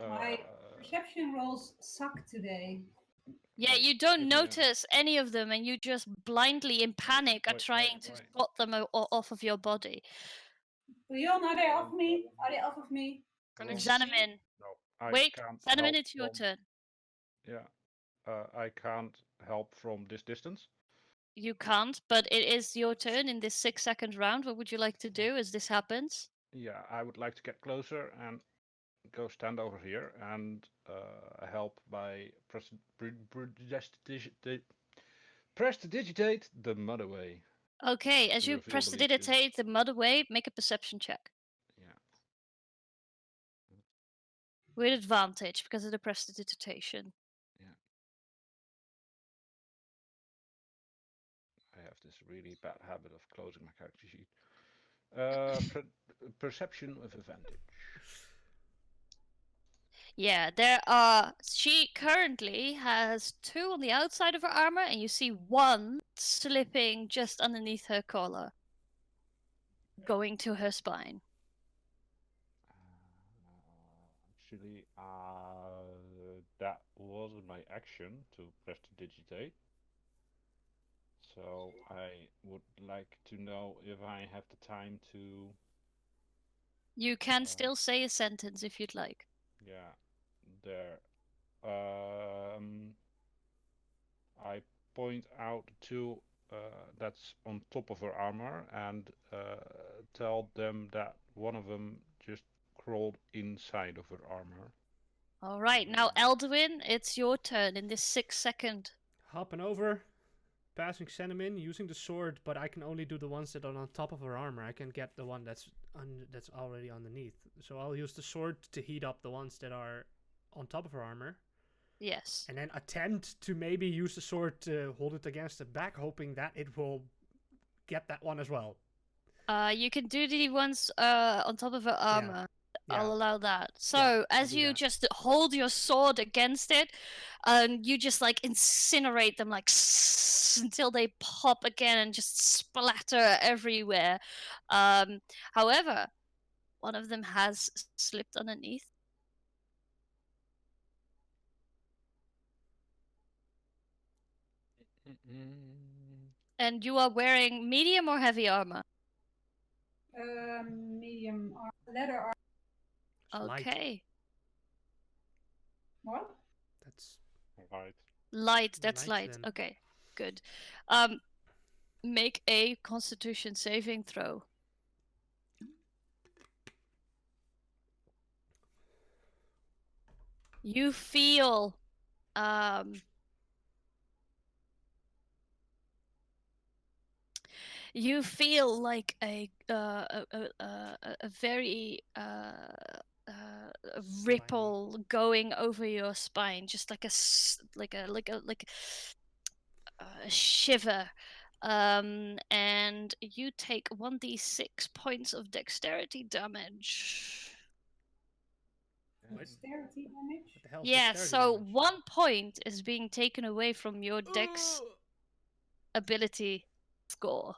My perception rolls suck today.
Yeah,
Wait,
you don't
give me a-
notice any of them, and you just blindly, in panic, are
wait,
trying to
wait.
spot them off of your body.
Leon, are they off me? Are they off of me?
Can I
Wrong.
see?
Xanamin,
No, I
wait,
can't
Xanamin,
help
it's your
from-
turn.
Yeah, I can't help from this distance.
You can't, but it is your turn in this 6-second round. What would you like to do as this happens?
Yeah, I would like to get closer and go stand over here and help by prestidigitate the mud away.
Okay, as
To
you
reveal the
prestidigitate the mud away, make a perception check.
Yeah.
With advantage because of the prestidigitation.
I have this really bad habit of closing my character sheet. Perception with advantage.
Yeah, there are. She currently has 2 on the outside of her armor, and you see 1 slipping just underneath her collar, going to her spine.
Actually, that was my action to press the digitate. So I would like to know if I have the time to.
You can still say a sentence if you'd like.
Yeah, there. Um, I point out two that's on top of her armor and tell them that one of them just crawled inside of her armor.
All right, now Elduin, it's your turn in this 6 second.
Hopping over, passing Cinnamon, using the sword, but I can only do the ones that are on top of her armor. I can get the one that's already underneath. So I'll use the sword to heat up the ones that are on top of her armor.
Yes.
And then attempt to maybe use the sword to hold it against the back, hoping that it will get that one as well.
You can do the ones on top of her armor.
Yeah.
I'll allow that. So as
do
you
that.
just hold your sword against it, you just like incinerate them like until they pop again and just splatter everywhere. However, one of them has slipped underneath. And you are wearing medium or heavy armor?
Medium leather armor.
Light.
Okay.
What?
That's
Right.
Light, that's
Light,
light.
then.
Okay, good. Make a Constitution saving throw. You feel you feel like a very a ripple going over your spine, just like a shiver. And you take 1d6 points of dexterity damage.
Dexterity damage?
What the hell's
Yeah,
dexterity
so
damage?
1 point is being taken away from your dex ability score.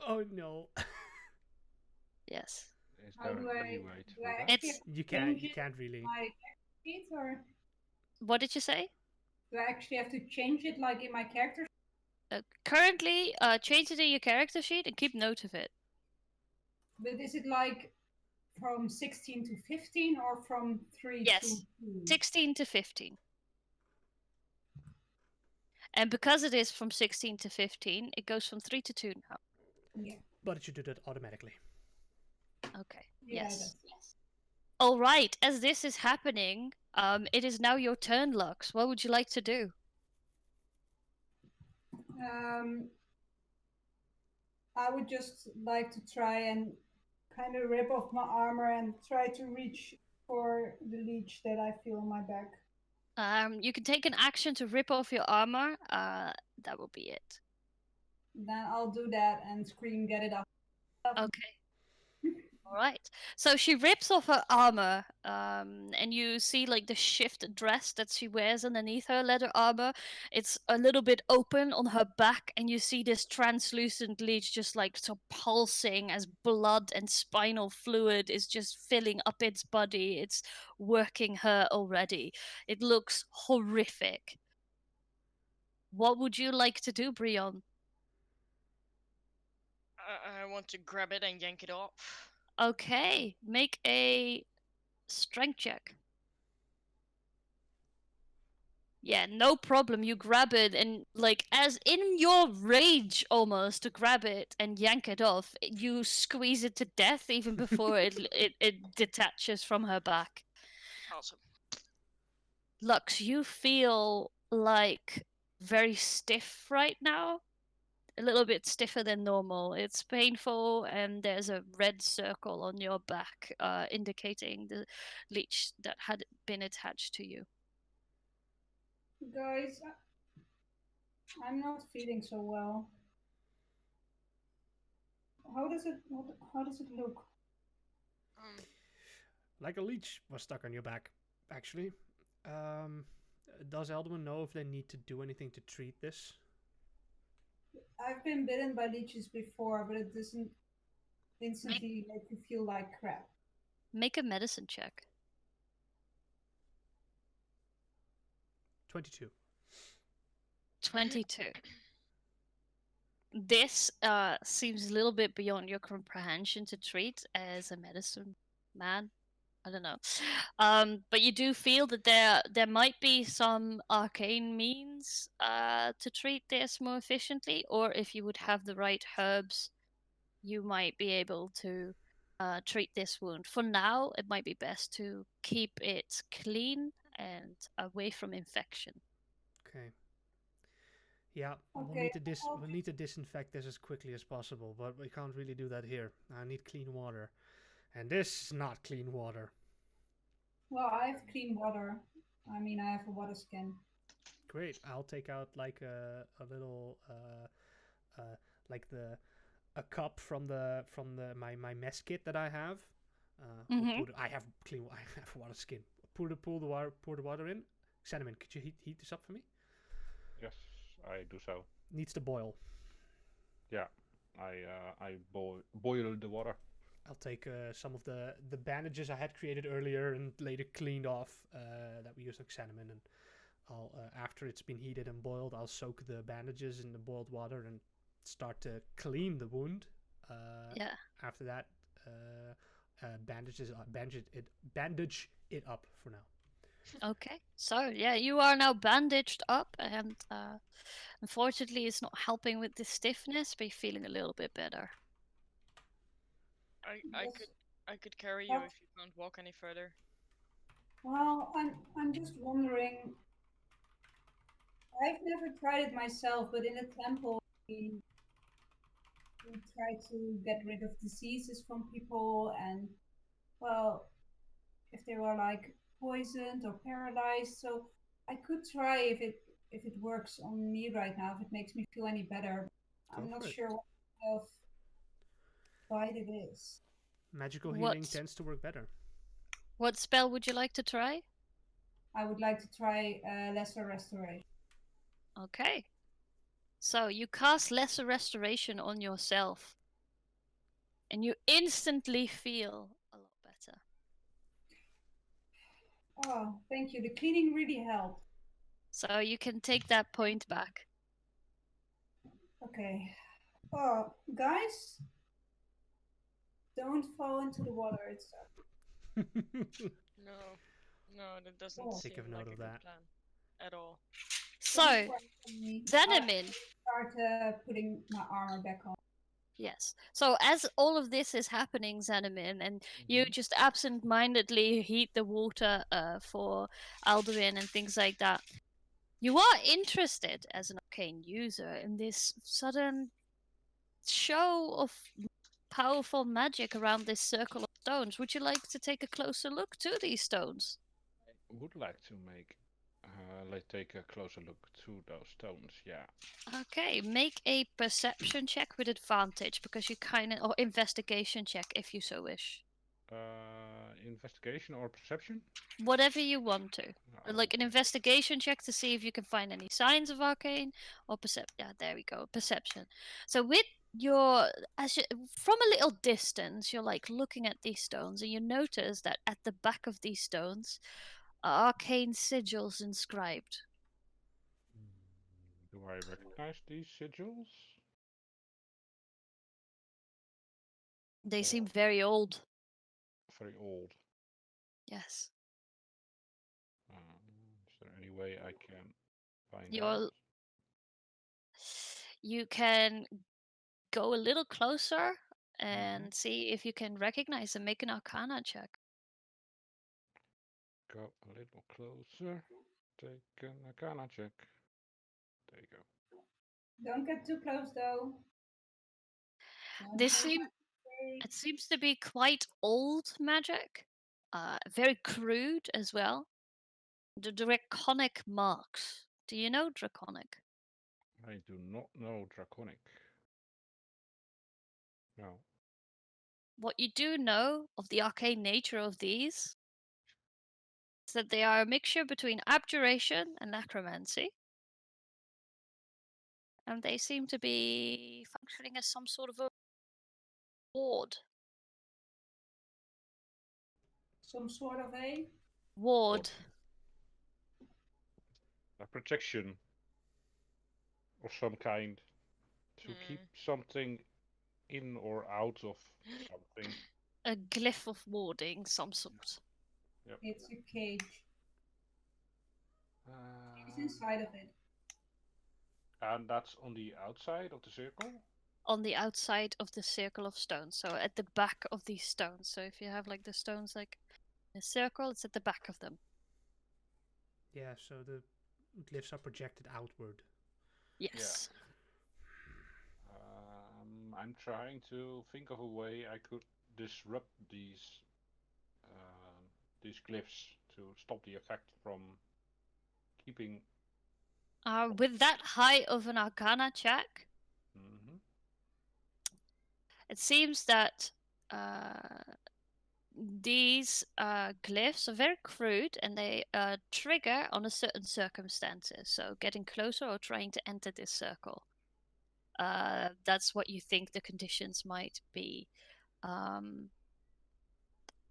Oh no.
Yes.
Is
How
there
do
a
I,
leeway
do
to
I
that?
actually
It's
have to
You
change
can't
it
really.
my character sheet, or
what did you say?
do I actually have to change it like in my character?
Currently, change it in your character sheet and keep note of it.
But is it like from 16 to 15 or from 3 to
Yes,
2?
16 to 15. And because it is from 16 to 15, it goes from 3 to 2 now.
Yeah.
But it should do that automatically.
Okay.
Yeah,
Yes. All right. As this is happening, it is now your turn, Lux. What would you like to do?
I would just like to try and kind of rip off my armor and try to reach for the leech that I feel on my back.
You can take an action to rip off your armor. That will be it.
Then I'll do that and scream, "Get it off!"
Okay. All right. So she rips off her armor, and you see like the shift dress that she wears underneath her leather armor. It's a little bit open on her back, and you see this translucent leech just like so pulsing as blood and spinal fluid is just filling up its body. It's working her already. It looks horrific. What would you like to do, Brion?
I want to grab it and yank it off.
Okay, make a strength check. Yeah, no problem. You grab it and, like, as in your rage almost to grab it and yank it off, you squeeze it to death even before it detaches from her back.
Awesome.
Lux, you feel like very stiff right now. A little bit stiffer than normal. It's painful, and there's a red circle on your back, indicating the leech that had been attached to you.
Guys, I'm not feeling so well. How does it look?
Like a leech was stuck on your back. actually. Um, does Elderman know if they need to do anything to treat this?
I've been bitten by leeches before, but it doesn't instantly make you feel like crap.
Make a medicine check.
22.
22. This seems a little bit beyond your comprehension to treat as a medicine man. I don't know. But you do feel that there might be some arcane means to treat this more efficiently, or if you would have the right herbs, you might be able to treat this wound. For now, it might be best to keep it clean and away from infection.
Okay. Yeah, we'll
Okay,
need to
I'll
we'll need to disinfect this as quickly as possible, but we can't really do that here. I need clean water, and this is not clean water.
Well, I have clean water. I mean, I have a water skin.
Great. I'll take out like a little like the a cup from the my mess kit that I have. I have clean. I have water skin. Pour the water in. Cinnamon, could you heat this up for me?
Yes, I do so.
Needs to boil.
Yeah, I boil the water.
I'll take some of the bandages I had created earlier and later cleaned off that we used like cinnamon, and I'll after it's been heated and boiled, I'll soak the bandages in the boiled water and start to clean the wound.
Yeah.
After that, bandage it up for now.
Okay. So yeah, you are now bandaged up, and unfortunately, it's not helping with the stiffness, but you're feeling a little bit better.
I could carry you if you can't walk any further.
Well, I'm just wondering. I've never tried it myself, but in the temple we try to get rid of diseases from people, and well, if they were like poisoned or paralyzed, so I could try if it works on me right now, if it makes me feel any better. I'm not sure what kind of bite it is.
Magical healing tends to work better.
What spell would you like to try?
I would like to try Lesser Restoration.
Okay. So you cast Lesser Restoration on yourself, and you instantly feel a lot better.
Oh, thank you. The cleaning really helped.
So you can take that point back.
Okay. Oh, guys, don't fall into the water. It's
No, that doesn't seem
Take a note
like a
of
good
that.
plan at all.
So, Xanamin.
Start putting my armor back on.
Yes. So as all of this is happening, Xanamin, and you just absent-mindedly heat the water for Alduin and things like that, you are interested as an arcane user in this sudden show of powerful magic around this circle of stones. Would you like to take a closer look to these stones?
I would like to let's take a closer look to those stones. Yeah.
Okay, make a perception check with advantage because you or investigation check if you so wish.
Investigation or perception?
Whatever you want to.
Oh.
Like an investigation check to see if you can find any signs of arcane, or yeah, there we go, perception. So with from a little distance, you're like looking at these stones, and you notice that at the back of these stones are arcane sigils inscribed.
Do I recognize these sigils?
They seem very old.
Very old.
Yes.
Is there any way I can find
You're
out?
You can go a little closer and see if you can recognize and make an arcana check.
Go a little closer. Take an arcana check. There you go.
Don't get too close though.
It seems to be quite old magic. Very crude as well. The draconic marks. Do you know draconic?
I do not know draconic. No.
What you do know of the arcane nature of these that they are a mixture between abjuration and necromancy. And they seem to be functioning as some sort of a ward.
Some sort of a.
Ward.
A protection of some kind to keep something in or out of something.
A glyph of warding, some sort.
Yep.
It's a cage. It's inside of it.
And that's on the outside of the circle?
On the outside of the circle of stones, so at the back of these stones. So if you have like the stones like in a circle, it's at the back of them.
Yeah, so the glyphs are projected outward.
Yes.
I'm trying to think of a way I could disrupt these glyphs to stop the effect from keeping.
With that high of an Arcana check, it seems that these glyphs are very crude and they trigger on a certain circumstances. So getting closer or trying to enter this circle. That's what you think the conditions might be.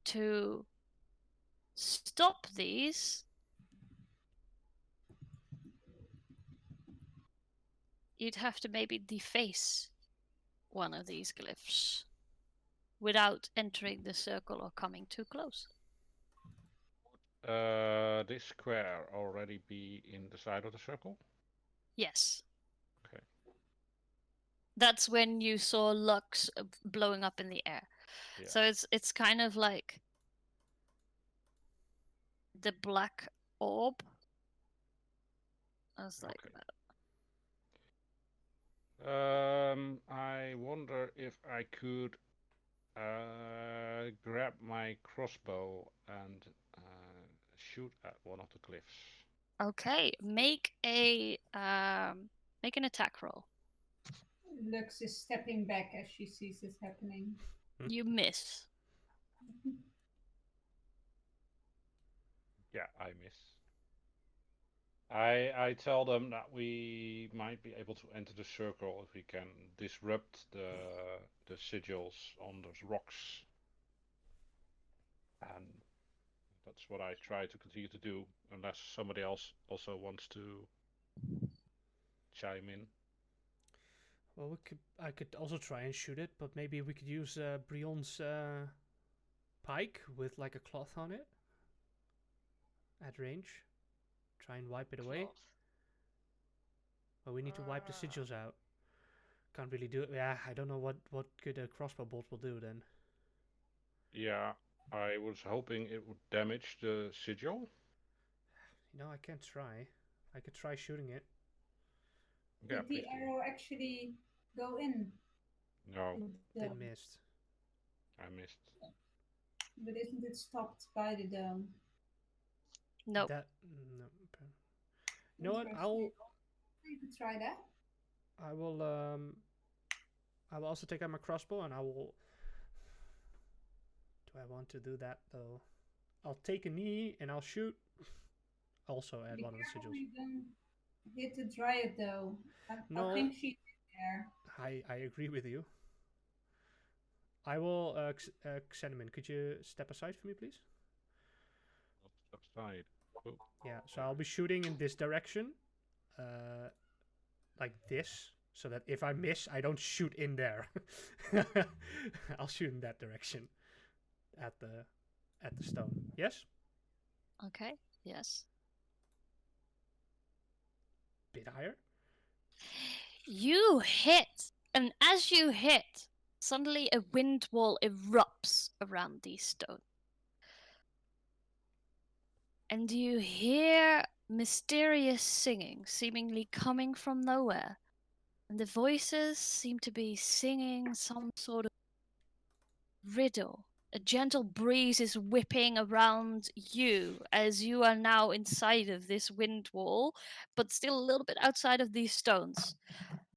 To stop these, you'd have to maybe deface one of these glyphs without entering the circle or coming too close.
This square already be in the side of the circle?
Yes.
Okay.
That's when you saw Lux blowing up in the air.
Yeah.
So it's kind of like the black orb. I was like,
I wonder if I could grab my crossbow and shoot at one of the cliffs.
okay, make an attack roll.
Lux is stepping back as she sees this happening.
You miss.
Yeah, I miss. I tell them that we might be able to enter the circle if we can disrupt the sigils on those rocks. And that's what I try to continue to do, unless somebody else also wants to chime in.
Well, I could also try and shoot it, but maybe we could use Brion's pike with like a cloth on it at range. Try and wipe it away. Well, we need to wipe the sigils out. Can't really do it. Yeah, I don't know what good a crossbow bolt will do then.
Yeah, I was hoping it would damage the sigil.
You know, I can't try. I could try shooting it.
Yeah,
Did the arrow actually go in?
No.
It missed.
I missed.
But isn't it stopped by the dome?
Nope.
No. You know what?
You could try that.
I will also take out my crossbow and I will. Do I want to do that though? I'll take a knee and I'll shoot. Also at one of the sigils.
You don't hit the dryad though.
No.
I think she's there.
I agree with you. I will. Xenomyn, could you step aside for me, please?
Step aside. Oh.
Yeah. So I'll be shooting in this direction, like this, so that if I miss, I don't shoot in there. I'll shoot in that direction, at the stone. Yes.
Okay. Yes.
Bit higher.
You hit, and as you hit, suddenly a wind wall erupts around these stones. And you hear mysterious singing, seemingly coming from nowhere. And the voices seem to be singing some sort of riddle. A gentle breeze is whipping around you as you are now inside of this wind wall, but still a little bit outside of these stones.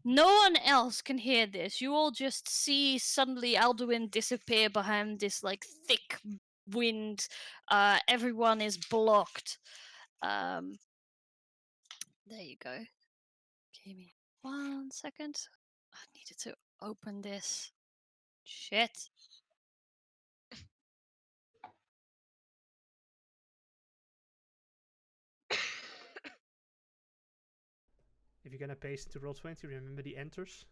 No one else can hear this. You all just see suddenly Alduin disappear behind this like thick
wind. Everyone is blocked. There you go. Give me 1 second. I needed to open this. Shit.
If you're gonna paste into Roll20, remember the enters.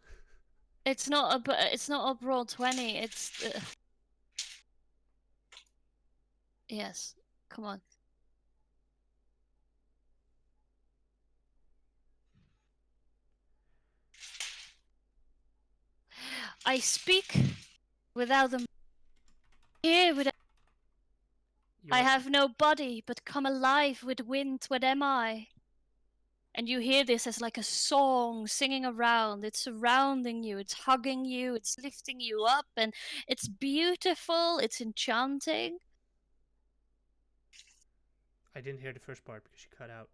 It's not up. It's not up Roll20. It's. Yes. Come on. I speak without them. Here without. I have no body, but come alive with wind. What am I? And you hear this as like a song singing around. It's surrounding you, it's hugging you, it's lifting you up, and it's beautiful, it's enchanting.
I didn't hear the first part because you cut out.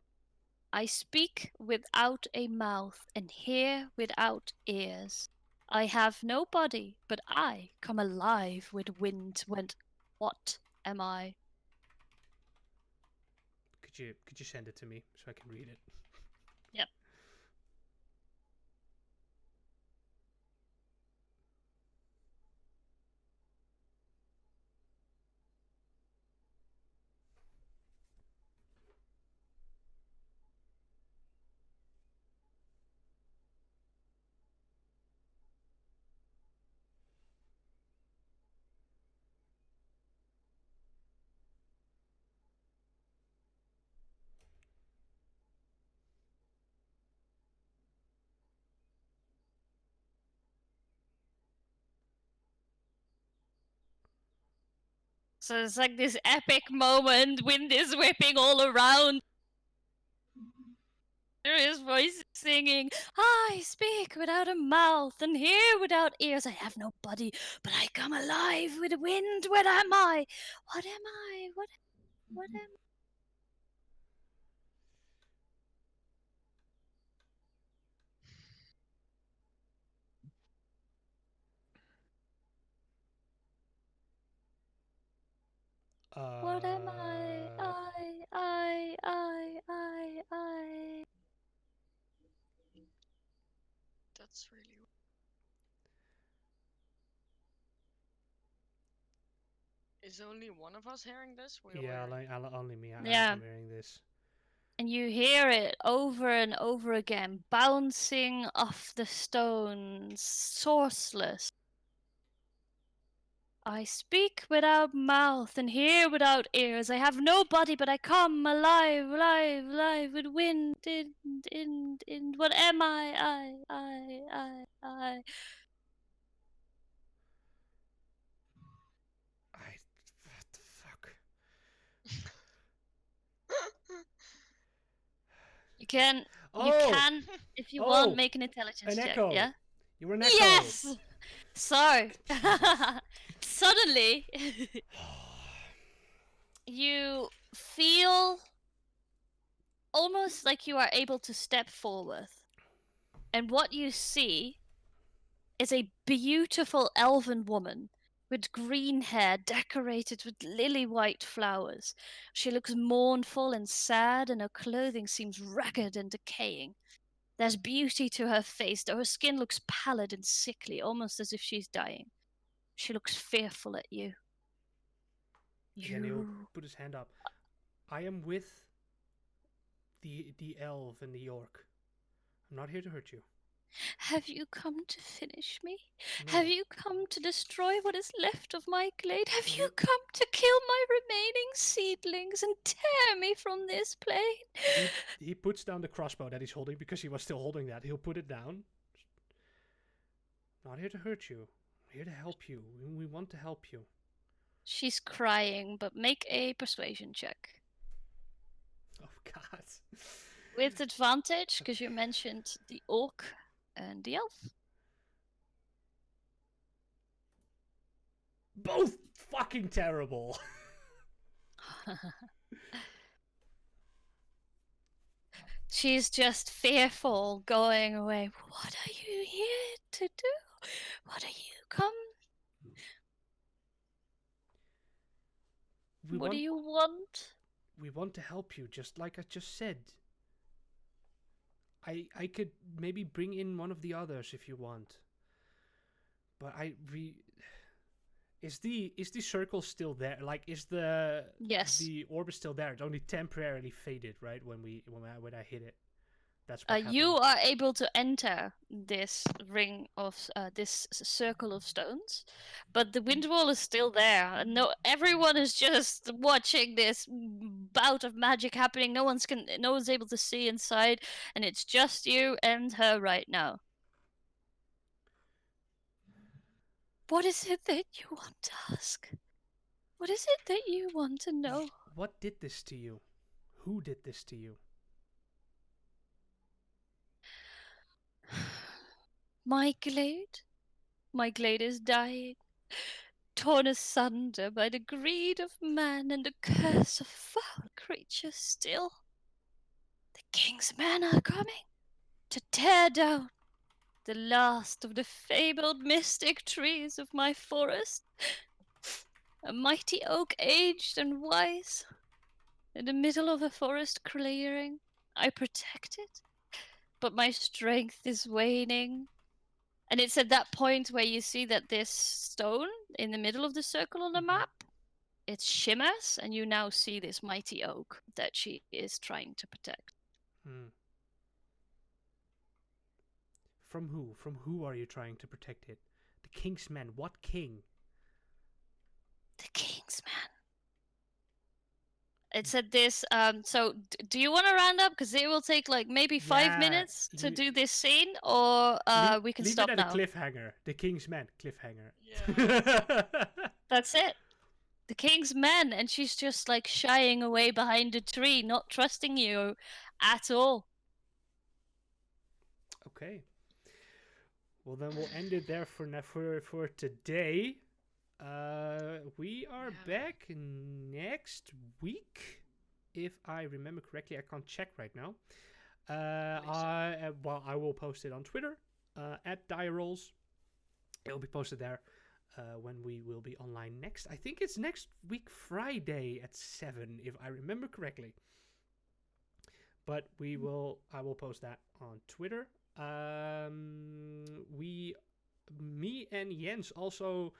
I speak without a mouth and hear without ears. I have no body, but I come alive with wind. What am I?
Could you send it to me so I can read it?
Yep. So it's like this epic moment, wind is whipping all around. His voice singing, I speak without a mouth and hear without ears. I have no body, but I come alive with wind. What am I? What am I? What am What am I? I.
That's really. Is only one of us hearing this?
Yeah, only me.
Yeah.
I'm hearing this.
And you hear it over and over again, bouncing off the stones, sourceless. I speak without mouth and hear without ears. I have no body, but I come alive with wind. In. What am I? I.
What the fuck?
You can, if you want, make an intelligence check.
Echo.
Yeah.
You were an echo.
Yes. So suddenly, you feel almost like you are able to step forward, and what you see is a beautiful elven woman with green hair decorated with lily white flowers. She looks mournful and sad, and her clothing seems ragged and decaying. There's beauty to her face, though her skin looks pallid and sickly, almost as if she's dying. She looks fearful at you.
Again, he'll put his hand up. I am with the elf and the orc. I'm not here to hurt you.
Have you come to finish me?
No.
Have you come to destroy what is left of my glade? Have you come to kill my remaining seedlings and tear me from this plane?
He puts down the crossbow that he's holding because he was still holding that. He'll put it down. I'm not here to hurt you. I'm here to help you. We want to help you.
She's crying, but make a persuasion check.
Oh, God.
With advantage, because you mentioned the orc and the elf.
Both fucking terrible.
She's just fearful, going away. What are you here to do? What are you come? What
want
do you want?
we want to help you, just like I just said. I could maybe bring in one of the others if you want. But is the circle still there? Like, is
Yes.
the orb is still there? It only temporarily faded, right? When I hit it. That's what happened.
You are able to enter this ring of this circle of stones, but the wind wall is still there. And no, everyone is just watching this bout of magic happening. No one's able to see inside, and it's just you and her right now. What is it that you want to ask? What is it that you want to know?
What did this to you? Who did this to you?
My glade is dying, torn asunder by the greed of man and the curse of foul creatures still. The king's men are coming to tear down the last of the fabled mystic trees of my forest. A mighty oak, aged and wise, in the middle of a forest clearing. I protect it, but my strength is waning. And it's at that point where you see that this stone in the middle of the circle on the map, it shimmers, and you now see this mighty oak that she is trying to protect.
From who? From who are you trying to protect it? The king's men. What king?
The king's man. It said this. So, do you want to round up? Because it will take like maybe 5 minutes to do this scene, or we can stop
now. Leave it
now.
at a cliffhanger. The king's men. Cliffhanger.
Yeah.
That's it. The king's men, and she's just like shying away behind a tree, not trusting you at all.
Okay. Well, then we'll end it there for today. We are back next week, if I remember correctly. I can't check right now. I will post it on Twitter at DireRolls. It will be posted there when we will be online next. I think it's next week Friday at 7, if I remember correctly. But I will post that on Twitter. Me and Jens also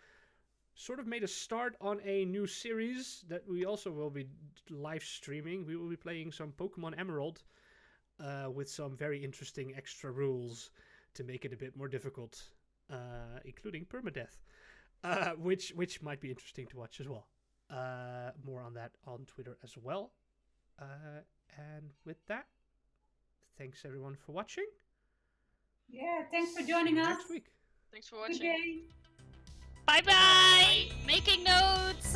sort of made a start on a new series that we also will be live streaming. We will be playing some Pokemon Emerald with some very interesting extra rules to make it a bit more difficult, including permadeath, which might be interesting to watch as well. More on that on Twitter as well. And with that, thanks everyone for watching.
Yeah, thanks for joining us.
Next week.
Thanks for
Good
watching.
day.
Bye bye. Making notes.